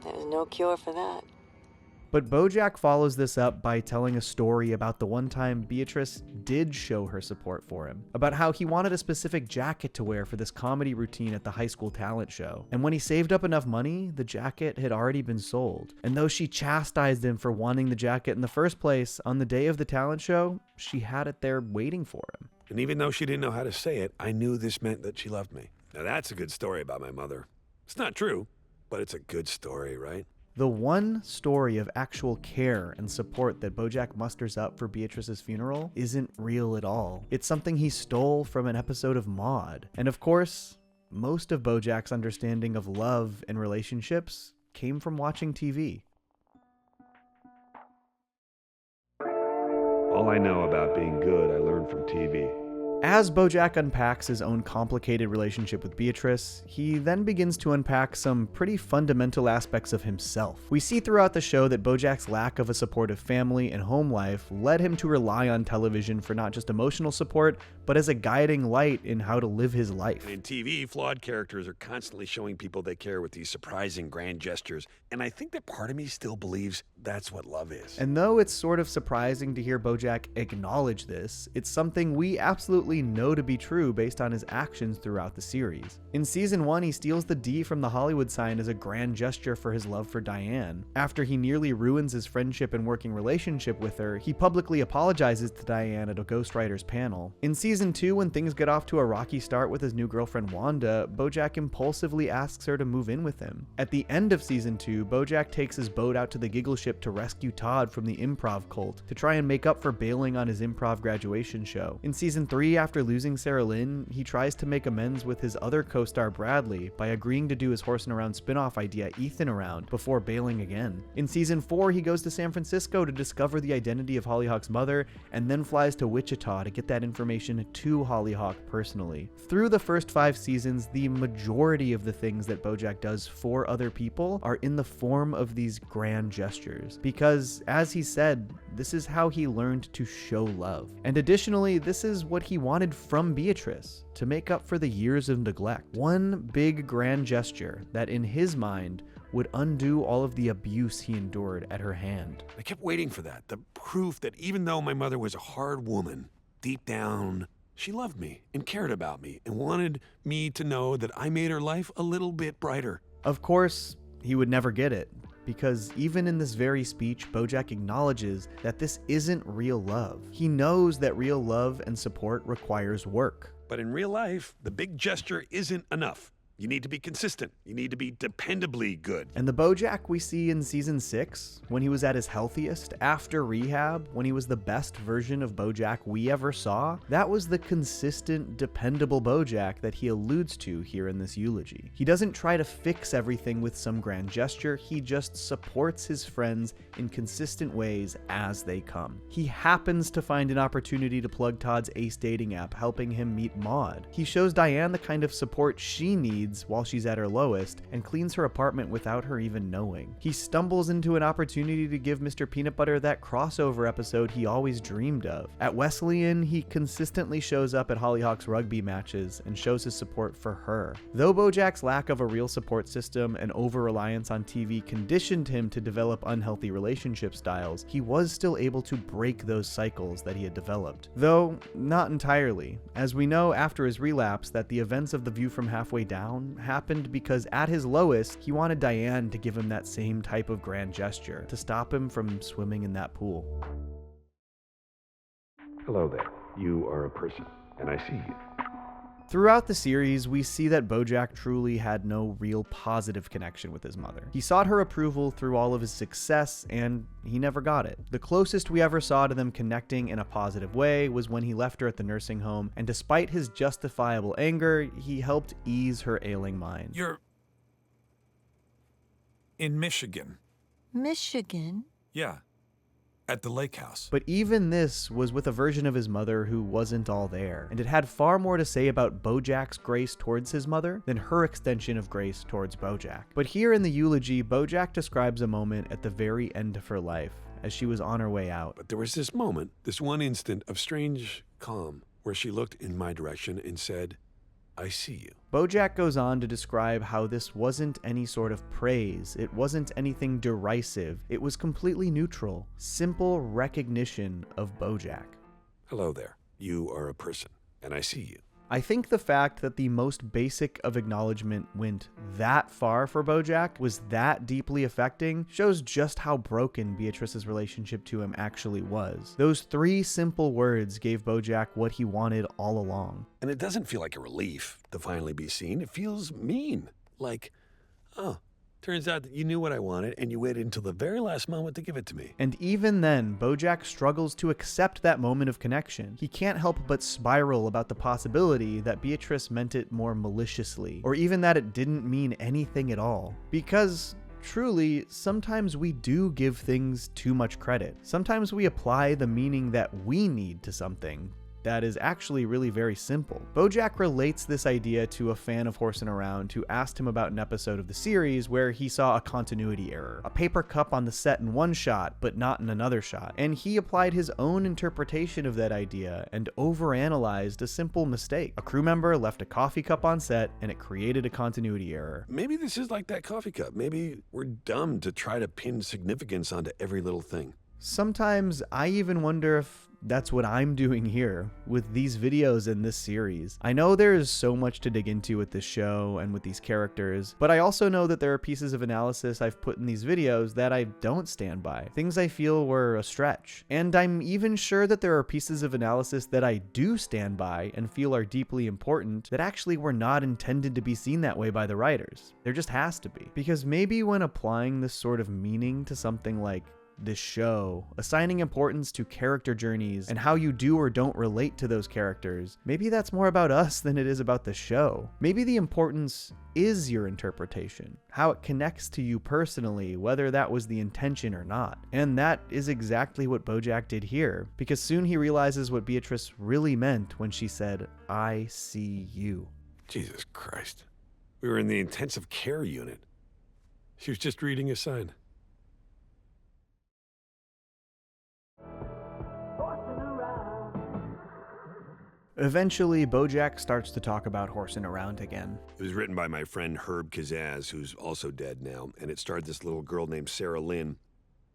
There's no cure for that. But BoJack follows this up by telling a story about the one time Beatrice did show her support for him, about how he wanted a specific jacket to wear for this comedy routine at the high school talent show. And when he saved up enough money, the jacket had already been sold. And though she chastised him for wanting the jacket in the first place, on the day of the talent show, she had it there waiting for him. And even though she didn't know how to say it, I knew this meant that she loved me. Now that's a good story about my mother. It's not true, but it's a good story, right? The one story of actual care and support that BoJack musters up for Beatrice's funeral isn't real at all. It's something he stole from an episode of Maude. And of course, most of BoJack's understanding of love and relationships came from watching TV. All I know about being good, I learned from TV. As BoJack unpacks his own complicated relationship with Beatrice, he then begins to unpack some pretty fundamental aspects of himself. We see throughout the show that BoJack's lack of a supportive family and home life led him to rely on television for not just emotional support, but as a guiding light in how to live his life. In TV, flawed characters are constantly showing people they care with these surprising grand gestures, and I think that part of me still believes that's what love is. And though it's sort of surprising to hear BoJack acknowledge this, it's something we absolutely know to be true based on his actions throughout the series. In season 1, he steals the D from the Hollywood sign as a grand gesture for his love for Diane. After he nearly ruins his friendship and working relationship with her, he publicly apologizes to Diane at a ghostwriter's panel. In season 2, when things get off to a rocky start with his new girlfriend Wanda, BoJack impulsively asks her to move in with him. At the end of season 2, BoJack takes his boat out to the Giggle Ship to rescue Todd from the improv cult, to try and make up for bailing on his improv graduation show. In season 3, after losing Sarah Lynn, he tries to make amends with his other co-star Bradley by agreeing to do his Horsing Around spin-off idea Ethan Around before bailing again. In season 4, he goes to San Francisco to discover the identity of Hollyhock's mother and then flies to Wichita to get that information to Hollyhock personally. Through the first 5 seasons, the majority of the things that BoJack does for other people are in the form of these grand gestures, because as he said, this is how he learned to show love. And additionally, this is what he wanted from Beatrice to make up for the years of neglect. One big grand gesture that in his mind would undo all of the abuse he endured at her hand. I kept waiting for that, the proof that even though my mother was a hard woman, deep down, she loved me and cared about me and wanted me to know that I made her life a little bit brighter. Of course, he would never get it, because even in this very speech, BoJack acknowledges that this isn't real love. He knows that real love and support requires work. But in real life, the big gesture isn't enough. You need to be consistent. You need to be dependably good. And the BoJack we see in season 6, when he was at his healthiest, after rehab, when he was the best version of BoJack we ever saw, that was the consistent, dependable BoJack that he alludes to here in this eulogy. He doesn't try to fix everything with some grand gesture, he just supports his friends in consistent ways as they come. He happens to find an opportunity to plug Todd's Ace dating app, helping him meet Maud. He shows Diane the kind of support she needs while she's at her lowest, and cleans her apartment without her even knowing. He stumbles into an opportunity to give Mr. Peanut Butter that crossover episode he always dreamed of. At Wesleyan, he consistently shows up at Hollyhock's rugby matches and shows his support for her. Though BoJack's lack of a real support system and over-reliance on TV conditioned him to develop unhealthy relationship styles, he was still able to break those cycles that he had developed. Though, not entirely, as we know after his relapse that the events of The View from Halfway Down happened because at his lowest, he wanted Diane to give him that same type of grand gesture, to stop him from swimming in that pool. Hello there. You are a person, and I see you. Throughout the series, we see that BoJack truly had no real positive connection with his mother. He sought her approval through all of his success, and he never got it. The closest we ever saw to them connecting in a positive way was when he left her at the nursing home, and despite his justifiable anger, he helped ease her ailing mind. You're in Michigan. Michigan? Yeah, at the lake house. But even this was with a version of his mother who wasn't all there, and it had far more to say about BoJack's grace towards his mother than her extension of grace towards BoJack. But here in the eulogy, BoJack describes a moment at the very end of her life, as she was on her way out. But there was this moment, this one instant of strange calm, where she looked in my direction and said, I see you. BoJack goes on to describe how this wasn't any sort of praise, it wasn't anything derisive, it was completely neutral, simple recognition of BoJack. Hello there. You are a person, and I see you. I think the fact that the most basic of acknowledgement went that far for BoJack was that deeply affecting shows just how broken Beatrice's relationship to him actually was. Those 3 simple words gave BoJack what he wanted all along. And it doesn't feel like a relief to finally be seen. It feels mean. Like, oh, turns out that you knew what I wanted and you waited until the very last moment to give it to me. And even then, BoJack struggles to accept that moment of connection. He can't help but spiral about the possibility that Beatrice meant it more maliciously, or even that it didn't mean anything at all. Because truly, sometimes we do give things too much credit. Sometimes we apply the meaning that we need to something that is actually really very simple. BoJack relates this idea to a fan of Horsing Around who asked him about an episode of the series where he saw a continuity error, a paper cup on the set in one shot but not in another shot, and he applied his own interpretation of that idea and overanalyzed a simple mistake. A crew member left a coffee cup on set and it created a continuity error. Maybe this is like that coffee cup. Maybe we're dumb to try to pin significance onto every little thing. Sometimes I even wonder if that's what I'm doing here with these videos in this series. I know there is so much to dig into with this show and with these characters, but I also know that there are pieces of analysis I've put in these videos that I don't stand by, things I feel were a stretch. And I'm even sure that there are pieces of analysis that I do stand by and feel are deeply important that actually were not intended to be seen that way by the writers. There just has to be. Because maybe when applying this sort of meaning to something like this show, assigning importance to character journeys and how you do or don't relate to those characters, maybe that's more about us than it is about the show. Maybe the importance is your interpretation, how it connects to you personally, whether that was the intention or not. And that is exactly what BoJack did here, because soon he realizes what Beatrice really meant when she said, I see you. Jesus Christ. We were in the intensive care unit. She was just reading a sign. Eventually, BoJack starts to talk about horsing around again. It was written by my friend Herb Kazaz, who's also dead now, and it starred this little girl named Sarah Lynn.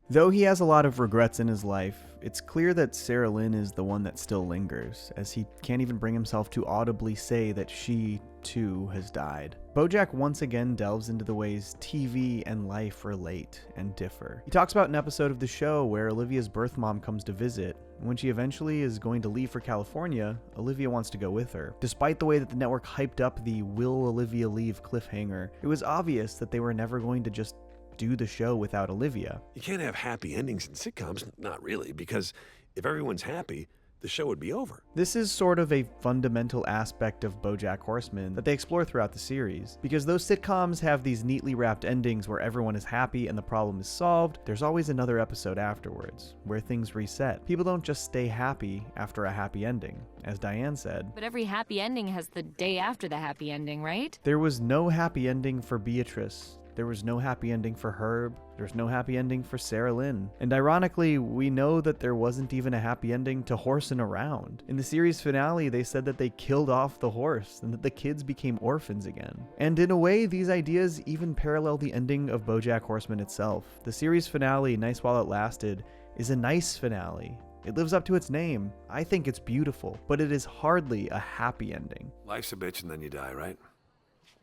Though he has a lot of regrets in his life, it's clear that Sarah Lynn is the one that still lingers, as he can't even bring himself to audibly say that she, too, has died. BoJack once again delves into the ways TV and life relate and differ. He talks about an episode of the show where Olivia's birth mom comes to visit. When she eventually is going to leave for California, Olivia wants to go with her. Despite the way that the network hyped up the "Will Olivia leave" cliffhanger, it was obvious that they were never going to just do the show without Olivia. You can't have happy endings in sitcoms, not really, because if everyone's happy, the show would be over. This is sort of a fundamental aspect of BoJack Horseman that they explore throughout the series. Because those sitcoms have these neatly wrapped endings where everyone is happy and the problem is solved, there's always another episode afterwards, where things reset. People don't just stay happy after a happy ending, as Diane said. But every happy ending has the day after the happy ending, right? There was no happy ending for Beatrice. There was no happy ending for Herb. There's no happy ending for Sarah Lynn. And ironically, we know that there wasn't even a happy ending to Horsin' Around. In the series finale, they said that they killed off the horse and that the kids became orphans again. And in a way, these ideas even parallel the ending of BoJack Horseman itself. The series finale, Nice While It Lasted, is a nice finale. It lives up to its name. I think it's beautiful, but it is hardly a happy ending. Life's a bitch and then you die, right?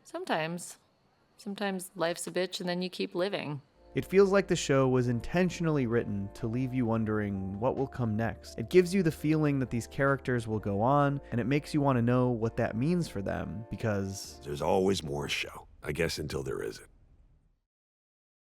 Sometimes. Sometimes life's a bitch and then you keep living. It feels like the show was intentionally written to leave you wondering what will come next. It gives you the feeling that these characters will go on, and it makes you want to know what that means for them, because there's always more show, I guess, until there isn't.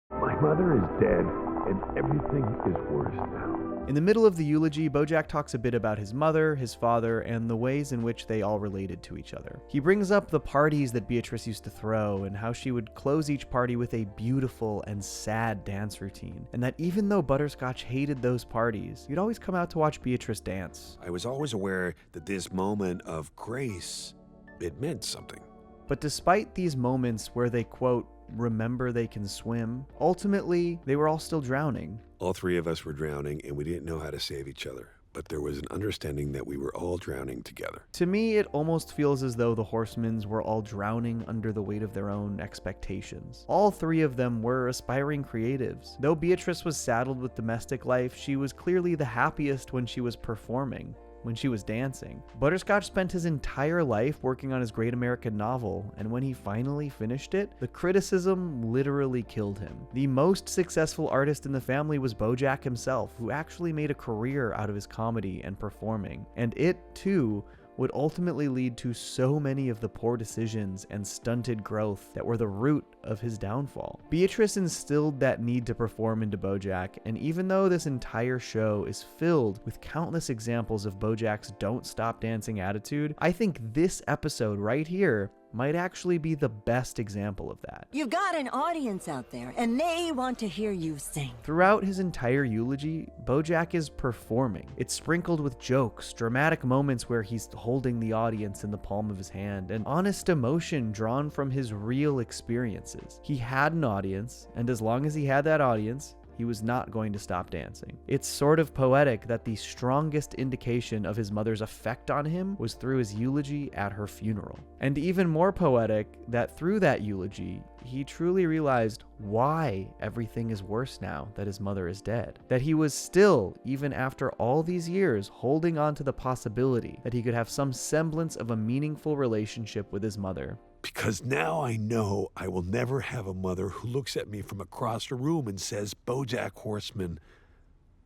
My mother is dead, and everything is worse now. In the middle of the eulogy, BoJack talks a bit about his mother, his father, and the ways in which they all related to each other. He brings up the parties that Beatrice used to throw and how she would close each party with a beautiful and sad dance routine, and that even though Butterscotch hated those parties, you'd always come out to watch Beatrice dance. I was always aware that this moment of grace, it meant something. But despite these moments where they, quote, remember they can swim, ultimately, they were all still drowning. All three of us were drowning, and we didn't know how to save each other. But there was an understanding that we were all drowning together. To me, it almost feels as though the Horsemans were all drowning under the weight of their own expectations. All three of them were aspiring creatives. Though Beatrice was saddled with domestic life, she was clearly the happiest when she was performing, when she was dancing. Butterscotch spent his entire life working on his great American novel, and when he finally finished it, the criticism literally killed him. The most successful artist in the family was BoJack himself, who actually made a career out of his comedy and performing, and it, too, would ultimately lead to so many of the poor decisions and stunted growth that were the root of his downfall. Beatrice instilled that need to perform into BoJack, and even though this entire show is filled with countless examples of BoJack's don't stop dancing attitude, I think this episode right here might actually be the best example of that. You've got an audience out there, and they want to hear you sing. Throughout his entire eulogy, BoJack is performing. It's sprinkled with jokes, dramatic moments where he's holding the audience in the palm of his hand, and honest emotion drawn from his real experiences. He had an audience, and as long as he had that audience, he was not going to stop dancing. It's sort of poetic that the strongest indication of his mother's effect on him was through his eulogy at her funeral. And even more poetic that through that eulogy, he truly realized why everything is worse now that his mother is dead. That he was still, even after all these years, holding on to the possibility that he could have some semblance of a meaningful relationship with his mother. Because now I know I will never have a mother who looks at me from across the room and says, BoJack Horseman,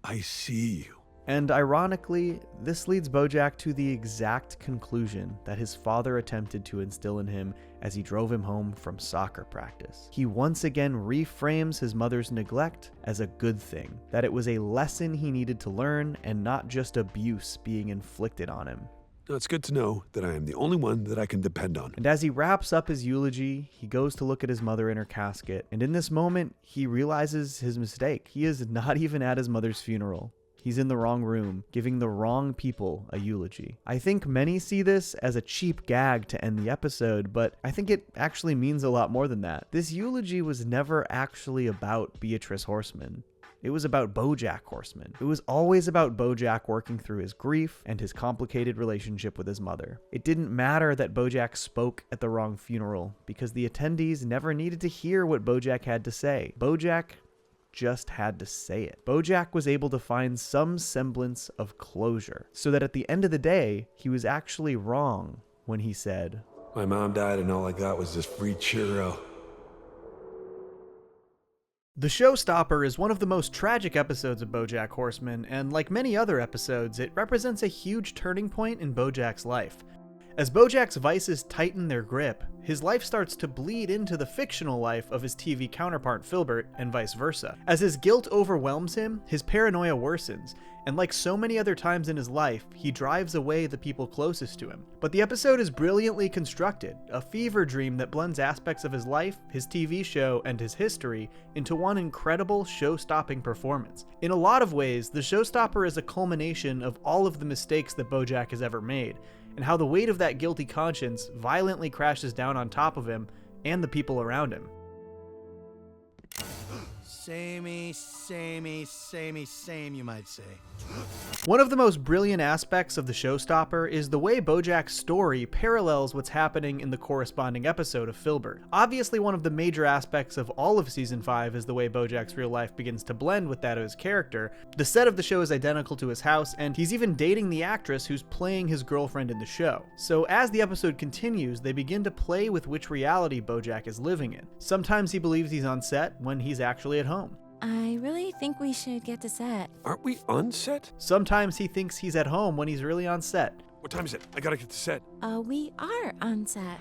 I see you. And ironically, this leads BoJack to the exact conclusion that his father attempted to instill in him as he drove him home from soccer practice. He once again reframes his mother's neglect as a good thing, that it was a lesson he needed to learn and not just abuse being inflicted on him. It's good to know that I am the only one that I can depend on. And as he wraps up his eulogy, he goes to look at his mother in her casket, and in this moment, he realizes his mistake. He is not even at his mother's funeral. He's in the wrong room, giving the wrong people a eulogy. I think many see this as a cheap gag to end the episode, but I think it actually means a lot more than that. This eulogy was never actually about Beatrice Horseman. It was about BoJack Horseman. It was always about BoJack working through his grief and his complicated relationship with his mother. It didn't matter that BoJack spoke at the wrong funeral, because the attendees never needed to hear what BoJack had to say. BoJack just had to say it. BoJack was able to find some semblance of closure, so that at the end of the day, he was actually wrong when he said, My mom died and all I got was this free churro. The Showstopper is one of the most tragic episodes of BoJack Horseman, and like many other episodes, it represents a huge turning point in BoJack's life. As BoJack's vices tighten their grip, his life starts to bleed into the fictional life of his TV counterpart Filbert, and vice versa. As his guilt overwhelms him, his paranoia worsens, and like so many other times in his life, he drives away the people closest to him. But the episode is brilliantly constructed, a fever dream that blends aspects of his life, his TV show, and his history into one incredible show-stopping performance. In a lot of ways, the Showstopper is a culmination of all of the mistakes that BoJack has ever made, and how the weight of that guilty conscience violently crashes down on top of him and the people around him. Samey, you might say. One of the most brilliant aspects of the Showstopper is the way BoJack's story parallels what's happening in the corresponding episode of Filbert. Obviously, one of the major aspects of all of Season 5 is the way BoJack's real life begins to blend with that of his character. The set of the show is identical to his house, and he's even dating the actress who's playing his girlfriend in the show. So as the episode continues, they begin to play with which reality BoJack is living in. Sometimes he believes he's on set when he's actually at home. I really think we should get to set. Aren't we on set? Sometimes he thinks he's at home when he's really on set. What time is it? I gotta get to set. We are on set.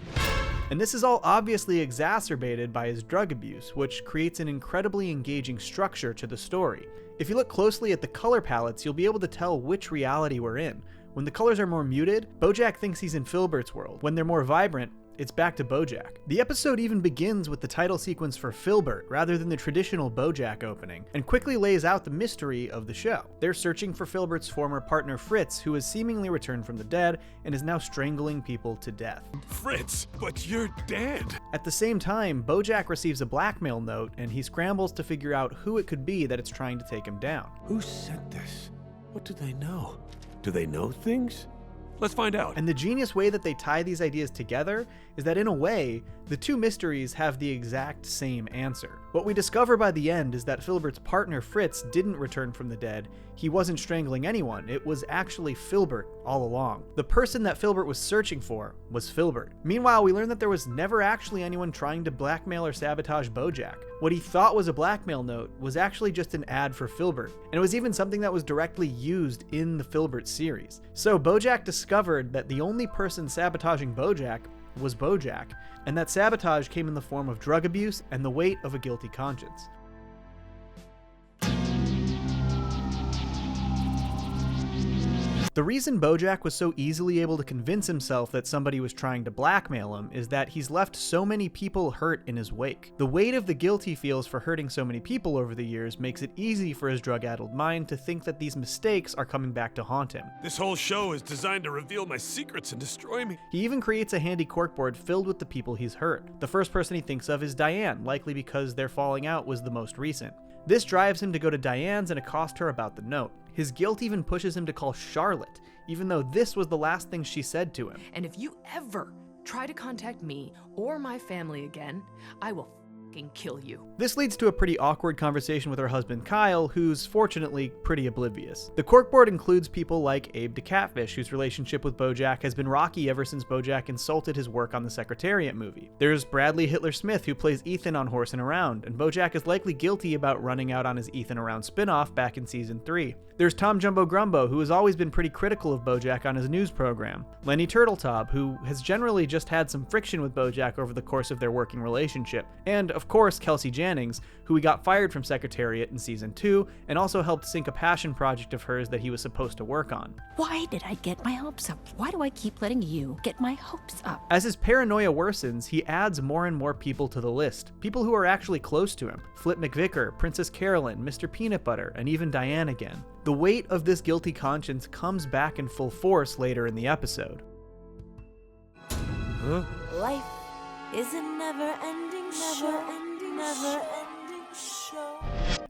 And this is all obviously exacerbated by his drug abuse, which creates an incredibly engaging structure to the story. If you look closely at the color palettes, you'll be able to tell which reality we're in. When the colors are more muted, BoJack thinks he's in Filbert's world. When they're more vibrant, it's back to BoJack. The episode even begins with the title sequence for Filbert rather than the traditional BoJack opening, and quickly lays out the mystery of the show. They're searching for Filbert's former partner Fritz, who has seemingly returned from the dead and is now strangling people to death. Fritz, but you're dead! At the same time, BoJack receives a blackmail note, and he scrambles to figure out who it could be that it's trying to take him down. Who sent this? What do they know? Do they know things? Let's find out. And the genius way that they tie these ideas together is that in a way, the two mysteries have the exact same answer. What we discover by the end is that Filbert's partner Fritz didn't return from the dead. He wasn't strangling anyone. It was actually Filbert all along. The person that Filbert was searching for was Filbert. Meanwhile, we learn that there was never actually anyone trying to blackmail or sabotage BoJack. What he thought was a blackmail note was actually just an ad for Filbert, and it was even something that was directly used in the Filbert series. So BoJack discovered that the only person sabotaging BoJack was BoJack, and that sabotage came in the form of drug abuse and the weight of a guilty conscience. The reason BoJack was so easily able to convince himself that somebody was trying to blackmail him is that he's left so many people hurt in his wake. The weight of the guilt he feels for hurting so many people over the years makes it easy for his drug-addled mind to think that these mistakes are coming back to haunt him. This whole show is designed to reveal my secrets and destroy me. He even creates a handy corkboard filled with the people he's hurt. The first person he thinks of is Diane, likely because their falling out was the most recent. This drives him to go to Diane's and accost her about the note. His guilt even pushes him to call Charlotte, even though this was the last thing she said to him. And if you ever try to contact me or my family again, I will fucking kill you. This leads to a pretty awkward conversation with her husband Kyle, who's fortunately pretty oblivious. The corkboard includes people like Abe the Catfish, whose relationship with BoJack has been rocky ever since BoJack insulted his work on the Secretariat movie. There's Bradley Hitler Smith, who plays Ethan on Horsin' Around, and BoJack is likely guilty about running out on his Ethan Around spinoff back in season 3. There's Tom Jumbo Grumbo, who has always been pretty critical of BoJack on his news program. Lenny Turtletop, who has generally just had some friction with BoJack over the course of their working relationship. And, of course, Kelsey Jennings, who he got fired from Secretariat in season 2, and also helped sink a passion project of hers that he was supposed to work on. Why did I get my hopes up? Why do I keep letting you get my hopes up? As his paranoia worsens, he adds more and more people to the list. People who are actually close to him. Flip McVicker, Princess Carolyn, Mr. Peanut Butter, and even Diane again. The weight of this guilty conscience comes back in full force later in the episode. Huh? Life is a never-ending show.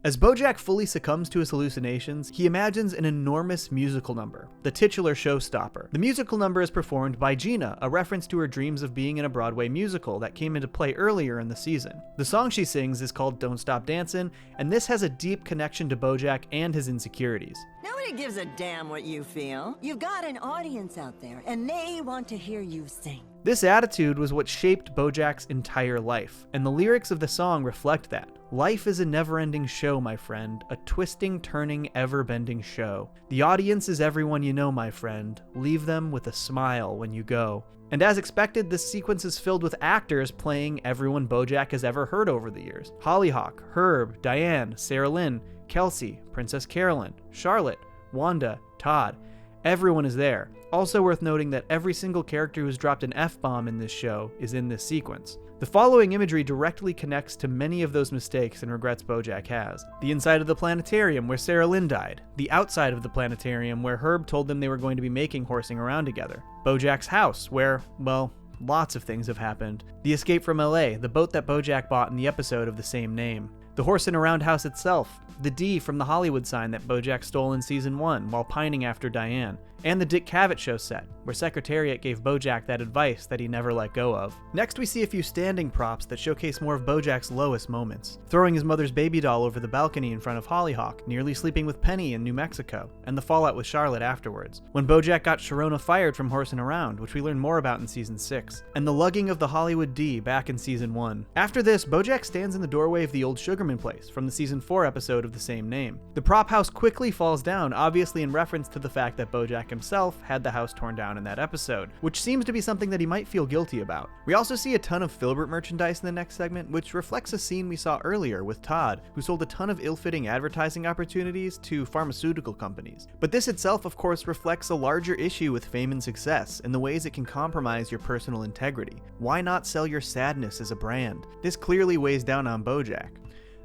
As BoJack fully succumbs to his hallucinations, he imagines an enormous musical number, the titular Showstopper. The musical number is performed by Gina, a reference to her dreams of being in a Broadway musical that came into play earlier in the season. The song she sings is called Don't Stop Dancin', and this has a deep connection to BoJack and his insecurities. Nobody gives a damn what you feel. You've got an audience out there, and they want to hear you sing. This attitude was what shaped BoJack's entire life, and the lyrics of the song reflect that. Life is a never-ending show, my friend, a twisting, turning, ever-bending show. The audience is everyone you know, my friend. Leave them with a smile when you go. And as expected, this sequence is filled with actors playing everyone BoJack has ever heard over the years. Hollyhock, Herb, Diane, Sarah Lynn, Kelsey, Princess Carolyn, Charlotte, Wanda, Todd. Everyone is there. Also worth noting that every single character who's dropped an F-bomb in this show is in this sequence. The following imagery directly connects to many of those mistakes and regrets BoJack has. The inside of the planetarium where Sarah Lynn died. The outside of the planetarium where Herb told them they were going to be making Horsing Around together. BoJack's house where, well, lots of things have happened. The escape from LA, the boat that BoJack bought in the episode of the same name. The Horsing Around house itself. The D from the Hollywood sign that BoJack stole in season 1 while pining after Diane. And the Dick Cavett show set, where Secretariat gave BoJack that advice that he never let go of. Next we see a few standing props that showcase more of BoJack's lowest moments. Throwing his mother's baby doll over the balcony in front of Hollyhock, nearly sleeping with Penny in New Mexico, and the fallout with Charlotte afterwards. When BoJack got Sharona fired from Horsing Around, which we learn more about in season 6. And the lugging of the Hollywood D back in season 1. After this, BoJack stands in the doorway of the Old Sugarman Place from the season 4 episode of the same name. The prop house quickly falls down, obviously in reference to the fact that BoJack himself had the house torn down in that episode, which seems to be something that he might feel guilty about. We also see a ton of Filbert merchandise in the next segment, which reflects a scene we saw earlier with Todd, who sold a ton of ill-fitting advertising opportunities to pharmaceutical companies. But this itself, of course, reflects a larger issue with fame and success, and the ways it can compromise your personal integrity. Why not sell your sadness as a brand? This clearly weighs down on BoJack.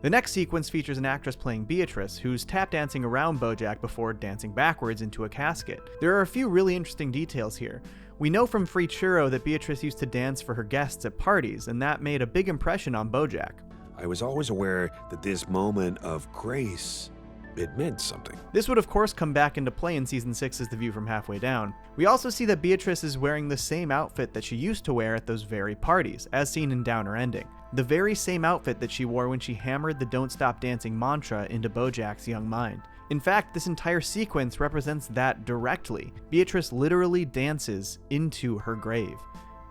The next sequence features an actress playing Beatrice, who's tap dancing around BoJack before dancing backwards into a casket. There are a few really interesting details here. We know from Free Churro that Beatrice used to dance for her guests at parties, and that made a big impression on BoJack. I was always aware that this moment of grace, it meant something. This would of course come back into play in season 6's The View from Halfway Down. We also see that Beatrice is wearing the same outfit that she used to wear at those very parties, as seen in Downer Ending. The very same outfit that she wore when she hammered the Don't Stop Dancing mantra into BoJack's young mind. In fact, this entire sequence represents that directly. Beatrice literally dances into her grave.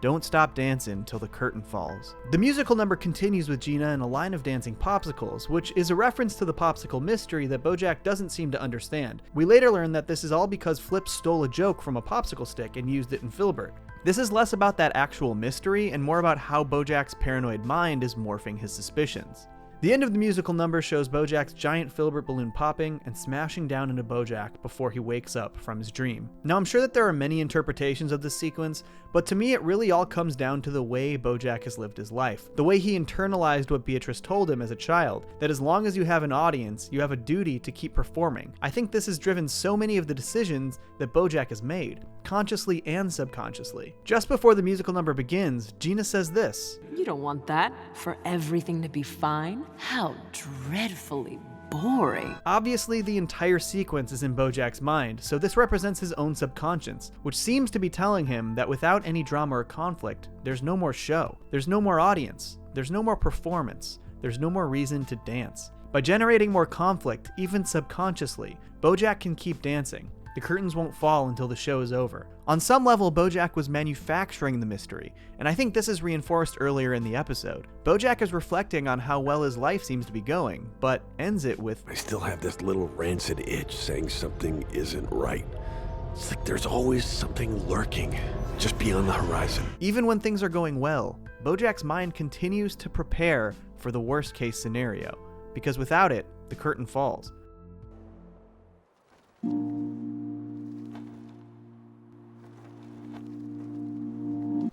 Don't stop dancing till the curtain falls. The musical number continues with Gina and a line of dancing popsicles, which is a reference to the popsicle mystery that BoJack doesn't seem to understand. We later learn that this is all because Flip stole a joke from a popsicle stick and used it in Filbert. This is less about that actual mystery and more about how BoJack's paranoid mind is morphing his suspicions. The end of the musical number shows BoJack's giant Filbert balloon popping and smashing down into BoJack before he wakes up from his dream. Now I'm sure that there are many interpretations of this sequence, but to me it really all comes down to the way BoJack has lived his life. The way he internalized what Beatrice told him as a child, that as long as you have an audience, you have a duty to keep performing. I think this has driven so many of the decisions that BoJack has made, consciously and subconsciously. Just before the musical number begins, Gina says this. You don't want that, for everything to be fine? How dreadfully boring. Obviously, the entire sequence is in BoJack's mind, so this represents his own subconscious, which seems to be telling him that without any drama or conflict, there's no more show, there's no more audience, there's no more performance, there's no more reason to dance. By generating more conflict, even subconsciously, BoJack can keep dancing. The curtains won't fall until the show is over. On some level, BoJack was manufacturing the mystery, and I think this is reinforced earlier in the episode. BoJack is reflecting on how well his life seems to be going, but ends it with, I still have this little rancid itch saying something isn't right. It's like there's always something lurking, just beyond the horizon. Even when things are going well, BoJack's mind continues to prepare for the worst case scenario, because without it, the curtain falls.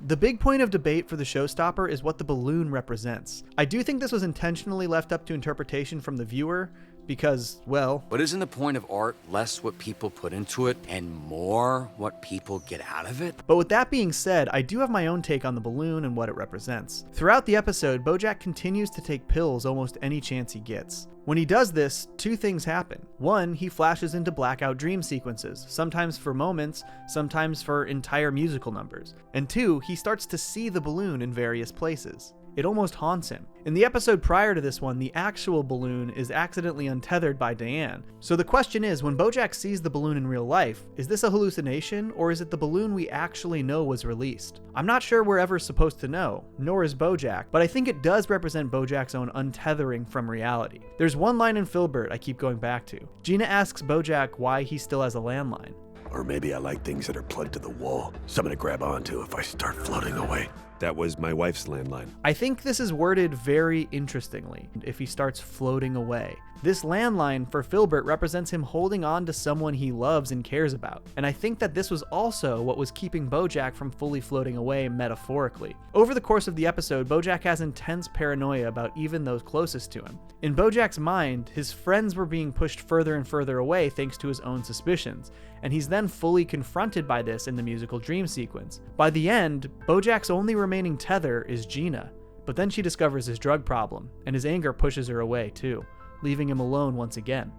The big point of debate for the Showstopper is what the balloon represents. I do think this was intentionally left up to interpretation from the viewer, because, well... But isn't the point of art less what people put into it and more what people get out of it? But with that being said, I do have my own take on the balloon and what it represents. Throughout the episode, BoJack continues to take pills almost any chance he gets. When he does this, two things happen. One, he flashes into blackout dream sequences, sometimes for moments, sometimes for entire musical numbers. And two, he starts to see the balloon in various places. It almost haunts him. In the episode prior to this one, the actual balloon is accidentally untethered by Diane. So the question is, when BoJack sees the balloon in real life, is this a hallucination, or is it the balloon we actually know was released? I'm not sure we're ever supposed to know, nor is BoJack, but I think it does represent BoJack's own untethering from reality. There's one line in Filbert I keep going back to. Gina asks BoJack why he still has a landline. Or maybe I like things that are plugged to the wall, something to grab onto if I start floating away. That was my wife's landline. I think this is worded very interestingly, if he starts floating away. This landline for Filbert represents him holding on to someone he loves and cares about. And I think that this was also what was keeping BoJack from fully floating away metaphorically. Over the course of the episode, BoJack has intense paranoia about even those closest to him. In BoJack's mind, his friends were being pushed further and further away thanks to his own suspicions, and he's then fully confronted by this in the musical dream sequence. By the end, BoJack's only remaining tether is Gina, but then she discovers his drug problem, and his anger pushes her away too, leaving him alone once again.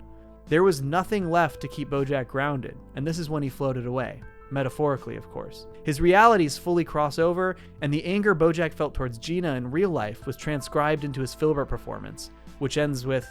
There was nothing left to keep BoJack grounded, and this is when he floated away. Metaphorically, of course. His realities fully cross over, and the anger BoJack felt towards Gina in real life was transcribed into his Filbert performance, which ends with,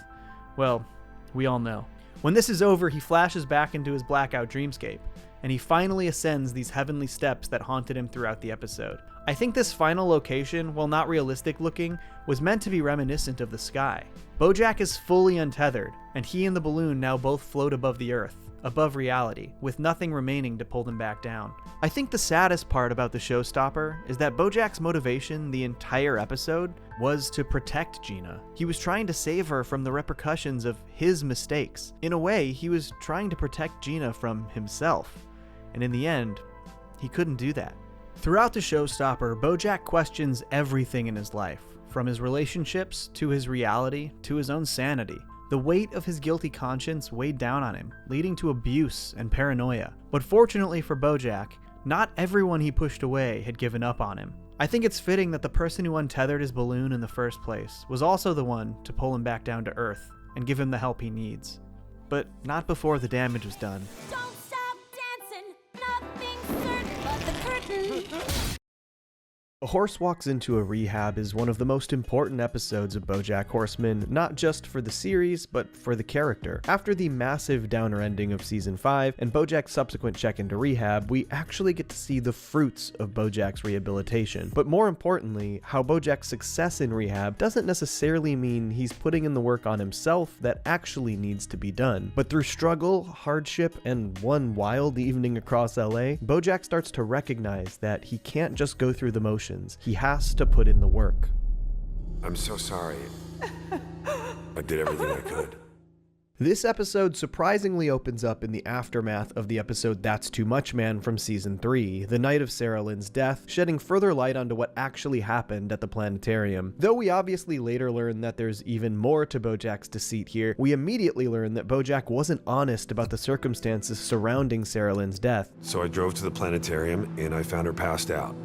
well, we all know. When this is over, he flashes back into his blackout dreamscape, and he finally ascends these heavenly steps that haunted him throughout the episode. I think this final location, while not realistic looking, was meant to be reminiscent of the sky. BoJack is fully untethered, and he and the balloon now both float above the earth, above reality, with nothing remaining to pull them back down. I think the saddest part about the Showstopper is that BoJack's motivation the entire episode was to protect Gina. He was trying to save her from the repercussions of his mistakes. In a way, he was trying to protect Gina from himself. And in the end, he couldn't do that. Throughout the Showstopper, BoJack questions everything in his life, from his relationships to his reality to his own sanity. The weight of his guilty conscience weighed down on him, leading to abuse and paranoia. But fortunately for BoJack, not everyone he pushed away had given up on him. I think it's fitting that the person who untethered his balloon in the first place was also the one to pull him back down to earth and give him the help he needs. But not before the damage was done. Don't stop dancing, nothing's certain but the curtain. A Horse Walks into a Rehab is one of the most important episodes of BoJack Horseman, not just for the series, but for the character. After the massive downer ending of Season 5 and BoJack's subsequent check into rehab, we actually get to see the fruits of BoJack's rehabilitation. But more importantly, how BoJack's success in rehab doesn't necessarily mean he's putting in the work on himself that actually needs to be done. But through struggle, hardship, and one wild evening across LA, BoJack starts to recognize that he can't just go through the motions. He has to put in the work. I'm so sorry. I did everything I could. This episode surprisingly opens up in the aftermath of the episode That's Too Much Man from Season 3, the night of Sarah Lynn's death, shedding further light onto what actually happened at the planetarium. Though we obviously later learn that there's even more to BoJack's deceit here, we immediately learn that BoJack wasn't honest about the circumstances surrounding Sarah Lynn's death. So I drove to the planetarium and I found her passed out.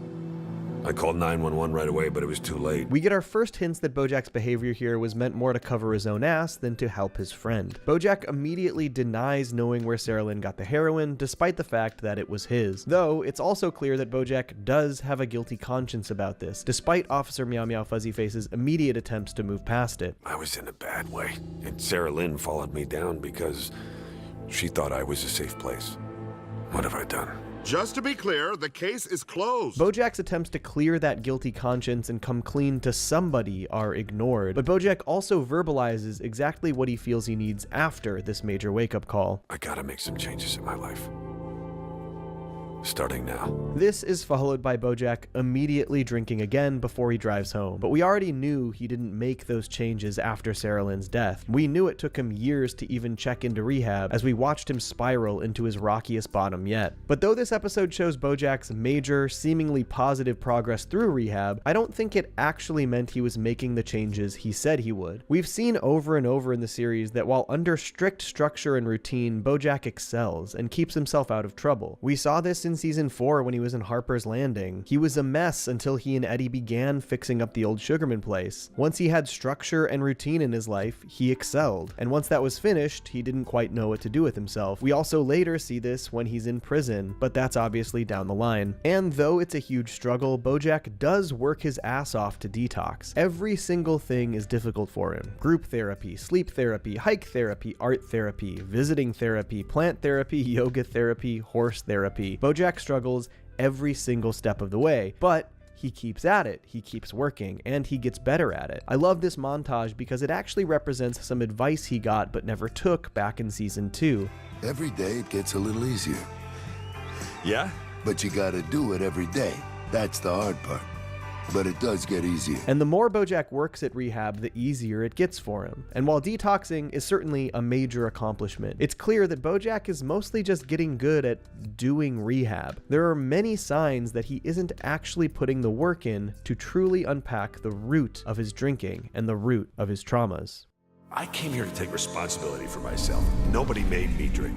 I called 911 right away, but it was too late. We get our first hints that BoJack's behavior here was meant more to cover his own ass than to help his friend. BoJack immediately denies knowing where Sarah Lynn got the heroin, despite the fact that it was his. Though, it's also clear that BoJack does have a guilty conscience about this, despite Officer Meow Meow Fuzzy Face's immediate attempts to move past it. I was in a bad way, and Sarah Lynn followed me down because she thought I was a safe place. What have I done? Just to be clear, the case is closed. BoJack's attempts to clear that guilty conscience and come clean to somebody are ignored, but BoJack also verbalizes exactly what he feels he needs after this major wake-up call. I gotta make some changes in my life. Starting now. This is followed by BoJack immediately drinking again before he drives home. But we already knew he didn't make those changes after Sarah Lynn's death. We knew it took him years to even check into rehab as we watched him spiral into his rockiest bottom yet. But though this episode shows BoJack's major, seemingly positive progress through rehab, I don't think it actually meant he was making the changes he said he would. We've seen over and over in the series that while under strict structure and routine, BoJack excels and keeps himself out of trouble. We saw this in in season 4 when he was in Harper's Landing. He was a mess until he and Eddie began fixing up the Old Sugarman Place. Once he had structure and routine in his life, he excelled. And once that was finished, he didn't quite know what to do with himself. We also later see this when he's in prison, but that's obviously down the line. And though it's a huge struggle, BoJack does work his ass off to detox. Every single thing is difficult for him. Group therapy, sleep therapy, hike therapy, art therapy, visiting therapy, plant therapy, yoga therapy, horse therapy. BoJack struggles every single step of the way, but he keeps at it, he keeps working, and he gets better at it. I love this montage because it actually represents some advice he got but never took back in season 2. Every day it gets a little easier. Yeah? But you gotta do it every day. That's the hard part. But it does get easier. And the more BoJack works at rehab, the easier it gets for him. And while detoxing is certainly a major accomplishment, it's clear that BoJack is mostly just getting good at doing rehab. There are many signs that he isn't actually putting the work in to truly unpack the root of his drinking and the root of his traumas. I came here to take responsibility for myself. Nobody made me drink.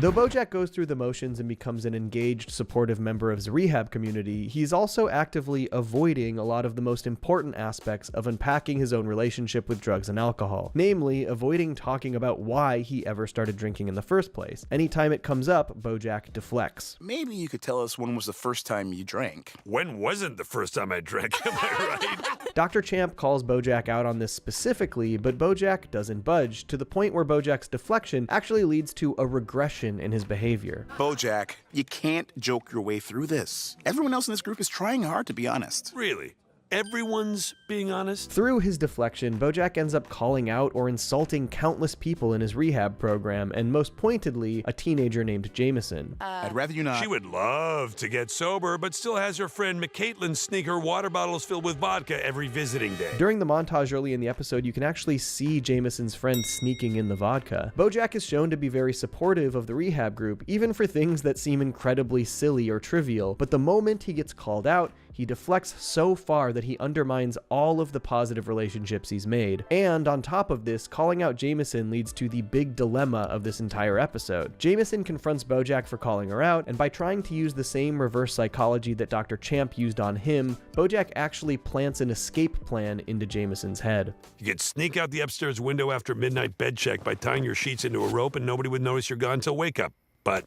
Though BoJack goes through the motions and becomes an engaged, supportive member of his rehab community, he's also actively avoiding a lot of the most important aspects of unpacking his own relationship with drugs and alcohol. Namely, avoiding talking about why he ever started drinking in the first place. Anytime it comes up, BoJack deflects. Maybe you could tell us when was the first time you drank? When wasn't the first time I drank? Am I right? Dr. Champ calls BoJack out on this specifically, but BoJack doesn't budge, to the point where BoJack's deflection actually leads to a regression in his behavior. BoJack, you can't joke your way through this. Everyone else in this group is trying hard, to be honest. Really? Everyone's being honest? Through his deflection, BoJack ends up calling out or insulting countless people in his rehab program, and most pointedly, a teenager named Jameson. I'd rather you not. She would love to get sober, but still has her friend McCaitlin sneak her water bottles filled with vodka every visiting day. During the montage early in the episode, you can actually see Jameson's friend sneaking in the vodka. BoJack is shown to be very supportive of the rehab group, even for things that seem incredibly silly or trivial, but the moment he gets called out, he deflects so far that he undermines all of the positive relationships he's made. And on top of this, calling out Jameson leads to the big dilemma of this entire episode. Jameson confronts BoJack for calling her out, and by trying to use the same reverse psychology that Dr. Champ used on him, BoJack actually plants an escape plan into Jameson's head. You could sneak out the upstairs window after midnight bed check by tying your sheets into a rope and nobody would notice you're gone till wake up. But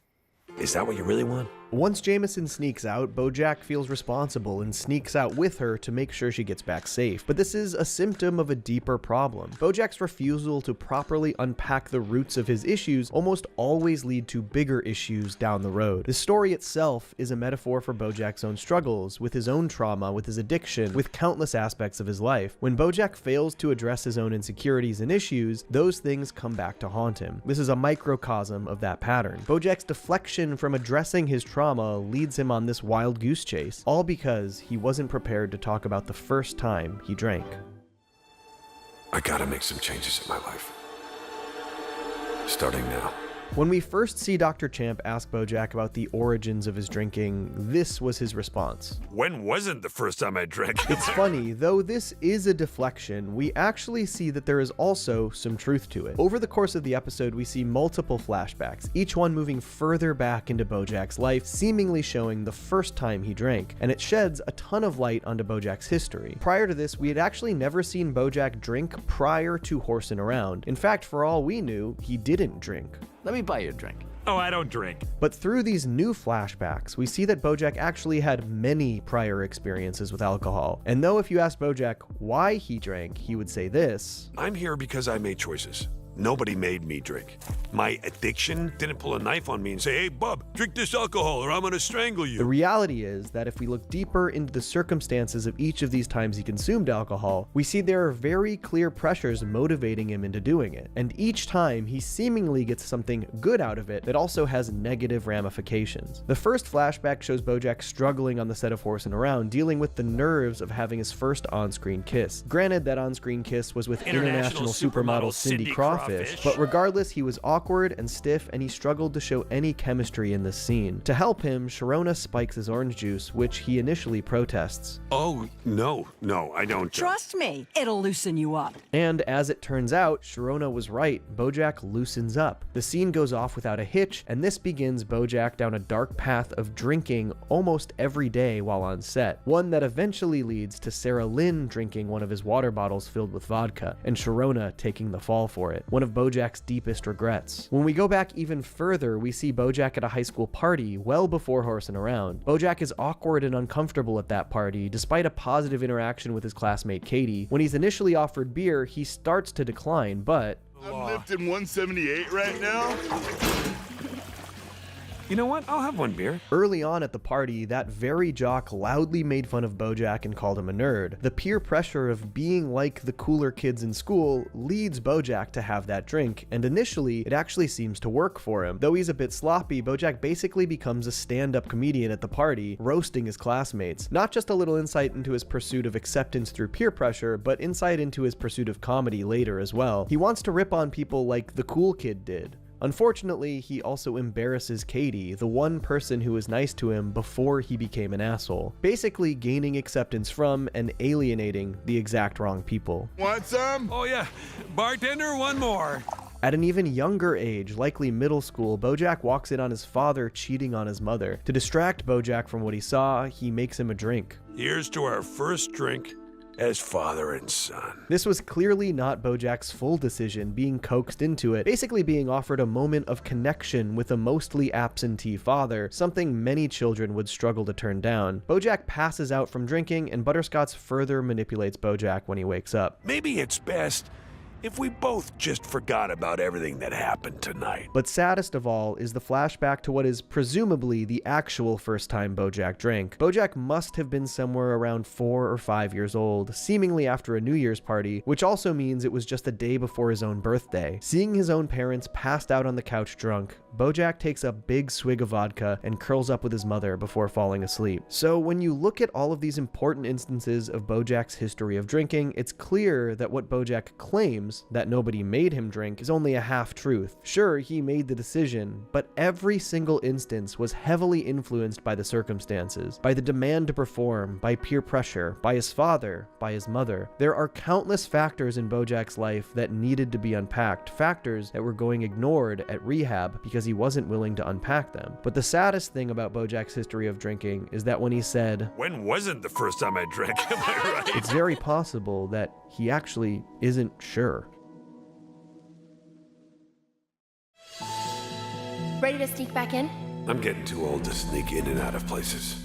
is that what you really want? Once Jameson sneaks out, BoJack feels responsible and sneaks out with her to make sure she gets back safe. But this is a symptom of a deeper problem. BoJack's refusal to properly unpack the roots of his issues almost always lead to bigger issues down the road. The story itself is a metaphor for BoJack's own struggles, with his own trauma, with his addiction, with countless aspects of his life. When BoJack fails to address his own insecurities and issues, those things come back to haunt him. This is a microcosm of that pattern. BoJack's deflection from addressing his trauma leads him on this wild goose chase, all because he wasn't prepared to talk about the first time he drank. I gotta make some changes in my life. Starting now. When we first see Dr. Champ ask BoJack about the origins of his drinking, this was his response. When wasn't the first time I drank? It's funny, though this is a deflection, we actually see that there is also some truth to it. Over the course of the episode, we see multiple flashbacks, each one moving further back into BoJack's life, seemingly showing the first time he drank, and it sheds a ton of light onto BoJack's history. Prior to this, we had actually never seen BoJack drink prior to horsing around. In fact, for all we knew, he didn't drink. Let me buy you a drink. Oh, I don't drink. But through these new flashbacks, we see that BoJack actually had many prior experiences with alcohol. And though if you asked BoJack why he drank, he would say this: I'm here because I made choices. Nobody made me drink. My addiction didn't pull a knife on me and say, hey, bub, drink this alcohol or I'm gonna strangle you. The reality is that if we look deeper into the circumstances of each of these times he consumed alcohol, we see there are very clear pressures motivating him into doing it. And each time, he seemingly gets something good out of it that also has negative ramifications. The first flashback shows BoJack struggling on the set of Horsing Around, dealing with the nerves of having his first on-screen kiss. Granted, that on-screen kiss was with international supermodel Cindy Crawford, fish. But regardless, he was awkward and stiff, and he struggled to show any chemistry in this scene. To help him, Sharona spikes his orange juice, which he initially protests. Oh, no, I don't. Trust me, it'll loosen you up. And as it turns out, Sharona was right. BoJack loosens up. The scene goes off without a hitch, and this begins BoJack down a dark path of drinking almost every day while on set. One that eventually leads to Sarah Lynn drinking one of his water bottles filled with vodka, and Sharona taking the fall for it. One of BoJack's deepest regrets. When we go back even further, we see BoJack at a high school party well before horsing around. BoJack is awkward and uncomfortable at that party, despite a positive interaction with his classmate Katie. When he's initially offered beer, he starts to decline, but... I'm lifting 178 right now. You know what? I'll have one beer. Early on at the party, that very jock loudly made fun of BoJack and called him a nerd. The peer pressure of being like the cooler kids in school leads BoJack to have that drink, and initially, it actually seems to work for him. Though he's a bit sloppy, BoJack basically becomes a stand-up comedian at the party, roasting his classmates. Not just a little insight into his pursuit of acceptance through peer pressure, but insight into his pursuit of comedy later as well. He wants to rip on people like the cool kid did. Unfortunately, he also embarrasses Katie, the one person who was nice to him before he became an asshole, basically gaining acceptance from and alienating the exact wrong people. Want some? Oh yeah, bartender, one more. At an even younger age, likely middle school, BoJack walks in on his father cheating on his mother. To distract BoJack from what he saw, he makes him a drink. Here's to our first drink as father and son. This was clearly not BoJack's full decision, being coaxed into it, basically being offered a moment of connection with a mostly absentee father, something many children would struggle to turn down. BoJack passes out from drinking, and Butterscotch further manipulates BoJack when he wakes up. Maybe it's best if we both just forgot about everything that happened tonight. But saddest of all is the flashback to what is presumably the actual first time BoJack drank. BoJack must have been somewhere around 4 or 5 years old, seemingly after a New Year's party, which also means it was just a day before his own birthday. Seeing his own parents passed out on the couch drunk, BoJack takes a big swig of vodka and curls up with his mother before falling asleep. So when you look at all of these important instances of BoJack's history of drinking, it's clear that what BoJack claims, that nobody made him drink, is only a half-truth. Sure, he made the decision, but every single instance was heavily influenced by the circumstances, by the demand to perform, by peer pressure, by his father, by his mother. There are countless factors in BoJack's life that needed to be unpacked, factors that were going ignored at rehab because he wasn't willing to unpack them. But the saddest thing about BoJack's history of drinking is that when he said, "When wasn't the first time I drank?" Am I right? It's very possible that he actually isn't sure. Ready to sneak back in? I'm getting too old to sneak in and out of places.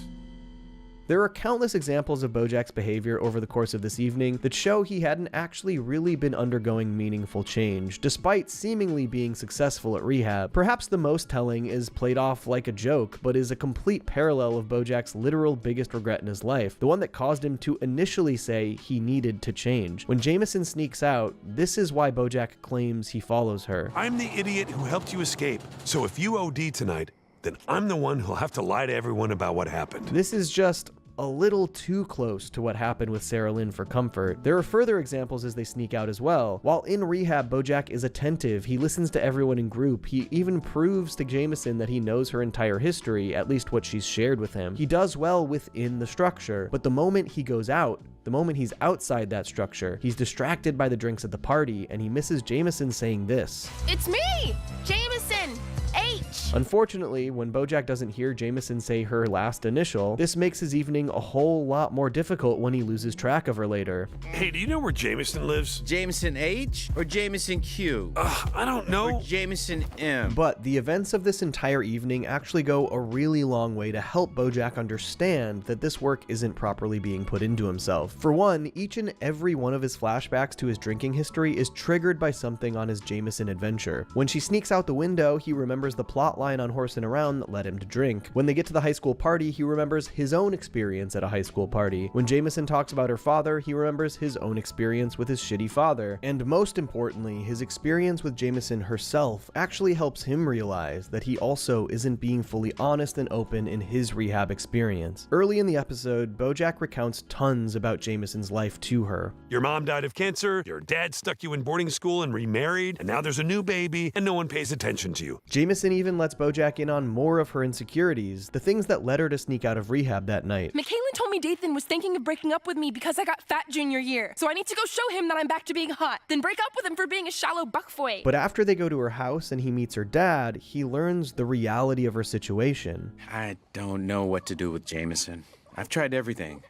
There are countless examples of BoJack's behavior over the course of this evening that show he hadn't actually really been undergoing meaningful change, despite seemingly being successful at rehab. Perhaps the most telling is played off like a joke, but is a complete parallel of BoJack's literal biggest regret in his life, the one that caused him to initially say he needed to change. When Jameson sneaks out, this is why BoJack claims he follows her. I'm the idiot who helped you escape, so if you OD tonight, then I'm the one who'll have to lie to everyone about what happened. This is just a little too close to what happened with Sarah Lynn for comfort. There are further examples as they sneak out as well. While in rehab, BoJack is attentive, he listens to everyone in group, he even proves to Jameson that he knows her entire history, at least what she's shared with him. He does well within the structure, but the moment he goes out, the moment he's outside that structure, he's distracted by the drinks at the party, and he misses Jameson saying this. It's me, Jameson! H! Unfortunately, when BoJack doesn't hear Jameson say her last initial, this makes his evening a whole lot more difficult when he loses track of her later. Hey, do you know where Jameson lives? Jameson H or Jameson Q? I don't know. Or Jameson M? But the events of this entire evening actually go a really long way to help BoJack understand that this work isn't properly being put into himself. For one, each and every one of his flashbacks to his drinking history is triggered by something on his Jameson adventure. When she sneaks out the window, he remembers the plot line on Horseman Around that led him to drink. When they get to the high school party, he remembers his own experience at a high school party. When Jameson talks about her father, he remembers his own experience with his shitty father. And most importantly, his experience with Jameson herself actually helps him realize that he also isn't being fully honest and open in his rehab experience. Early in the episode, BoJack recounts tons about Jameson's life to her. Your mom died of cancer, your dad stuck you in boarding school and remarried, and now there's a new baby, and no one pays attention to you. Jameson even lets BoJack in on more of her insecurities, the things that led her to sneak out of rehab that night. McKaylin told me Dathan was thinking of breaking up with me because I got fat junior year, so I need to go show him that I'm back to being hot, then break up with him for being a shallow buckfoy. But after they go to her house and he meets her dad, he learns the reality of her situation. I don't know what to do with Jameson. I've tried everything.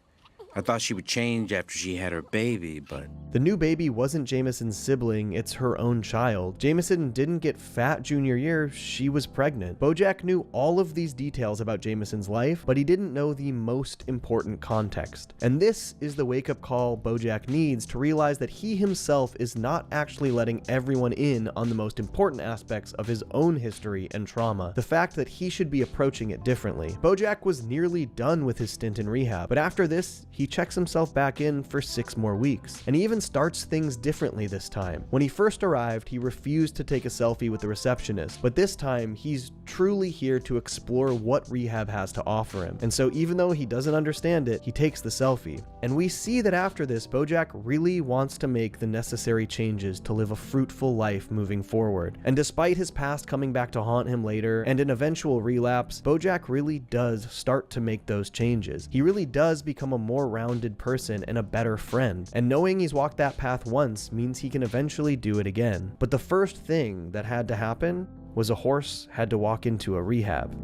I thought she would change after she had her baby, but... The new baby wasn't Jameson's sibling, it's her own child. Jameson didn't get fat junior year, she was pregnant. BoJack knew all of these details about Jameson's life, but he didn't know the most important context. And this is the wake-up call BoJack needs to realize that he himself is not actually letting everyone in on the most important aspects of his own history and trauma. The fact that he should be approaching it differently. BoJack was nearly done with his stint in rehab, but after this, he checks himself back in for 6 more weeks. And he even starts things differently this time. When he first arrived, he refused to take a selfie with the receptionist, but this time he's truly here to explore what rehab has to offer him. And so even though he doesn't understand it, he takes the selfie. And we see that after this, BoJack really wants to make the necessary changes to live a fruitful life moving forward. And despite his past coming back to haunt him later and an eventual relapse, BoJack really does start to make those changes. He really does become a more rounded person and a better friend. And knowing he's walked that path once means he can eventually do it again. But the first thing that had to happen was a horse had to walk into a rehab.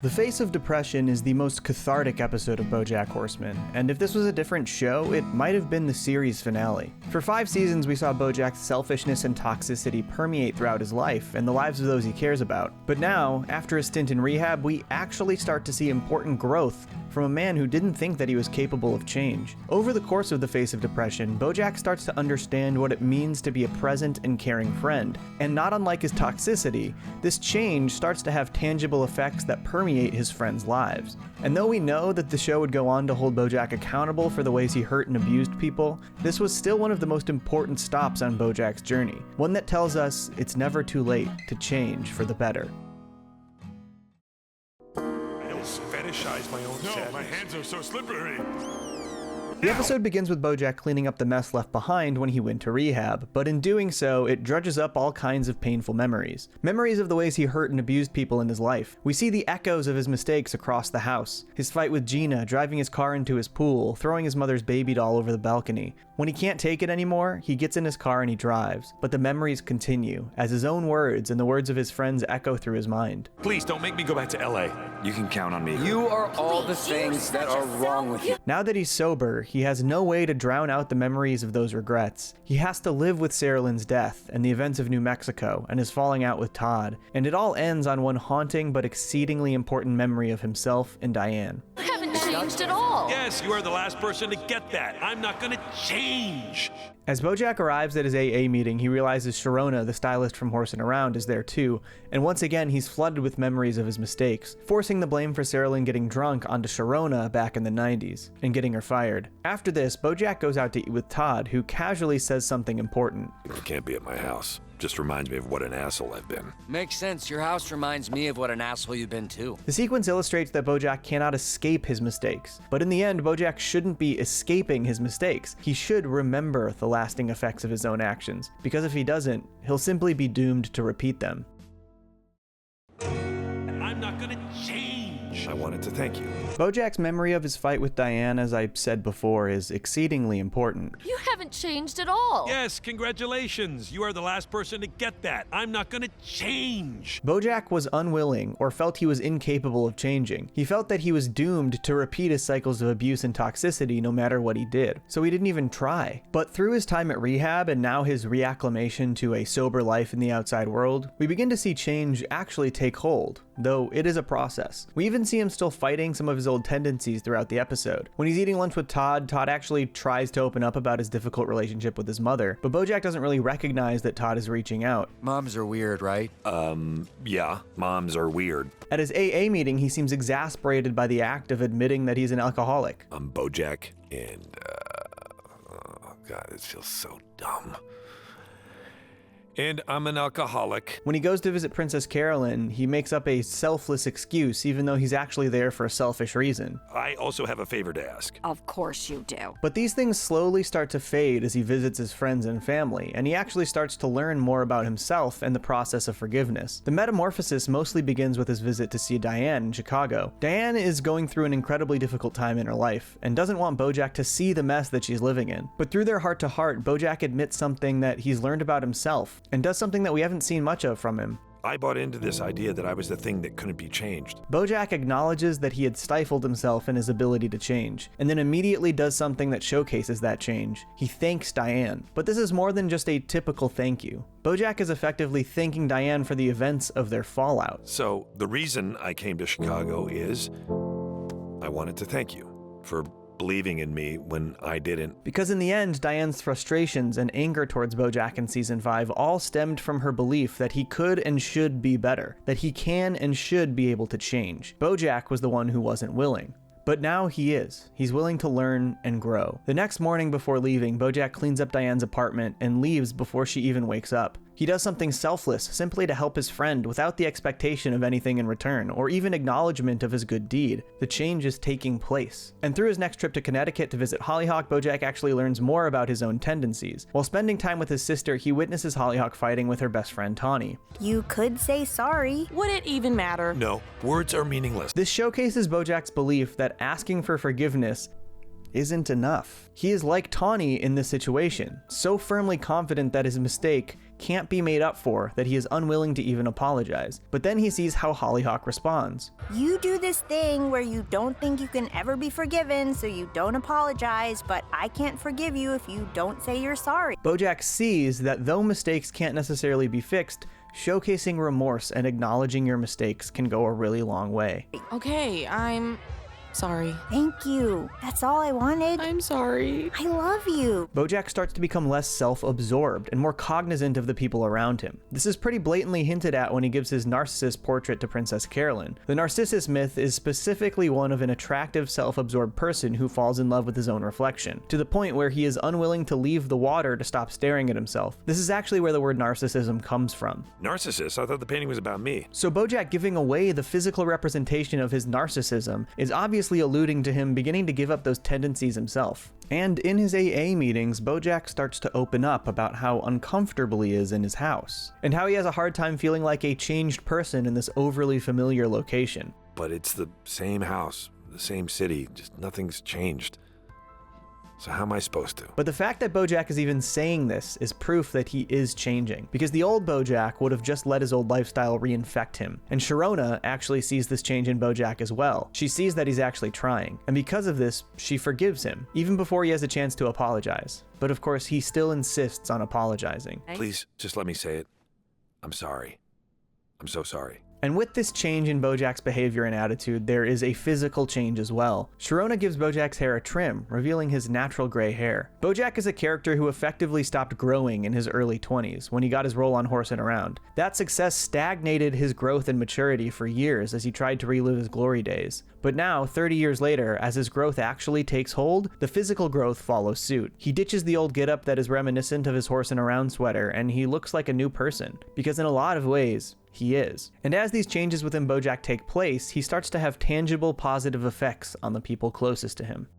The Face of Depression is the most cathartic episode of BoJack Horseman, and if this was a different show, it might have been the series finale. For 5 seasons, we saw BoJack's selfishness and toxicity permeate throughout his life and the lives of those he cares about. But now, after a stint in rehab, we actually start to see important growth from a man who didn't think that he was capable of change. Over the course of The Face of Depression, BoJack starts to understand what it means to be a present and caring friend, and not unlike his toxicity, this change starts to have tangible effects that permeate his friends' lives. And though we know that the show would go on to hold BoJack accountable for the ways he hurt and abused people, this was still one of the most important stops on BoJack's journey, one that tells us it's never too late to change for the better. I don't fetishize my own sadness. My hands are so slippery. The episode begins with BoJack cleaning up the mess left behind when he went to rehab, but in doing so, it drudges up all kinds of painful memories. Memories of the ways he hurt and abused people in his life. We see the echoes of his mistakes across the house. His fight with Gina, driving his car into his pool, throwing his mother's baby doll over the balcony. When he can't take it anymore, he gets in his car and he drives. But the memories continue, as his own words and the words of his friends echo through his mind. Please don't make me go back to LA. You can count on me. You are all the things that are wrong with you. Now that he's sober, he has no way to drown out the memories of those regrets. He has to live with Sarah Lynn's death and the events of New Mexico and his falling out with Todd. And it all ends on one haunting but exceedingly important memory of himself and Diane. You haven't changed at all. Yes, you are the last person to get that. I'm not gonna change. As BoJack arrives at his AA meeting, he realizes Sharona, the stylist from Horseman Around, is there too, and once again he's flooded with memories of his mistakes, forcing the blame for Sarah Lynn getting drunk onto Sharona back in the 90s, and getting her fired. After this, BoJack goes out to eat with Todd, who casually says something important. You can't be at my house. Just reminds me of what an asshole I've been. Makes sense. Your house reminds me of what an asshole you've been too. The sequence illustrates that BoJack cannot escape his mistakes, but in the end, BoJack shouldn't be escaping his mistakes. He should remember the lasting effects of his own actions, because if he doesn't, he'll simply be doomed to repeat them. I'm not gonna change. I wanted to thank you. BoJack's memory of his fight with Diane, as I said before, is exceedingly important. You haven't changed at all. Yes, congratulations. You are the last person to get that. I'm not gonna change. BoJack was unwilling, or felt he was incapable of changing. He felt that he was doomed to repeat his cycles of abuse and toxicity no matter what he did, so he didn't even try. But through his time at rehab and now his reacclimation to a sober life in the outside world, we begin to see change actually take hold. though it is a process. We even see him still fighting some of his old tendencies throughout the episode. When he's eating lunch with Todd, Todd actually tries to open up about his difficult relationship with his mother, but BoJack doesn't really recognize that Todd is reaching out. Moms are weird, right? Yeah, moms are weird. At his AA meeting, he seems exasperated by the act of admitting that he's an alcoholic. I'm BoJack, and oh God, this feels so dumb. And I'm an alcoholic. When he goes to visit Princess Carolyn, he makes up a selfless excuse, even though he's actually there for a selfish reason. I also have a favor to ask. Of course you do. But these things slowly start to fade as he visits his friends and family, and he actually starts to learn more about himself and the process of forgiveness. The metamorphosis mostly begins with his visit to see Diane in Chicago. Diane is going through an incredibly difficult time in her life, and doesn't want BoJack to see the mess that she's living in. But through their heart-to-heart, BoJack admits something that he's learned about himself, and does something that we haven't seen much of from him. I bought into this idea that I was the thing that couldn't be changed. BoJack acknowledges that he had stifled himself in his ability to change, and then immediately does something that showcases that change. He thanks Diane. But this is more than just a typical thank you. BoJack is effectively thanking Diane for the events of their fallout. So the reason I came to Chicago is I wanted to thank you for believing in me when I didn't. Because in the end, Diane's frustrations and anger towards BoJack in season 5 all stemmed from her belief that he could and should be better, that he can and should be able to change. BoJack was the one who wasn't willing. But now he is. He's willing to learn and grow. The next morning before leaving, BoJack cleans up Diane's apartment and leaves before she even wakes up. He does something selfless simply to help his friend without the expectation of anything in return, or even acknowledgement of his good deed. The change is taking place. And through his next trip to Connecticut to visit Hollyhock, BoJack actually learns more about his own tendencies. While spending time with his sister, he witnesses Hollyhock fighting with her best friend Tawny. You could say sorry. Would it even matter? No, words are meaningless. This showcases BoJack's belief that asking for forgiveness isn't enough. He is like Tawny in this situation, so firmly confident that his mistake can't be made up for that he is unwilling to even apologize. But then he sees how Hollyhock responds. You do this thing where you don't think you can ever be forgiven, so you don't apologize, but I can't forgive you if you don't say you're sorry. BoJack sees that though mistakes can't necessarily be fixed, showcasing remorse and acknowledging your mistakes can go a really long way. Okay, I'm sorry. Thank you. That's all I wanted. I'm sorry. I love you. BoJack starts to become less self-absorbed and more cognizant of the people around him. This is pretty blatantly hinted at when he gives his Narcissus portrait to Princess Carolyn. The Narcissus myth is specifically one of an attractive, self-absorbed person who falls in love with his own reflection, to the point where he is unwilling to leave the water to stop staring at himself. This is actually where the word narcissism comes from. Narcissus? I thought the painting was about me. So BoJack giving away the physical representation of his narcissism is obviously alluding to him beginning to give up those tendencies himself. And in his AA meetings, BoJack starts to open up about how uncomfortable he is in his house, and how he has a hard time feeling like a changed person in this overly familiar location. But it's the same house, the same city, just nothing's changed. So how am I supposed to? But the fact that BoJack is even saying this is proof that he is changing, because the old BoJack would have just let his old lifestyle reinfect him. And Sharona actually sees this change in BoJack as well. She sees that he's actually trying, and because of this, she forgives him, even before he has a chance to apologize. But of course, he still insists on apologizing. Please, just let me say it. I'm sorry. I'm so sorry. And with this change in BoJack's behavior and attitude, there is a physical change as well. Sharona gives BoJack's hair a trim, revealing his natural gray hair. BoJack is a character who effectively stopped growing in his early 20s, when he got his role on Horse and Around. That success stagnated his growth and maturity for years as he tried to relive his glory days. But now, 30 years later, as his growth actually takes hold, the physical growth follows suit. He ditches the old getup that is reminiscent of his Horse and Around sweater, and he looks like a new person, because in a lot of ways, he is. And as these changes within BoJack take place, he starts to have tangible positive effects on the people closest to him.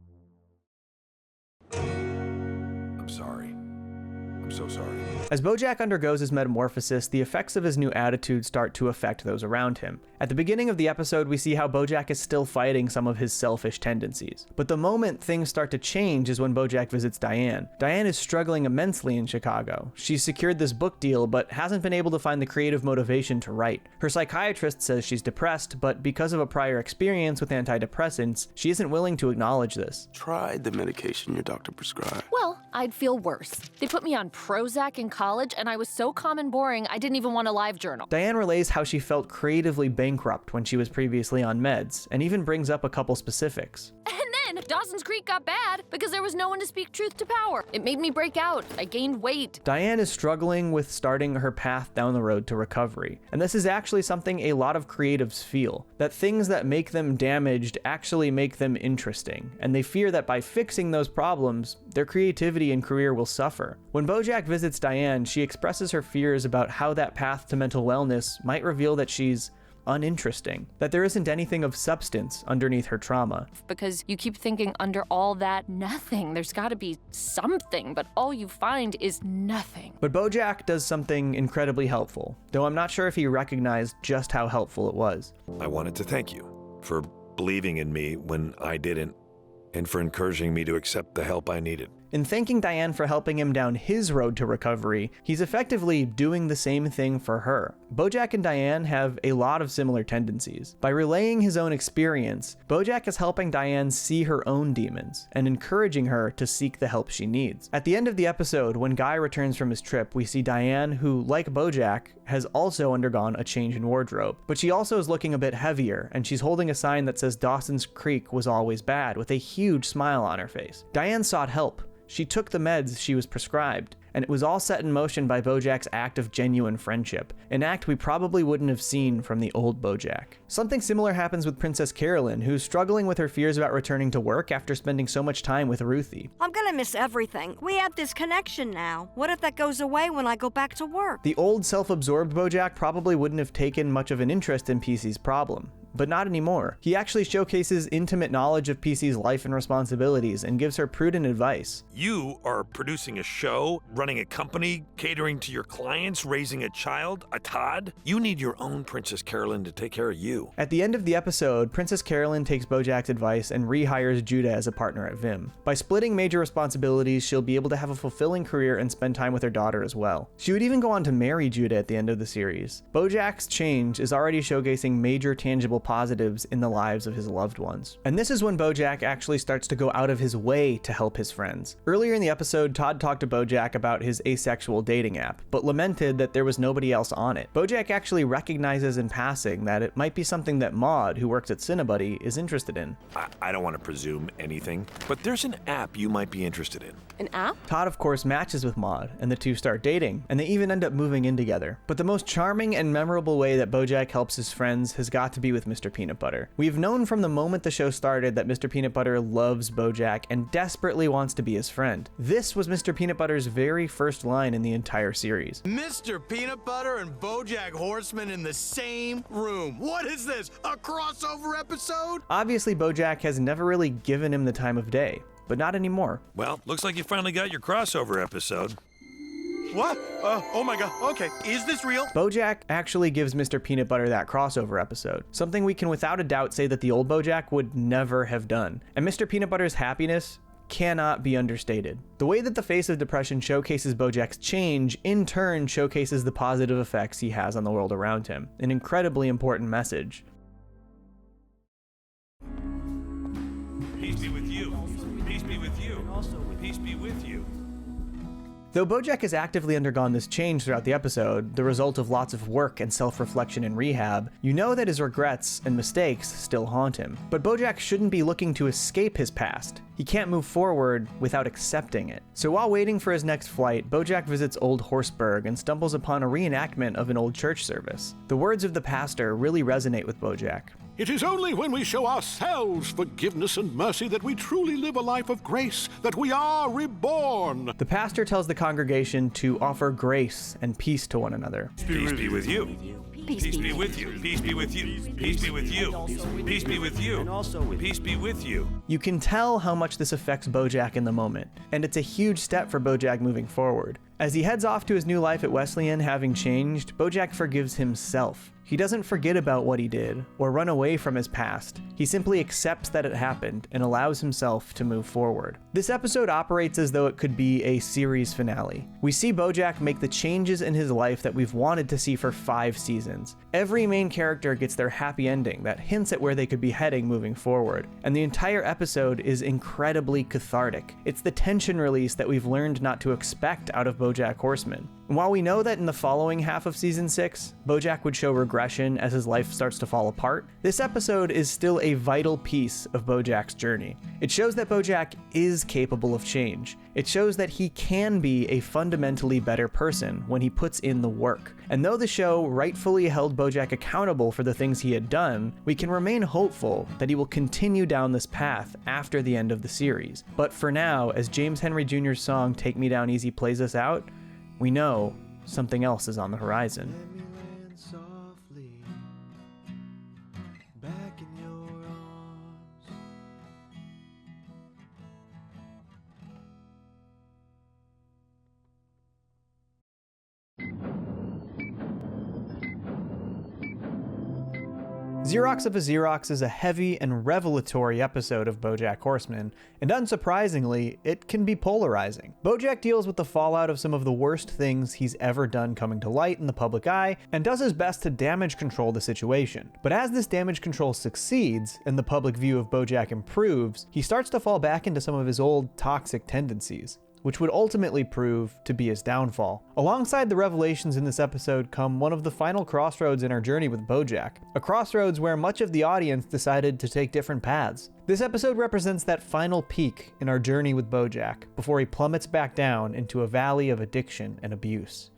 I'm sorry. I'm so sorry. As BoJack undergoes his metamorphosis, the effects of his new attitude start to affect those around him. At the beginning of the episode, we see how BoJack is still fighting some of his selfish tendencies. But the moment things start to change is when BoJack visits Diane. Diane is struggling immensely in Chicago. She's secured this book deal, but hasn't been able to find the creative motivation to write. Her psychiatrist says she's depressed, but because of a prior experience with antidepressants, she isn't willing to acknowledge this. Try the medication your doctor prescribed. Well, I'd feel worse. They put me on Prozac in college, and I was so calm and boring, I didn't even want a live journal. Diane relays how she felt creatively bankrupt when she was previously on meds, and even brings up a couple specifics. And then Dawson's Creek got bad because there was no one to speak truth to power. It made me break out. I gained weight. Diane is struggling with starting her path down the road to recovery, and this is actually something a lot of creatives feel, that things that make them damaged actually make them interesting, and they fear that by fixing those problems, their creativity and career will suffer. When BoJack visits Diane, she expresses her fears about how that path to mental wellness might reveal that she's uninteresting, that there isn't anything of substance underneath her trauma. Because you keep thinking under all that, nothing. There's gotta be something, but all you find is nothing. But BoJack does something incredibly helpful, though I'm not sure if he recognized just how helpful it was. I wanted to thank you for believing in me when I didn't, and for encouraging me to accept the help I needed. In thanking Diane for helping him down his road to recovery, he's effectively doing the same thing for her. BoJack and Diane have a lot of similar tendencies. By relaying his own experience, BoJack is helping Diane see her own demons and encouraging her to seek the help she needs. At the end of the episode, when Guy returns from his trip, we see Diane, who, like BoJack, has also undergone a change in wardrobe, but she also is looking a bit heavier, and she's holding a sign that says Dawson's Creek was always bad, with a huge smile on her face. Diane sought help. She took the meds she was prescribed, and it was all set in motion by BoJack's act of genuine friendship, an act we probably wouldn't have seen from the old BoJack. Something similar happens with Princess Carolyn, who's struggling with her fears about returning to work after spending so much time with Ruthie. I'm gonna miss everything. We have this connection now. What if that goes away when I go back to work? The old self-absorbed BoJack probably wouldn't have taken much of an interest in PC's problem. But not anymore. He actually showcases intimate knowledge of PC's life and responsibilities and gives her prudent advice. You are producing a show, running a company, catering to your clients, raising a child, a Todd. You need your own Princess Carolyn to take care of you. At the end of the episode, Princess Carolyn takes BoJack's advice and rehires Judah as a partner at Vim. By splitting major responsibilities, she'll be able to have a fulfilling career and spend time with her daughter as well. She would even go on to marry Judah at the end of the series. BoJack's change is already showcasing major tangible positives in the lives of his loved ones. And this is when BoJack actually starts to go out of his way to help his friends. Earlier in the episode, Todd talked to BoJack about his asexual dating app, but lamented that there was nobody else on it. BoJack actually recognizes in passing that it might be something that Maud, who works at Cinebuddy, is interested in. I don't want to presume anything, but there's an app you might be interested in. An app? Todd, of course, matches with Maud, and the two start dating, and they even end up moving in together. But the most charming and memorable way that BoJack helps his friends has got to be with Mr. Peanut Butter. We've known from the moment the show started that Mr. Peanut Butter loves BoJack and desperately wants to be his friend. This was Mr. Peanut Butter's very first line in the entire series. Mr. Peanut Butter and BoJack Horseman in the same room. What is this, a crossover episode? Obviously, BoJack has never really given him the time of day, but not anymore. Well, looks like you finally got your crossover episode. What? Oh my god, okay, is this real? BoJack actually gives Mr. Peanut Butter that crossover episode, something we can without a doubt say that the old BoJack would never have done. And Mr. Peanut Butter's happiness cannot be understated. The way that the face of depression showcases BoJack's change, in turn showcases the positive effects he has on the world around him. An incredibly important message. Peace be with you. Peace be with you. Peace be with you. Though BoJack has actively undergone this change throughout the episode, the result of lots of work and self-reflection in rehab, you know that his regrets and mistakes still haunt him. But BoJack shouldn't be looking to escape his past. He can't move forward without accepting it. So while waiting for his next flight, BoJack visits Old Horseburg and stumbles upon a reenactment of an old church service. The words of the pastor really resonate with BoJack. It is only when we show ourselves forgiveness and mercy that we truly live a life of grace, that we are reborn. The pastor tells the congregation to offer grace and peace to one another. Peace be with you. Peace be with you. Peace be with you. Peace be with you. Peace be with you. Peace be with you. You can tell how much this affects BoJack in the moment, and it's a huge step for BoJack moving forward. As he heads off to his new life at Wesleyan, having changed, BoJack forgives himself. He doesn't forget about what he did, or run away from his past. He simply accepts that it happened and allows himself to move forward. This episode operates as though it could be a series finale. We see BoJack make the changes in his life that we've wanted to see for 5 seasons. Every main character gets their happy ending that hints at where they could be heading moving forward, and the entire episode is incredibly cathartic. It's the tension release that we've learned not to expect out of BoJack Horseman. And while we know that in the following half of season 6, BoJack would show regression as his life starts to fall apart, this episode is still a vital piece of BoJack's journey. It shows that BoJack is capable of change. It shows that he can be a fundamentally better person when he puts in the work. And though the show rightfully held BoJack accountable for the things he had done, we can remain hopeful that he will continue down this path after the end of the series. But for now, as James Henry Jr.'s song Take Me Down Easy plays us out, we know something else is on the horizon. Xerox of a Xerox is a heavy and revelatory episode of BoJack Horseman, and unsurprisingly, it can be polarizing. BoJack deals with the fallout of some of the worst things he's ever done coming to light in the public eye, and does his best to damage control the situation. But as this damage control succeeds, and the public view of BoJack improves, he starts to fall back into some of his old toxic tendencies, which would ultimately prove to be his downfall. Alongside the revelations in this episode come one of the final crossroads in our journey with BoJack, a crossroads where much of the audience decided to take different paths. This episode represents that final peak in our journey with BoJack, before he plummets back down into a valley of addiction and abuse.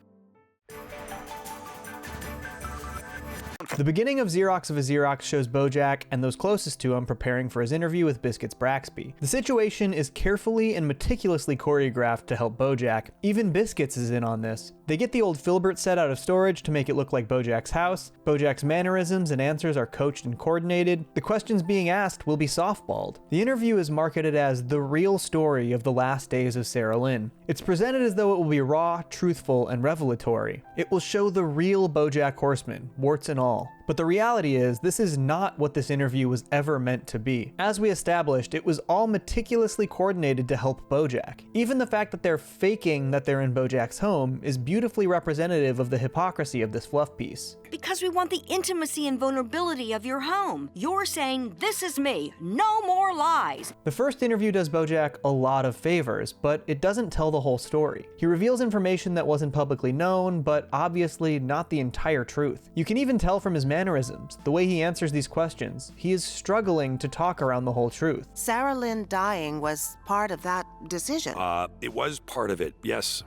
The beginning of Xerox of a Xerox shows BoJack and those closest to him preparing for his interview with Biscuits Braxby. The situation is carefully and meticulously choreographed to help BoJack. Even Biscuits is in on this. They get the old Filbert set out of storage to make it look like BoJack's house. BoJack's mannerisms and answers are coached and coordinated. The questions being asked will be softballed. The interview is marketed as the real story of the last days of Sarah Lynn. It's presented as though it will be raw, truthful, and revelatory. It will show the real BoJack Horseman, warts and all. But the reality is, this is not what this interview was ever meant to be. As we established, it was all meticulously coordinated to help BoJack. Even the fact that they're faking that they're in BoJack's home is beautifully representative of the hypocrisy of this fluff piece. Because we want the intimacy and vulnerability of your home. You're saying, this is me, no more lies. The first interview does BoJack a lot of favors, but it doesn't tell the whole story. He reveals information that wasn't publicly known, but obviously not the entire truth. You can even tell from his mannerisms, the way he answers these questions. He is struggling to talk around the whole truth. Sarah Lynn dying was part of that decision. It was part of it, yes.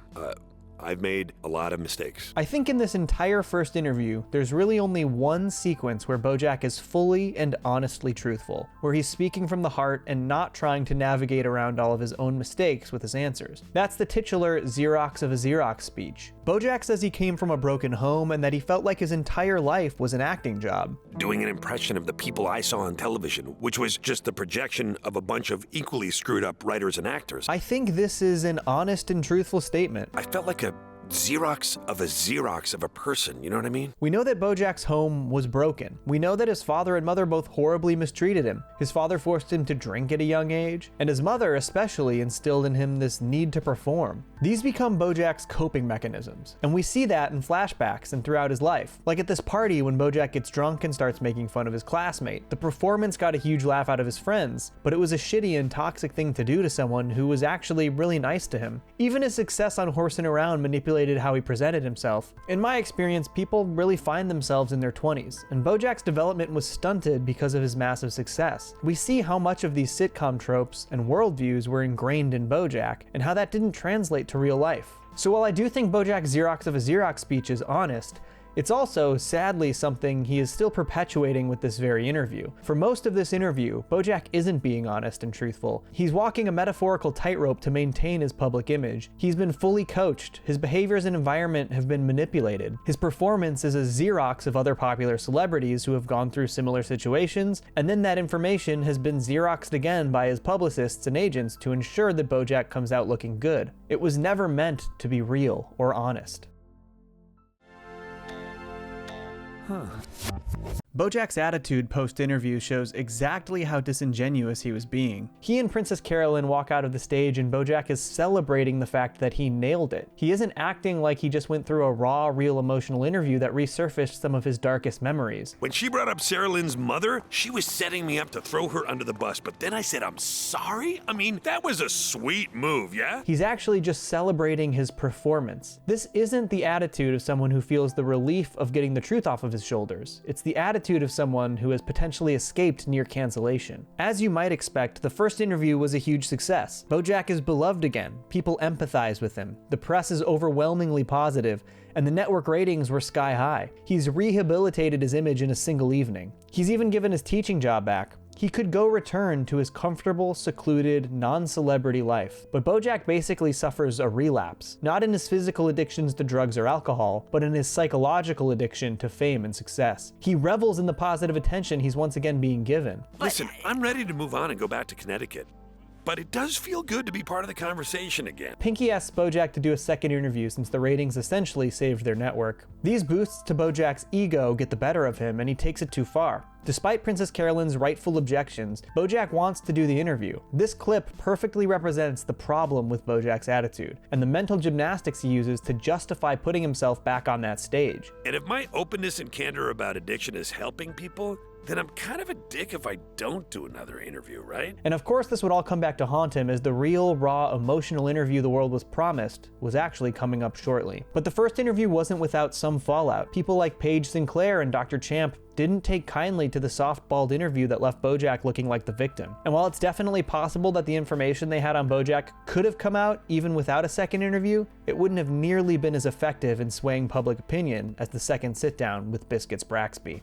I've made a lot of mistakes. I think in this entire first interview, there's really only one sequence where BoJack is fully and honestly truthful, where he's speaking from the heart and not trying to navigate around all of his own mistakes with his answers. That's the titular Xerox of a Xerox speech. BoJack says he came from a broken home and that he felt like his entire life was an acting job. Doing an impression of the people I saw on television, which was just the projection of a bunch of equally screwed up writers and actors. I think this is an honest and truthful statement. I felt like a Xerox of a person, you know what I mean? We know that BoJack's home was broken. We know that his father and mother both horribly mistreated him. His father forced him to drink at a young age, and his mother especially instilled in him this need to perform. These become BoJack's coping mechanisms, and we see that in flashbacks and throughout his life. Like at this party when BoJack gets drunk and starts making fun of his classmate. The performance got a huge laugh out of his friends, but it was a shitty and toxic thing to do to someone who was actually really nice to him. Even his success on Horsing Around manipulated how he presented himself. In my experience, people really find themselves in their 20s, and BoJack's development was stunted because of his massive success. We see how much of these sitcom tropes and worldviews were ingrained in BoJack, and how that didn't translate to real life. So while I do think BoJack's Xerox of a Xerox speech is honest, It's also, sadly, something he is still perpetuating with this very interview. For most of this interview, BoJack isn't being honest and truthful. He's walking a metaphorical tightrope to maintain his public image. He's been fully coached, his behaviors and environment have been manipulated. His performance is a Xerox of other popular celebrities who have gone through similar situations, and then that information has been Xeroxed again by his publicists and agents to ensure that BoJack comes out looking good. It was never meant to be real or honest. BoJack's attitude post-interview shows exactly how disingenuous he was being. He and Princess Carolyn walk out of the stage and BoJack is celebrating the fact that he nailed it. He isn't acting like he just went through a raw, real emotional interview that resurfaced some of his darkest memories. When she brought up Sarah Lynn's mother, she was setting me up to throw her under the bus, but then I said, I'm sorry? I mean, that was a sweet move, yeah? He's actually just celebrating his performance. This isn't the attitude of someone who feels the relief of getting the truth off of his shoulders. It's the attitude of someone who has potentially escaped near cancellation. As you might expect, the first interview was a huge success. BoJack is beloved again. People empathize with him. The press is overwhelmingly positive, and the network ratings were sky high. He's rehabilitated his image in a single evening. He's even given his teaching job back. He could go return to his comfortable, secluded, non-celebrity life. But BoJack basically suffers a relapse, not in his physical addictions to drugs or alcohol, but in his psychological addiction to fame and success. He revels in the positive attention he's once again being given. Listen, I'm ready to move on and go back to Connecticut. But it does feel good to be part of the conversation again. Pinky asks BoJack to do a second interview since the ratings essentially saved their network. These boosts to BoJack's ego get the better of him and he takes it too far. Despite Princess Carolyn's rightful objections, BoJack wants to do the interview. This clip perfectly represents the problem with BoJack's attitude and the mental gymnastics he uses to justify putting himself back on that stage. And if my openness and candor about addiction is helping people, then I'm kind of a dick if I don't do another interview, right? And of course this would all come back to haunt him as the real, raw, emotional interview the world was promised was actually coming up shortly. But the first interview wasn't without some fallout. People like Paige Sinclair and Dr. Champ didn't take kindly to the soft-balled interview that left BoJack looking like the victim. And while it's definitely possible that the information they had on BoJack could have come out even without a second interview, it wouldn't have nearly been as effective in swaying public opinion as the second sit-down with Biscuits Braxby.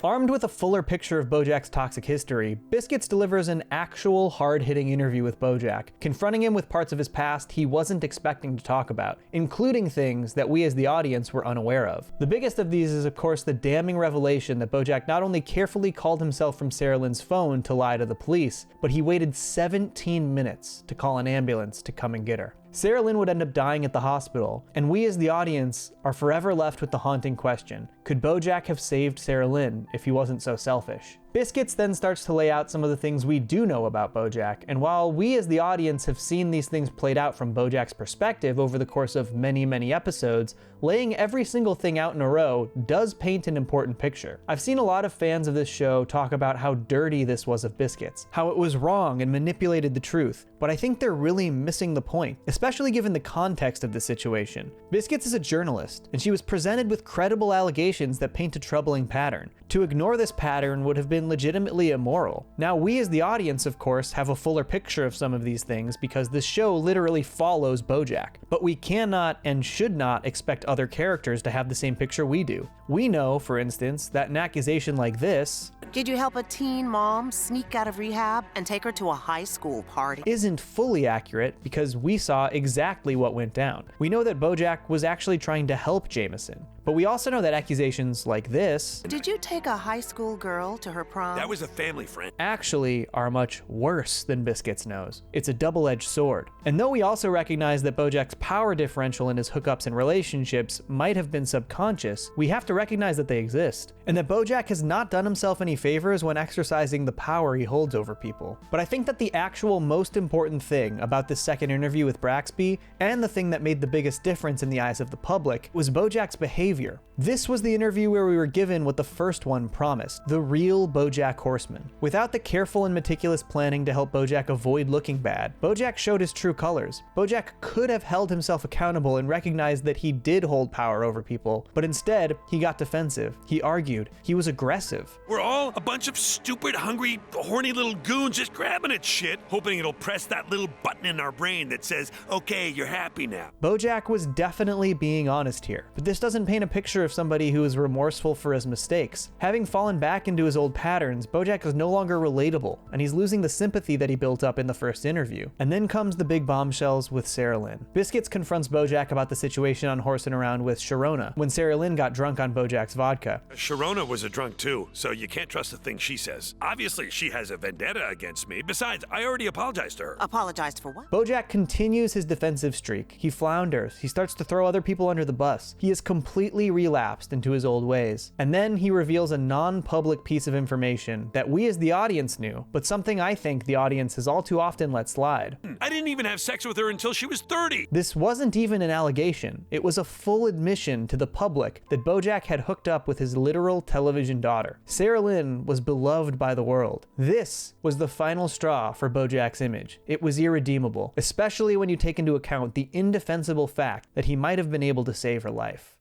Armed with a fuller picture of BoJack's toxic history, Biscuits delivers an actual hard-hitting interview with BoJack, confronting him with parts of his past he wasn't expecting to talk about, including things that we as the audience were unaware of. The biggest of these is of course the damning revelation that BoJack not only carefully called himself from Sarah Lynn's phone to lie to the police, but he waited 17 minutes to call an ambulance to come and get her. Sarah Lynn would end up dying at the hospital, and we as the audience are forever left with the haunting question: could BoJack have saved Sarah Lynn if he wasn't so selfish? Biscuits then starts to lay out some of the things we do know about BoJack, and while we as the audience have seen these things played out from BoJack's perspective over the course of many, many episodes, laying every single thing out in a row does paint an important picture. I've seen a lot of fans of this show talk about how dirty this was of Biscuits, how it was wrong and manipulated the truth, but I think they're really missing the point, especially given the context of the situation. Biscuits is a journalist, and she was presented with credible allegations that paint a troubling pattern. To ignore this pattern would have been legitimately immoral. Now, we as the audience, of course, have a fuller picture of some of these things because this show literally follows BoJack, but we cannot and should not expect other characters to have the same picture we do. We know, for instance, that an accusation like this Did you help a teen mom sneak out of rehab and take her to a high school party? isn't fully accurate because we saw exactly what went down. We know that BoJack was actually trying to help Jameson, but we also know that accusations like this Did you take a high school girl to her prom? That was a family friend. actually are much worse than Biscuits knows. It's a double-edged sword. And though we also recognize that BoJack's power differential in his hookups and relationships might have been subconscious, we have to recognize that they exist, and that BoJack has not done himself any favors when exercising the power he holds over people. But I think that the actual most important thing about this second interview with Braxby, and the thing that made the biggest difference in the eyes of the public, was BoJack's behavior savior. This was the interview where we were given what the first one promised, the real BoJack Horseman. Without the careful and meticulous planning to help BoJack avoid looking bad, BoJack showed his true colors. BoJack could have held himself accountable and recognized that he did hold power over people, but instead, he got defensive. He argued. He was aggressive. We're all a bunch of stupid, hungry, horny little goons just grabbing at shit, hoping it'll press that little button in our brain that says, okay, you're happy now. BoJack was definitely being honest here, but this doesn't paint a picture of somebody who is remorseful for his mistakes. Having fallen back into his old patterns, BoJack is no longer relatable, and he's losing the sympathy that he built up in the first interview. And then comes the big bombshells with Sarah Lynn. Biscuits confronts BoJack about the situation on Horsing Around with Sharona when Sarah Lynn got drunk on BoJack's vodka. Sharona was a drunk too, so you can't trust a thing she says. Obviously, she has a vendetta against me. Besides, I already apologized to her. Apologized for what? BoJack continues his defensive streak. He flounders. He starts to throw other people under the bus. He has completely relapsed into his old ways. And then he reveals a non-public piece of information that we as the audience knew, but something I think the audience has all too often let slide. I didn't even have sex with her until she was 30. This wasn't even an allegation. It was a full admission to the public that BoJack had hooked up with his literal television daughter. Sarah Lynn was beloved by the world. This was the final straw for BoJack's image. It was irredeemable, especially when you take into account the indefensible fact that he might have been able to save her life.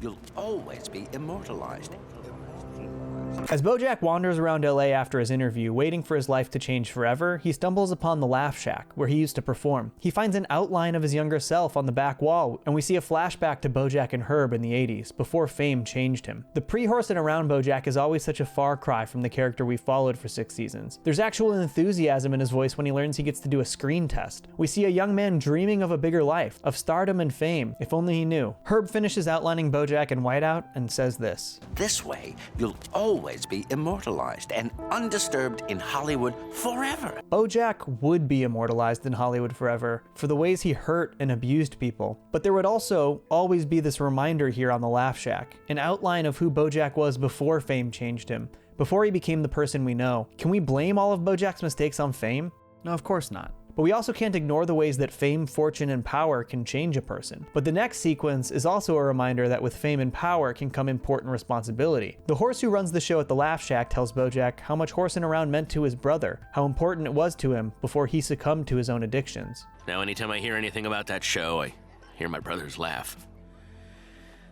You'll always be immortalized. As BoJack wanders around LA after his interview, waiting for his life to change forever, he stumbles upon the Laugh Shack, where he used to perform. He finds an outline of his younger self on the back wall, and we see a flashback to BoJack and Herb in the 80s, before fame changed him. The pre-Horsing Around BoJack is always such a far cry from the character we followed for 6 seasons. There's actual enthusiasm in his voice when he learns he gets to do a screen test. We see a young man dreaming of a bigger life, of stardom and fame, if only he knew. Herb finishes outlining BoJack in whiteout and says this. This way, you'll always be immortalized and undisturbed in Hollywood forever. BoJack would be immortalized in Hollywood forever for the ways he hurt and abused people. But there would also always be this reminder here on the Laugh Shack, an outline of who BoJack was before fame changed him, before he became the person we know. Can we blame all of BoJack's mistakes on fame? No, of course not. But we also can't ignore the ways that fame, fortune, and power can change a person. But the next sequence is also a reminder that with fame and power can come important responsibility. The horse who runs the show at the Laugh Shack tells BoJack how much horsing around meant to his brother, how important it was to him before he succumbed to his own addictions. Now, anytime I hear anything about that show, I hear my brothers laugh.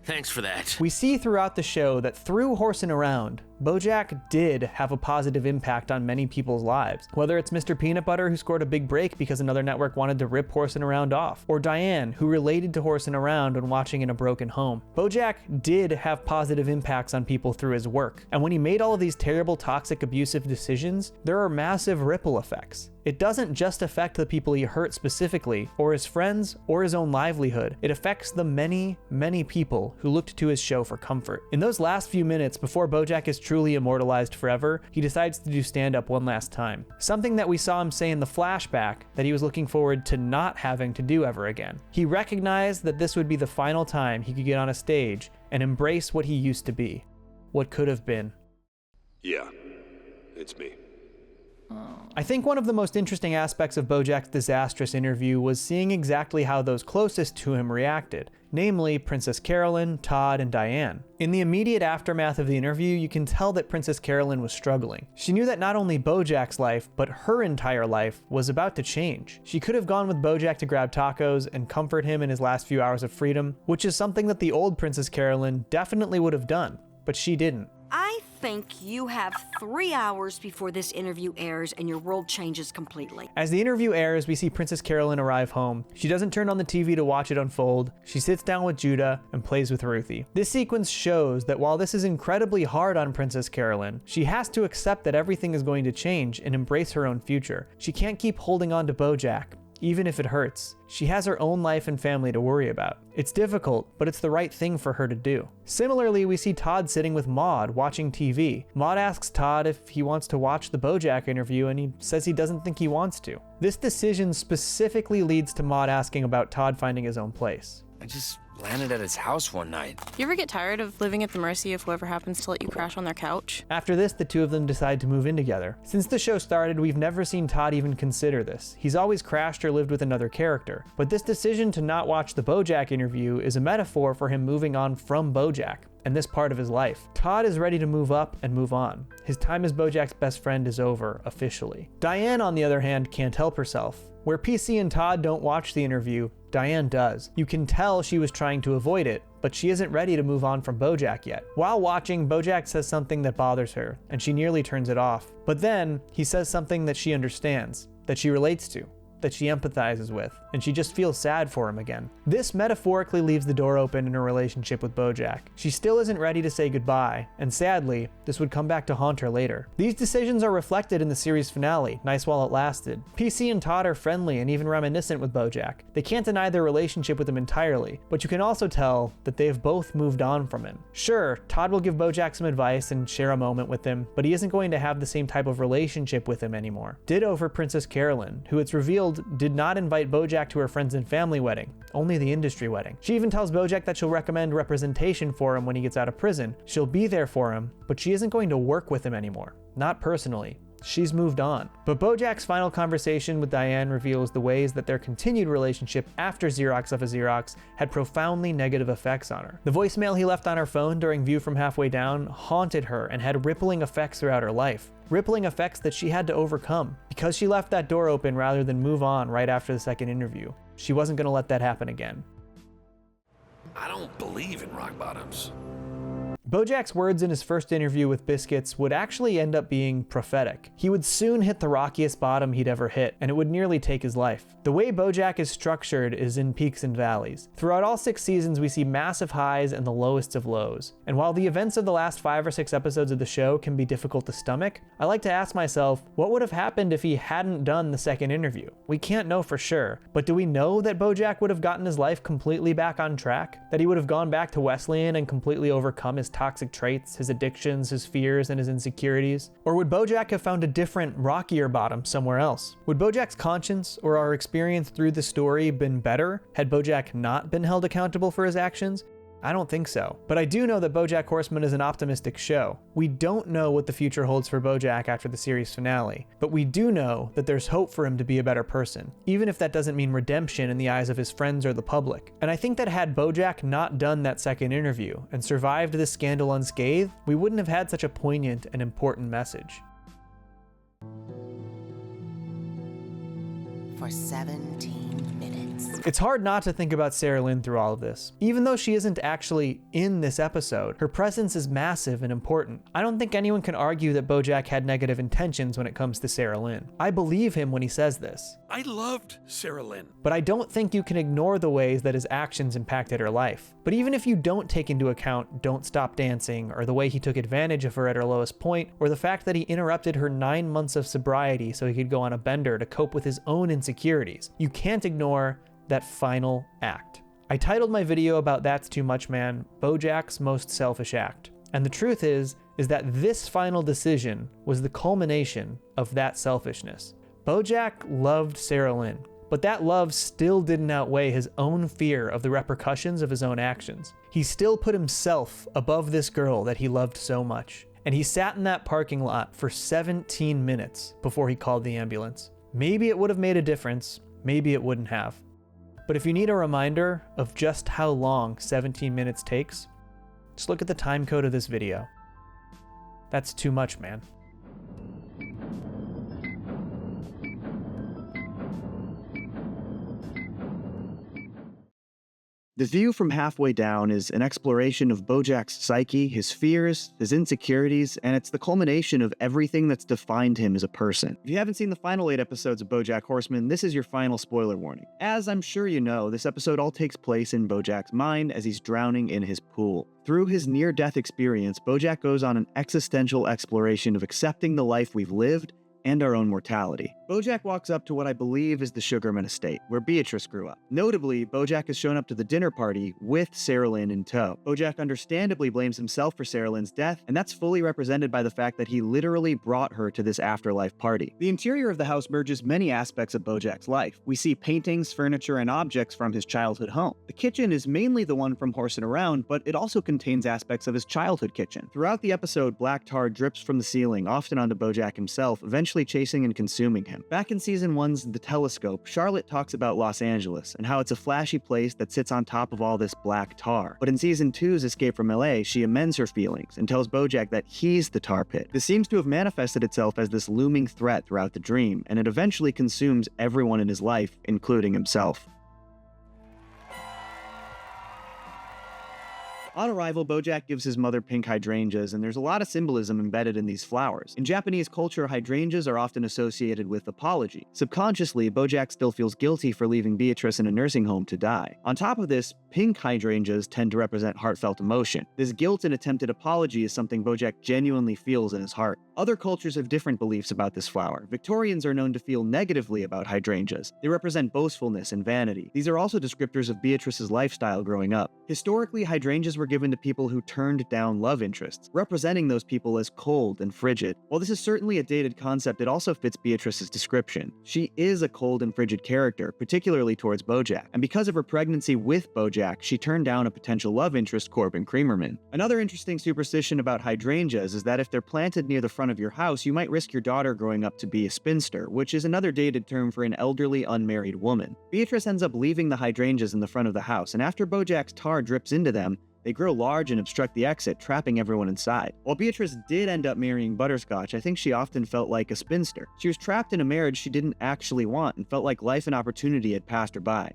Thanks for that. We see throughout the show that through Horsing Around, BoJack did have a positive impact on many people's lives. Whether it's Mr. Peanut Butter, who scored a big break because another network wanted to rip Horsing Around off, or Diane, who related to Horsing Around when watching In a Broken Home. BoJack did have positive impacts on people through his work, and when he made all of these terrible, toxic, abusive decisions, there are massive ripple effects. It doesn't just affect the people he hurt specifically, or his friends, or his own livelihood. It affects the many, many people who looked to his show for comfort. In those last few minutes before BoJack is truly immortalized forever, he decides to do stand-up one last time. Something that we saw him say in the flashback that he was looking forward to not having to do ever again. He recognized that this would be the final time he could get on a stage and embrace what he used to be, what could have been. Yeah, it's me. I think one of the most interesting aspects of BoJack's disastrous interview was seeing exactly how those closest to him reacted, namely Princess Carolyn, Todd, and Diane. In the immediate aftermath of the interview, you can tell that Princess Carolyn was struggling. She knew that not only BoJack's life, but her entire life was about to change. She could have gone with BoJack to grab tacos and comfort him in his last few hours of freedom, which is something that the old Princess Carolyn definitely would have done, but she didn't. I think you have 3 hours before this interview airs and your world changes completely. As the interview airs, we see Princess Carolyn arrive home. She doesn't turn on the TV to watch it unfold. She sits down with Judah and plays with Ruthie. This sequence shows that while this is incredibly hard on Princess Carolyn, she has to accept that everything is going to change and embrace her own future. She can't keep holding on to BoJack, even if it hurts. She has her own life and family to worry about. It's difficult, but it's the right thing for her to do. Similarly, we see Todd sitting with Maude watching TV. Maude asks Todd if he wants to watch the BoJack interview, and he says he doesn't think he wants to. This decision specifically leads to Maude asking about Todd finding his own place. I just landed at his house one night. You ever get tired of living at the mercy of whoever happens to let you crash on their couch? After this, the two of them decide to move in together. Since the show started, we've never seen Todd even consider this. He's always crashed or lived with another character. But this decision to not watch the BoJack interview is a metaphor for him moving on from BoJack and this part of his life. Todd is ready to move up and move on. His time as BoJack's best friend is over, officially. Diane, on the other hand, can't help herself. Where PC and Todd don't watch the interview, Diane does. You can tell she was trying to avoid it, but she isn't ready to move on from BoJack yet. While watching, BoJack says something that bothers her, and she nearly turns it off. But then, he says something that she understands, that she relates to, that she empathizes with, and she just feels sad for him again. This metaphorically leaves the door open in her relationship with BoJack. She still isn't ready to say goodbye, and sadly, this would come back to haunt her later. These decisions are reflected in the series finale, Nice While It Lasted. PC and Todd are friendly and even reminiscent with BoJack. They can't deny their relationship with him entirely, but you can also tell that they have both moved on from him. Sure, Todd will give BoJack some advice and share a moment with him, but he isn't going to have the same type of relationship with him anymore. Ditto for Princess Carolyn, who it's revealed did not invite BoJack to her friends and family wedding, only the industry wedding. She even tells BoJack that she'll recommend representation for him when he gets out of prison. She'll be there for him, but she isn't going to work with him anymore. Not personally. She's moved on. But BoJack's final conversation with Diane reveals the ways that their continued relationship after Xerox of a Xerox had profoundly negative effects on her. The voicemail he left on her phone during View from Halfway Down haunted her and had rippling effects throughout her life. Rippling effects that she had to overcome. Because she left that door open rather than move on right after the second interview. She wasn't going to let that happen again. I don't believe in rock bottoms. BoJack's words in his first interview with Biscuits would actually end up being prophetic. He would soon hit the rockiest bottom he'd ever hit, and it would nearly take his life. The way BoJack is structured is in peaks and valleys. Throughout all 6 seasons, we see massive highs and the lowest of lows. And while the events of the last 5 or 6 episodes of the show can be difficult to stomach, I like to ask myself, what would have happened if he hadn't done the second interview? We can't know for sure, but do we know that BoJack would have gotten his life completely back on track? That he would have gone back to Wesleyan and completely overcome his toxic traits, his addictions, his fears, and his insecurities? Or would BoJack have found a different, rockier bottom somewhere else? Would BoJack's conscience or our experience through the story been better had BoJack not been held accountable for his actions? I don't think so. But I do know that BoJack Horseman is an optimistic show. We don't know what the future holds for BoJack after the series finale, but we do know that there's hope for him to be a better person, even if that doesn't mean redemption in the eyes of his friends or the public. And I think that had BoJack not done that second interview and survived this scandal unscathed, we wouldn't have had such a poignant and important message. For 17 minutes. It's hard not to think about Sarah Lynn through all of this. Even though she isn't actually in this episode, her presence is massive and important. I don't think anyone can argue that BoJack had negative intentions when it comes to Sarah Lynn. I believe him when he says this. I loved Sarah Lynn. But I don't think you can ignore the ways that his actions impacted her life. But even if you don't take into account Don't Stop Dancing, or the way he took advantage of her at her lowest point, or the fact that he interrupted her 9 months of sobriety so he could go on a bender to cope with his own insecurities, you can't ignore that final act. I titled my video about That's Too Much Man, BoJack's Most Selfish Act. And the truth is that this final decision was the culmination of that selfishness. BoJack loved Sarah Lynn, but that love still didn't outweigh his own fear of the repercussions of his own actions. He still put himself above this girl that he loved so much. And he sat in that parking lot for 17 minutes before he called the ambulance. Maybe it would have made a difference, maybe it wouldn't have. But if you need a reminder of just how long 17 minutes takes, just look at the time code of this video. That's too much, man. The View from Halfway Down is an exploration of BoJack's psyche, his fears, his insecurities, and it's the culmination of everything that's defined him as a person. If you haven't seen the final 8 episodes of BoJack Horseman, this is your final spoiler warning. As I'm sure you know, this episode all takes place in BoJack's mind as he's drowning in his pool. Through his near-death experience, BoJack goes on an existential exploration of accepting the life we've lived and our own mortality. BoJack walks up to what I believe is the Sugarman estate, where Beatrice grew up. Notably, BoJack has shown up to the dinner party with Sarah Lynn in tow. BoJack understandably blames himself for Sarah Lynn's death, and that's fully represented by the fact that he literally brought her to this afterlife party. The interior of the house merges many aspects of BoJack's life. We see paintings, furniture, and objects from his childhood home. The kitchen is mainly the one from Horsing Around, but it also contains aspects of his childhood kitchen. Throughout the episode, black tar drips from the ceiling, often onto BoJack himself, eventually chasing and consuming him. Back in Season 1's The Telescope, Charlotte talks about Los Angeles and how it's a flashy place that sits on top of all this black tar. But in Season 2's Escape from LA, she amends her feelings and tells BoJack that he's the tar pit. This seems to have manifested itself as this looming threat throughout the dream, and it eventually consumes everyone in his life, including himself. On arrival, BoJack gives his mother pink hydrangeas, and there's a lot of symbolism embedded in these flowers. In Japanese culture, hydrangeas are often associated with apology. Subconsciously, BoJack still feels guilty for leaving Beatrice in a nursing home to die. On top of this, pink hydrangeas tend to represent heartfelt emotion. This guilt and attempted apology is something BoJack genuinely feels in his heart. Other cultures have different beliefs about this flower. Victorians are known to feel negatively about hydrangeas. They represent boastfulness and vanity. These are also descriptors of Beatrice's lifestyle growing up. Historically, hydrangeas were given to people who turned down love interests, representing those people as cold and frigid. While this is certainly a dated concept, it also fits Beatrice's description. She is a cold and frigid character, particularly towards BoJack, and because of her pregnancy with BoJack, she turned down a potential love interest, Corbin Creamerman. Another interesting superstition about hydrangeas is that if they're planted near the front of your house, you might risk your daughter growing up to be a spinster, which is another dated term for an elderly, unmarried woman. Beatrice ends up leaving the hydrangeas in the front of the house, and after BoJack's tar drips into them, they grow large and obstruct the exit, trapping everyone inside. While Beatrice did end up marrying Butterscotch, I think she often felt like a spinster. She was trapped in a marriage she didn't actually want and felt like life and opportunity had passed her by.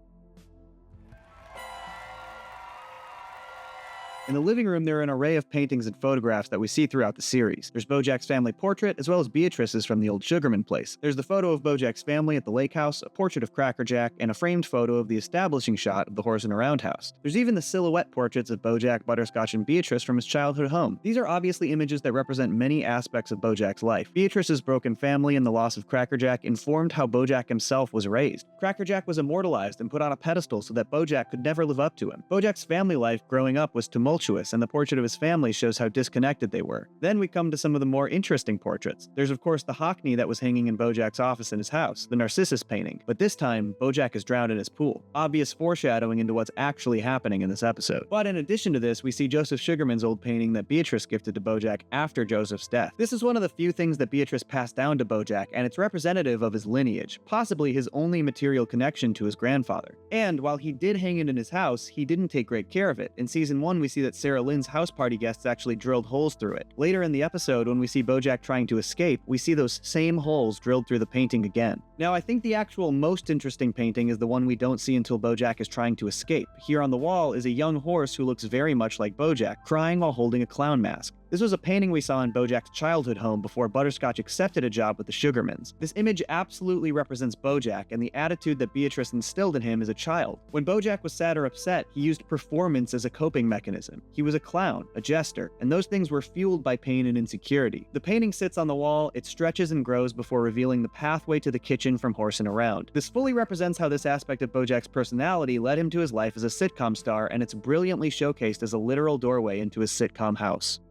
In the living room, there are an array of paintings and photographs that we see throughout the series. There's BoJack's family portrait, as well as Beatrice's from the Old Sugarman Place. There's the photo of BoJack's family at the lake house, a portrait of Crackerjack, and a framed photo of the establishing shot of the Horsing Around house. There's even the silhouette portraits of BoJack, Butterscotch, and Beatrice from his childhood home. These are obviously images that represent many aspects of BoJack's life. Beatrice's broken family and the loss of Crackerjack informed how BoJack himself was raised. Crackerjack was immortalized and put on a pedestal so that BoJack could never live up to him. BoJack's family life growing up was tumultuous, and the portrait of his family shows how disconnected they were. Then we come to some of the more interesting portraits. There's of course the Hockney that was hanging in BoJack's office in his house, the Narcissus painting, but this time BoJack is drowned in his pool. Obvious foreshadowing into what's actually happening in this episode. But in addition to this, we see Joseph Sugarman's old painting that Beatrice gifted to BoJack after Joseph's death. This is one of the few things that Beatrice passed down to BoJack, and it's representative of his lineage, possibly his only material connection to his grandfather. And while he did hang it in his house, he didn't take great care of it. In Season 1, we see that Sarah Lynn's house party guests actually drilled holes through it. Later in the episode, when we see BoJack trying to escape, we see those same holes drilled through the painting again. Now, I think the actual most interesting painting is the one we don't see until BoJack is trying to escape. Here on the wall is a young horse who looks very much like BoJack, crying while holding a clown mask. This was a painting we saw in BoJack's childhood home before Butterscotch accepted a job with the Sugarmans. This image absolutely represents BoJack and the attitude that Beatrice instilled in him as a child. When BoJack was sad or upset, he used performance as a coping mechanism. He was a clown, a jester, and those things were fueled by pain and insecurity. The painting sits on the wall, it stretches and grows before revealing the pathway to the kitchen from Horsing Around. This fully represents how this aspect of BoJack's personality led him to his life as a sitcom star, and it's brilliantly showcased as a literal doorway into his sitcom house.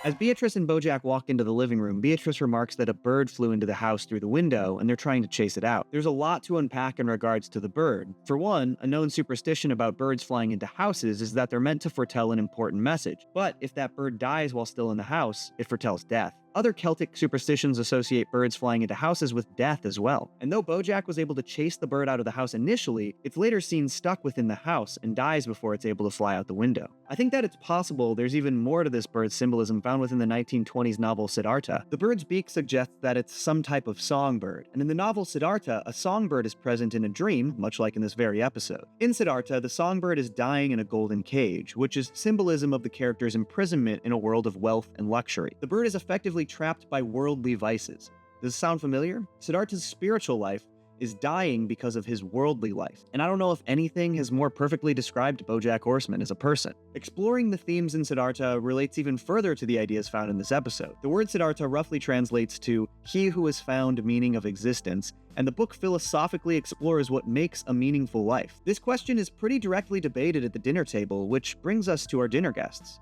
As Beatrice and BoJack walk into the living room, Beatrice remarks that a bird flew into the house through the window and they're trying to chase it out. There's a lot to unpack in regards to the bird. For one, a known superstition about birds flying into houses is that they're meant to foretell an important message. But if that bird dies while still in the house, it foretells death. Other Celtic superstitions associate birds flying into houses with death as well. And though BoJack was able to chase the bird out of the house initially, it's later seen stuck within the house and dies before it's able to fly out the window. I think that it's possible there's even more to this bird's symbolism found within the 1920s novel Siddhartha. The bird's beak suggests that it's some type of songbird, and in the novel Siddhartha, a songbird is present in a dream, much like in this very episode. In Siddhartha, the songbird is dying in a golden cage, which is symbolism of the character's imprisonment in a world of wealth and luxury. The bird is effectively trapped by worldly vices. Does it sound familiar? Siddhartha's spiritual life is dying because of his worldly life. And I don't know if anything has more perfectly described BoJack Horseman as a person. Exploring the themes in Siddhartha relates even further to the ideas found in this episode. The word Siddhartha roughly translates to "he who has found meaning of existence," and the book philosophically explores what makes a meaningful life. This question is pretty directly debated at the dinner table, which brings us to our dinner guests.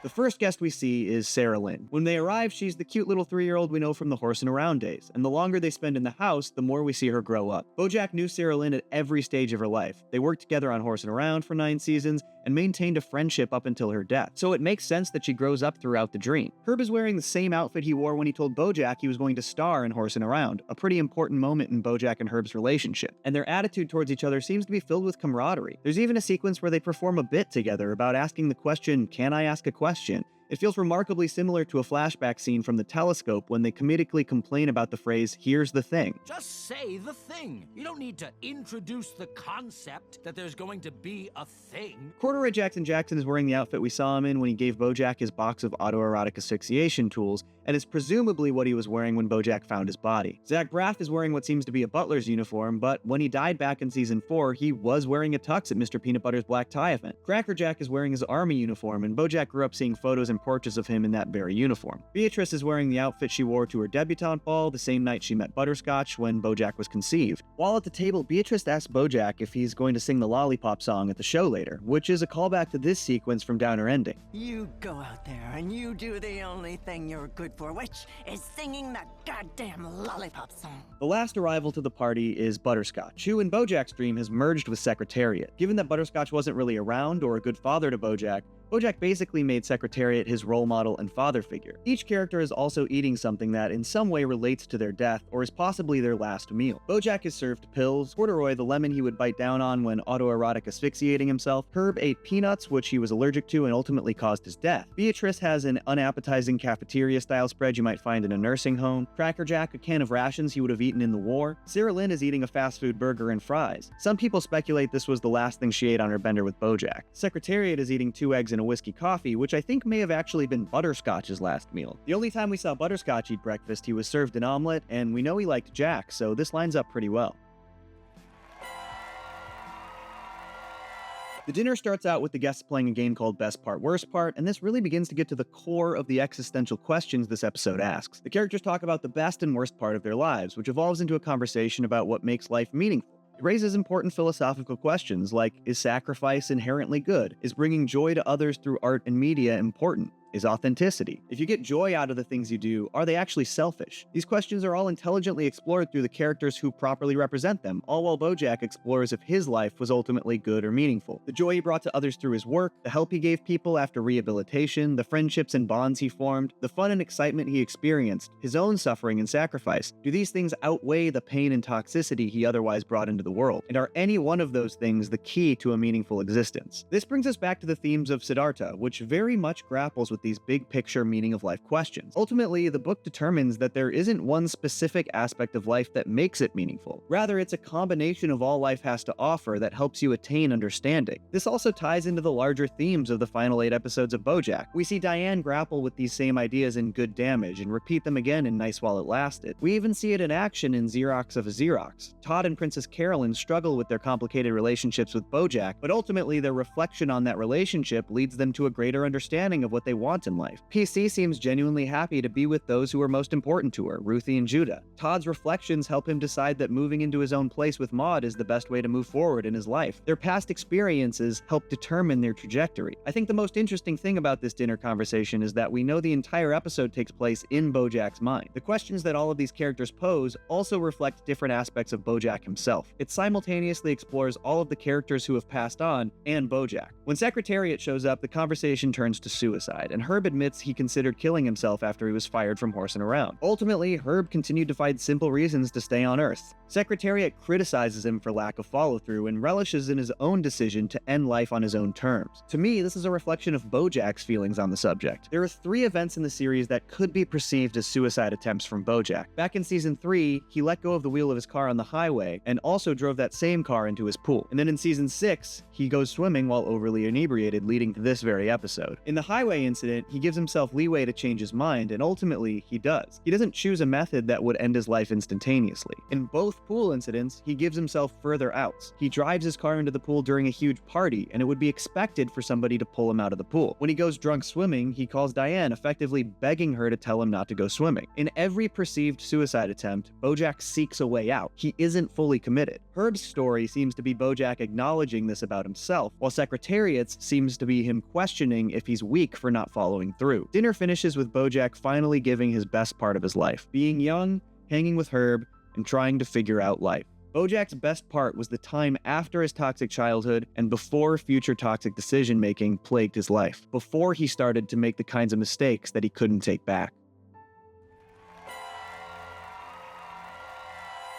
The first guest we see is Sarah Lynn. When they arrive, she's the cute little 3-year-old we know from the Horse and Around days, and the longer they spend in the house, the more we see her grow up. BoJack knew Sarah Lynn at every stage of her life. They worked together on Horse and Around for 9 seasons, and maintained a friendship up until her death, so it makes sense that she grows up throughout the dream. Herb is wearing the same outfit he wore when he told BoJack he was going to star in Horse and Around, a pretty important moment in BoJack and Herb's relationship, and their attitude towards each other seems to be filled with camaraderie. There's even a sequence where they perform a bit together about asking the question, "Can I ask a question?" It feels remarkably similar to a flashback scene from The Telescope when they comedically complain about the phrase, "Here's the thing." Just say the thing. You don't need to introduce the concept that there's going to be a thing. Corduroy Jackson is wearing the outfit we saw him in when he gave BoJack his box of autoerotic asphyxiation tools, and is presumably what he was wearing when BoJack found his body. Zach Braff is wearing what seems to be a butler's uniform, but when he died back in season 4, he was wearing a tux at Mr. Peanut Butter's black tie event. Cracker Jack is wearing his army uniform, and BoJack grew up seeing photos and portraits of him in that very uniform. Beatrice is wearing the outfit she wore to her debutante ball the same night she met Butterscotch when BoJack was conceived. While at the table, Beatrice asks BoJack if he's going to sing the Lollipop song at the show later, which is a callback to this sequence from Downer Ending. You go out there and you do the only thing you're good for, which is singing that goddamn Lollipop song. The last arrival to the party is Butterscotch, who in BoJack's dream has merged with Secretariat. Given that Butterscotch wasn't really around or a good father to BoJack basically made Secretariat his role model and father figure. Each character is also eating something that in some way relates to their death or is possibly their last meal. BoJack is served pills, Corduroy the lemon he would bite down on when autoerotic asphyxiating himself, Herb ate peanuts which he was allergic to and ultimately caused his death. Beatrice has an unappetizing cafeteria-style spread you might find in a nursing home, Cracker Jack a can of rations he would have eaten in the war, Sarah Lynn is eating a fast food burger and fries. Some people speculate this was the last thing she ate on her bender with BoJack. Secretariat is eating 2 eggs and a whiskey coffee, which I think may have actually been Butterscotch's last meal. The only time we saw Butterscotch eat breakfast, he was served an omelet, and we know he liked Jack, so this lines up pretty well. The dinner starts out with the guests playing a game called Best Part, Worst Part, and this really begins to get to the core of the existential questions this episode asks. The characters talk about the best and worst part of their lives, which evolves into a conversation about what makes life meaningful. It raises important philosophical questions like, is sacrifice inherently good? Is bringing joy to others through art and media important? Is authenticity? If you get joy out of the things you do, are they actually selfish? These questions are all intelligently explored through the characters who properly represent them, all while BoJack explores if his life was ultimately good or meaningful. The joy he brought to others through his work, the help he gave people after rehabilitation, the friendships and bonds he formed, the fun and excitement he experienced, his own suffering and sacrifice. Do these things outweigh the pain and toxicity he otherwise brought into the world? And are any one of those things the key to a meaningful existence? This brings us back to the themes of Siddhartha, which very much grapples with these big picture meaning of life questions. Ultimately, the book determines that there isn't one specific aspect of life that makes it meaningful. Rather, it's a combination of all life has to offer that helps you attain understanding. This also ties into the larger themes of the final 8 episodes of BoJack. We see Diane grapple with these same ideas in Good Damage and repeat them again in Nice While It Lasted. We even see it in action in Xerox of Xerox. Todd and Princess Carolyn struggle with their complicated relationships with BoJack, but ultimately their reflection on that relationship leads them to a greater understanding of what they want in life. PC seems genuinely happy to be with those who are most important to her, Ruthie and Judah. Todd's reflections help him decide that moving into his own place with Maud is the best way to move forward in his life. Their past experiences help determine their trajectory. I think the most interesting thing about this dinner conversation is that we know the entire episode takes place in BoJack's mind. The questions that all of these characters pose also reflect different aspects of BoJack himself. It simultaneously explores all of the characters who have passed on and BoJack. When Secretariat shows up, the conversation turns to suicide, and Herb admits he considered killing himself after he was fired from Horse and Around. Ultimately, Herb continued to find simple reasons to stay on Earth. Secretariat criticizes him for lack of follow-through and relishes in his own decision to end life on his own terms. To me, this is a reflection of BoJack's feelings on the subject. There are 3 events in the series that could be perceived as suicide attempts from BoJack. Back in season 3, he let go of the wheel of his car on the highway and also drove that same car into his pool. And then in season 6, he goes swimming while overly inebriated, leading to this very episode. In the highway incident, incident, he gives himself leeway to change his mind, and ultimately, he does. He doesn't choose a method that would end his life instantaneously. In both pool incidents, he gives himself further outs. He drives his car into the pool during a huge party, and it would be expected for somebody to pull him out of the pool. When he goes drunk swimming, he calls Diane, effectively begging her to tell him not to go swimming. In every perceived suicide attempt, BoJack seeks a way out. He isn't fully committed. Herb's story seems to be BoJack acknowledging this about himself, while Secretariat's seems to be him questioning if he's weak for not following through. Dinner finishes with BoJack finally giving his best part of his life, being young, hanging with Herb, and trying to figure out life. BoJack's best part was the time after his toxic childhood and before future toxic decision-making plagued his life, before he started to make the kinds of mistakes that he couldn't take back.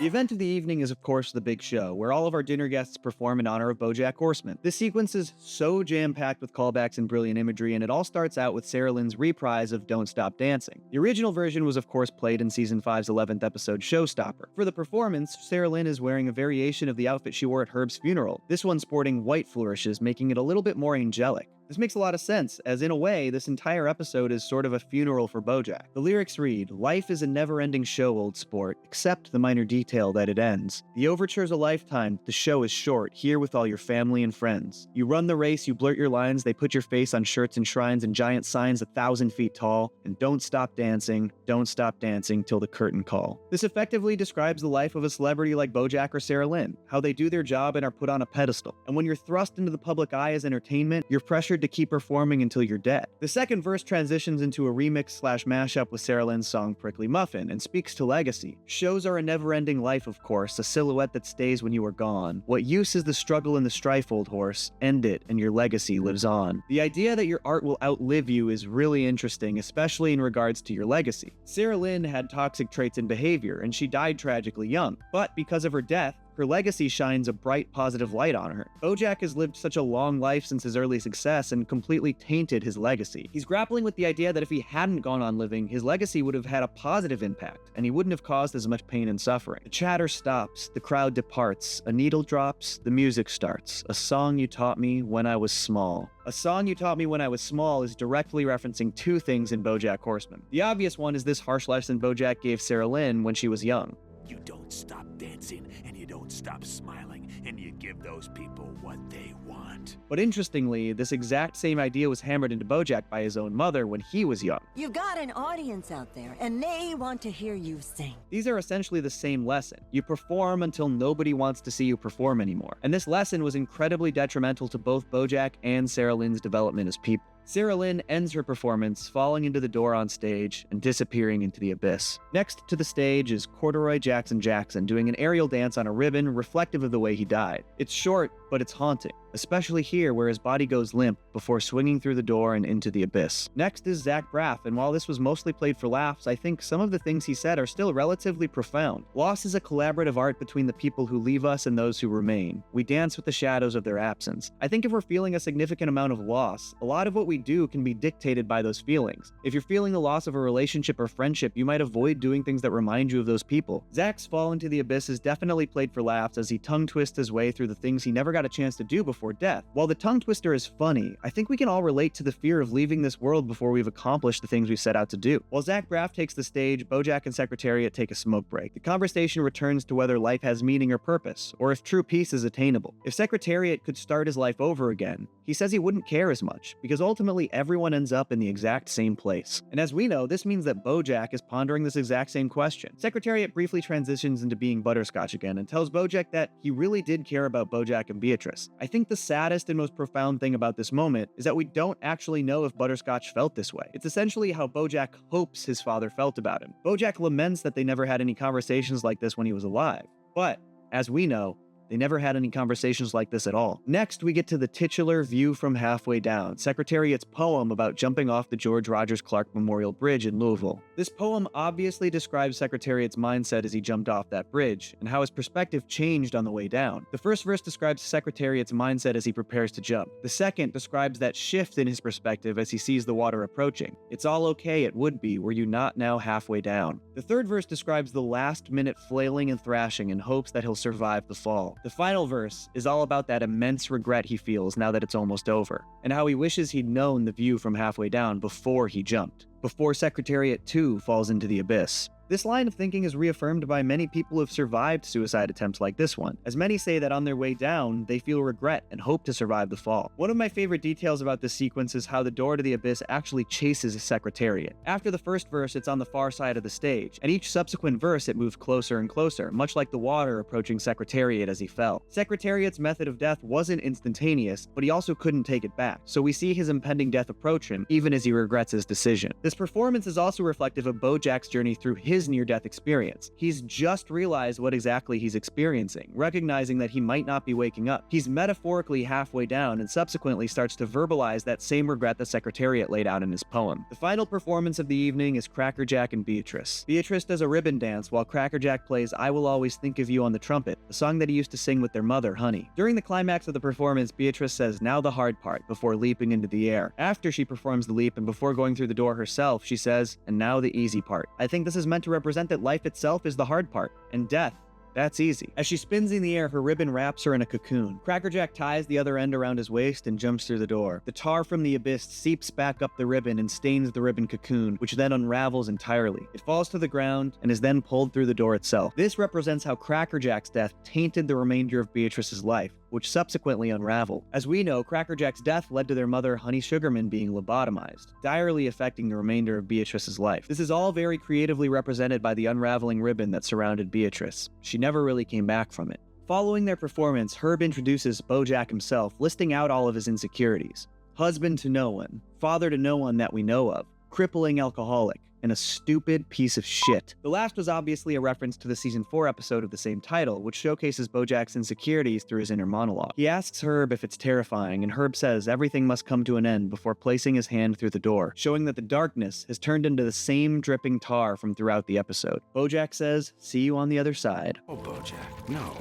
The event of the evening is, of course, the big show, where all of our dinner guests perform in honor of BoJack Horseman. This sequence is so jam-packed with callbacks and brilliant imagery, and it all starts out with Sarah Lynn's reprise of Don't Stop Dancing. The original version was, of course, played in Season 5's 11th episode, Showstopper. For the performance, Sarah Lynn is wearing a variation of the outfit she wore at Herb's funeral, this one sporting white flourishes, making it a little bit more angelic. This makes a lot of sense, as in a way, this entire episode is sort of a funeral for BoJack. The lyrics read, "Life is a never-ending show, old sport, except the minor detail that it ends. The overture's a lifetime, the show is short, here with all your family and friends. You run the race, you blurt your lines, they put your face on shirts and shrines and giant signs 1,000 feet tall, and don't stop dancing till the curtain call." This effectively describes the life of a celebrity like BoJack or Sarah Lynn, how they do their job and are put on a pedestal. And when you're thrust into the public eye as entertainment, you're pressured to keep performing until you're dead. The second verse transitions into a remix/mashup with Sarah Lynn's song Prickly Muffin and speaks to legacy. Shows are a never-ending life, of course, a silhouette that stays when you are gone. What use is the struggle and the strife, old horse? End it, and your legacy lives on. The idea that your art will outlive you is really interesting, especially in regards to your legacy. Sarah Lynn had toxic traits and behavior, and she died tragically young. But because of her death, her legacy shines a bright, positive light on her. BoJack has lived such a long life since his early success and completely tainted his legacy. He's grappling with the idea that if he hadn't gone on living, his legacy would have had a positive impact, and he wouldn't have caused as much pain and suffering. The chatter stops, the crowd departs, a needle drops, the music starts. A song you taught me when I was small. A song you taught me when I was small is directly referencing two things in BoJack Horseman. The obvious one is this harsh lesson BoJack gave Sarah Lynn when she was young. You don't stop dancing, and you don't stop smiling, and you give those people what they want. But interestingly, this exact same idea was hammered into BoJack by his own mother when he was young. You've got an audience out there, and they want to hear you sing. These are essentially the same lesson. You perform until nobody wants to see you perform anymore. And this lesson was incredibly detrimental to both BoJack and Sarah Lynn's development as people. Sarah Lynn ends her performance, falling into the door on stage and disappearing into the abyss. Next to the stage is Corduroy Jackson doing an aerial dance on a ribbon reflective of the way he died. It's short, but it's haunting, especially here where his body goes limp before swinging through the door and into the abyss. Next is Zach Braff, and while this was mostly played for laughs, I think some of the things he said are still relatively profound. Loss is a collaborative art between the people who leave us and those who remain. We dance with the shadows of their absence. I think if we're feeling a significant amount of loss, a lot of what we do can be dictated by those feelings. If you're feeling the loss of a relationship or friendship, you might avoid doing things that remind you of those people. Zach's fall into the abyss is definitely played for laughs as he tongue twists his way through the things he never got a chance to do before death. While the tongue twister is funny, I think we can all relate to the fear of leaving this world before we've accomplished the things we set out to do. While Zach Braff takes the stage, BoJack and Secretariat take a smoke break. The conversation returns to whether life has meaning or purpose, or if true peace is attainable. If Secretariat could start his life over again, he says he wouldn't care as much, because ultimately everyone ends up in the exact same place. And as we know, this means that BoJack is pondering this exact same question. Secretariat briefly transitions into being butterscotch again and tells BoJack that he really did care about BoJack and Beatrice. I think the saddest and most profound thing about this moment is that we don't actually know if Butterscotch felt this way. It's essentially how BoJack hopes his father felt about him. BoJack laments that they never had any conversations like this when he was alive. But, as we know, they never had any conversations like this at all. Next, we get to the titular View from Halfway Down, Secretariat's poem about jumping off the George Rogers Clark Memorial Bridge in Louisville. This poem obviously describes Secretariat's mindset as he jumped off that bridge, and how his perspective changed on the way down. The first verse describes Secretariat's mindset as he prepares to jump. The second describes that shift in his perspective as he sees the water approaching. It's all okay, it would be, were you not now halfway down. The third verse describes the last-minute flailing and thrashing in hopes that he'll survive the fall. The final verse is all about that immense regret he feels now that it's almost over, and how he wishes he'd known the view from halfway down before he jumped, before Secretariat 2 falls into the abyss. This line of thinking is reaffirmed by many people who have survived suicide attempts like this one, as many say that on their way down, they feel regret and hope to survive the fall. One of my favorite details about this sequence is how the door to the abyss actually chases a Secretariat. After the first verse, it's on the far side of the stage, and each subsequent verse it moves closer and closer, much like the water approaching Secretariat as he fell. Secretariat's method of death wasn't instantaneous, but he also couldn't take it back, so we see his impending death approach him, even as he regrets his decision. This performance is also reflective of BoJack's journey through his near-death experience. He's just realized what exactly he's experiencing, recognizing that he might not be waking up. He's metaphorically halfway down and subsequently starts to verbalize that same regret the Secretariat laid out in his poem. The final performance of the evening is Crackerjack and Beatrice. Beatrice does a ribbon dance while Crackerjack plays I Will Always Think of You on the trumpet, a song that he used to sing with their mother, Honey. During the climax of the performance, Beatrice says, "Now the hard part," before leaping into the air. After she performs the leap and before going through the door herself, she says, "And now the easy part." I think this is meant to represent that life itself is the hard part, and death, that's easy. As she spins in the air, her ribbon wraps her in a cocoon. Crackerjack ties the other end around his waist and jumps through the door. The tar from the abyss seeps back up the ribbon and stains the ribbon cocoon, which then unravels entirely. It falls to the ground and is then pulled through the door itself. This represents how Crackerjack's death tainted the remainder of Beatrice's life, which subsequently unraveled. As we know, Crackerjack's death led to their mother, Honey Sugarman, being lobotomized, direly affecting the remainder of Beatrice's life. This is all very creatively represented by the unraveling ribbon that surrounded Beatrice. She never really came back from it. Following their performance, Herb introduces BoJack himself, listing out all of his insecurities. Husband to no one, father to no one that we know of, crippling alcoholic, and a stupid piece of shit. The last was obviously a reference to the season 4 episode of the same title, which showcases BoJack's insecurities through his inner monologue. He asks Herb if it's terrifying, and Herb says everything must come to an end before placing his hand through the door, showing that the darkness has turned into the same dripping tar from throughout the episode. BoJack says, "See you on the other side." Oh, BoJack, no.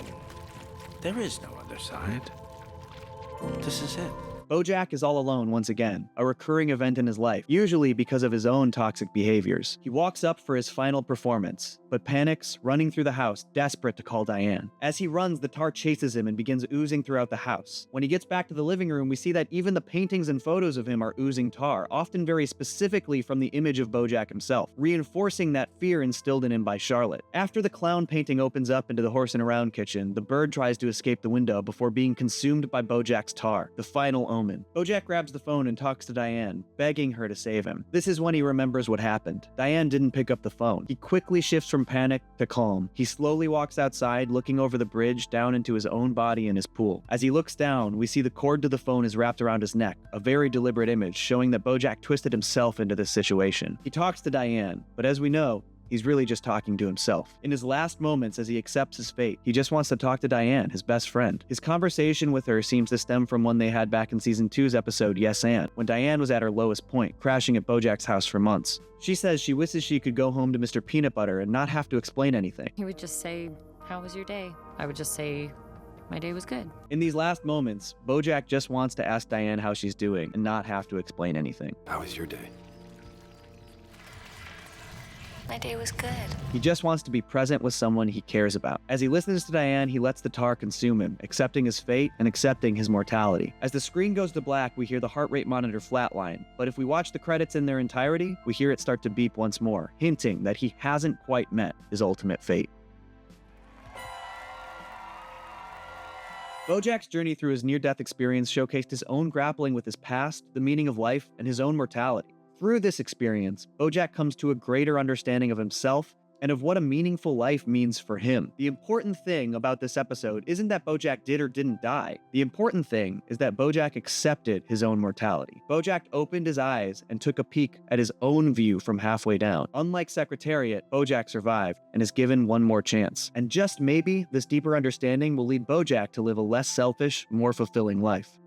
There is no other side. This is it. BoJack is all alone once again, a recurring event in his life, usually because of his own toxic behaviors. He walks up for his final performance, but panics, running through the house, desperate to call Diane. As he runs, the tar chases him and begins oozing throughout the house. When he gets back to the living room, we see that even the paintings and photos of him are oozing tar, often very specifically from the image of BoJack himself, reinforcing that fear instilled in him by Charlotte. After the clown painting opens up into the horse and around kitchen, the bird tries to escape the window before being consumed by BoJack's tar, the final omen. BoJack grabs the phone and talks to Diane, begging her to save him. This is when he remembers what happened. Diane didn't pick up the phone. He quickly shifts from panic to calm. He slowly walks outside, looking over the bridge down into his own body in his pool. As he looks down, we see the cord to the phone is wrapped around his neck, a very deliberate image showing that BoJack twisted himself into this situation. He talks to Diane, but as we know, he's really just talking to himself. In his last moments as he accepts his fate, he just wants to talk to Diane, his best friend. His conversation with her seems to stem from one they had back in Season 2's episode, Yes and, when Diane was at her lowest point, crashing at BoJack's house for months. She says she wishes she could go home to Mr. Peanut Butter and not have to explain anything. He would just say, "How was your day?" I would just say, "My day was good." In these last moments, BoJack just wants to ask Diane how she's doing and not have to explain anything. How was your day? My day was good. He just wants to be present with someone he cares about. As he listens to Diane, he lets the tar consume him, accepting his fate and accepting his mortality. As the screen goes to black, we hear the heart rate monitor flatline, but if we watch the credits in their entirety, we hear it start to beep once more, hinting that he hasn't quite met his ultimate fate. BoJack's journey through his near-death experience showcased his own grappling with his past, the meaning of life, and his own mortality. Through this experience, BoJack comes to a greater understanding of himself and of what a meaningful life means for him. The important thing about this episode isn't that BoJack did or didn't die. The important thing is that BoJack accepted his own mortality. BoJack opened his eyes and took a peek at his own view from halfway down. Unlike Secretariat, BoJack survived and is given one more chance. And just maybe, this deeper understanding will lead BoJack to live a less selfish, more fulfilling life.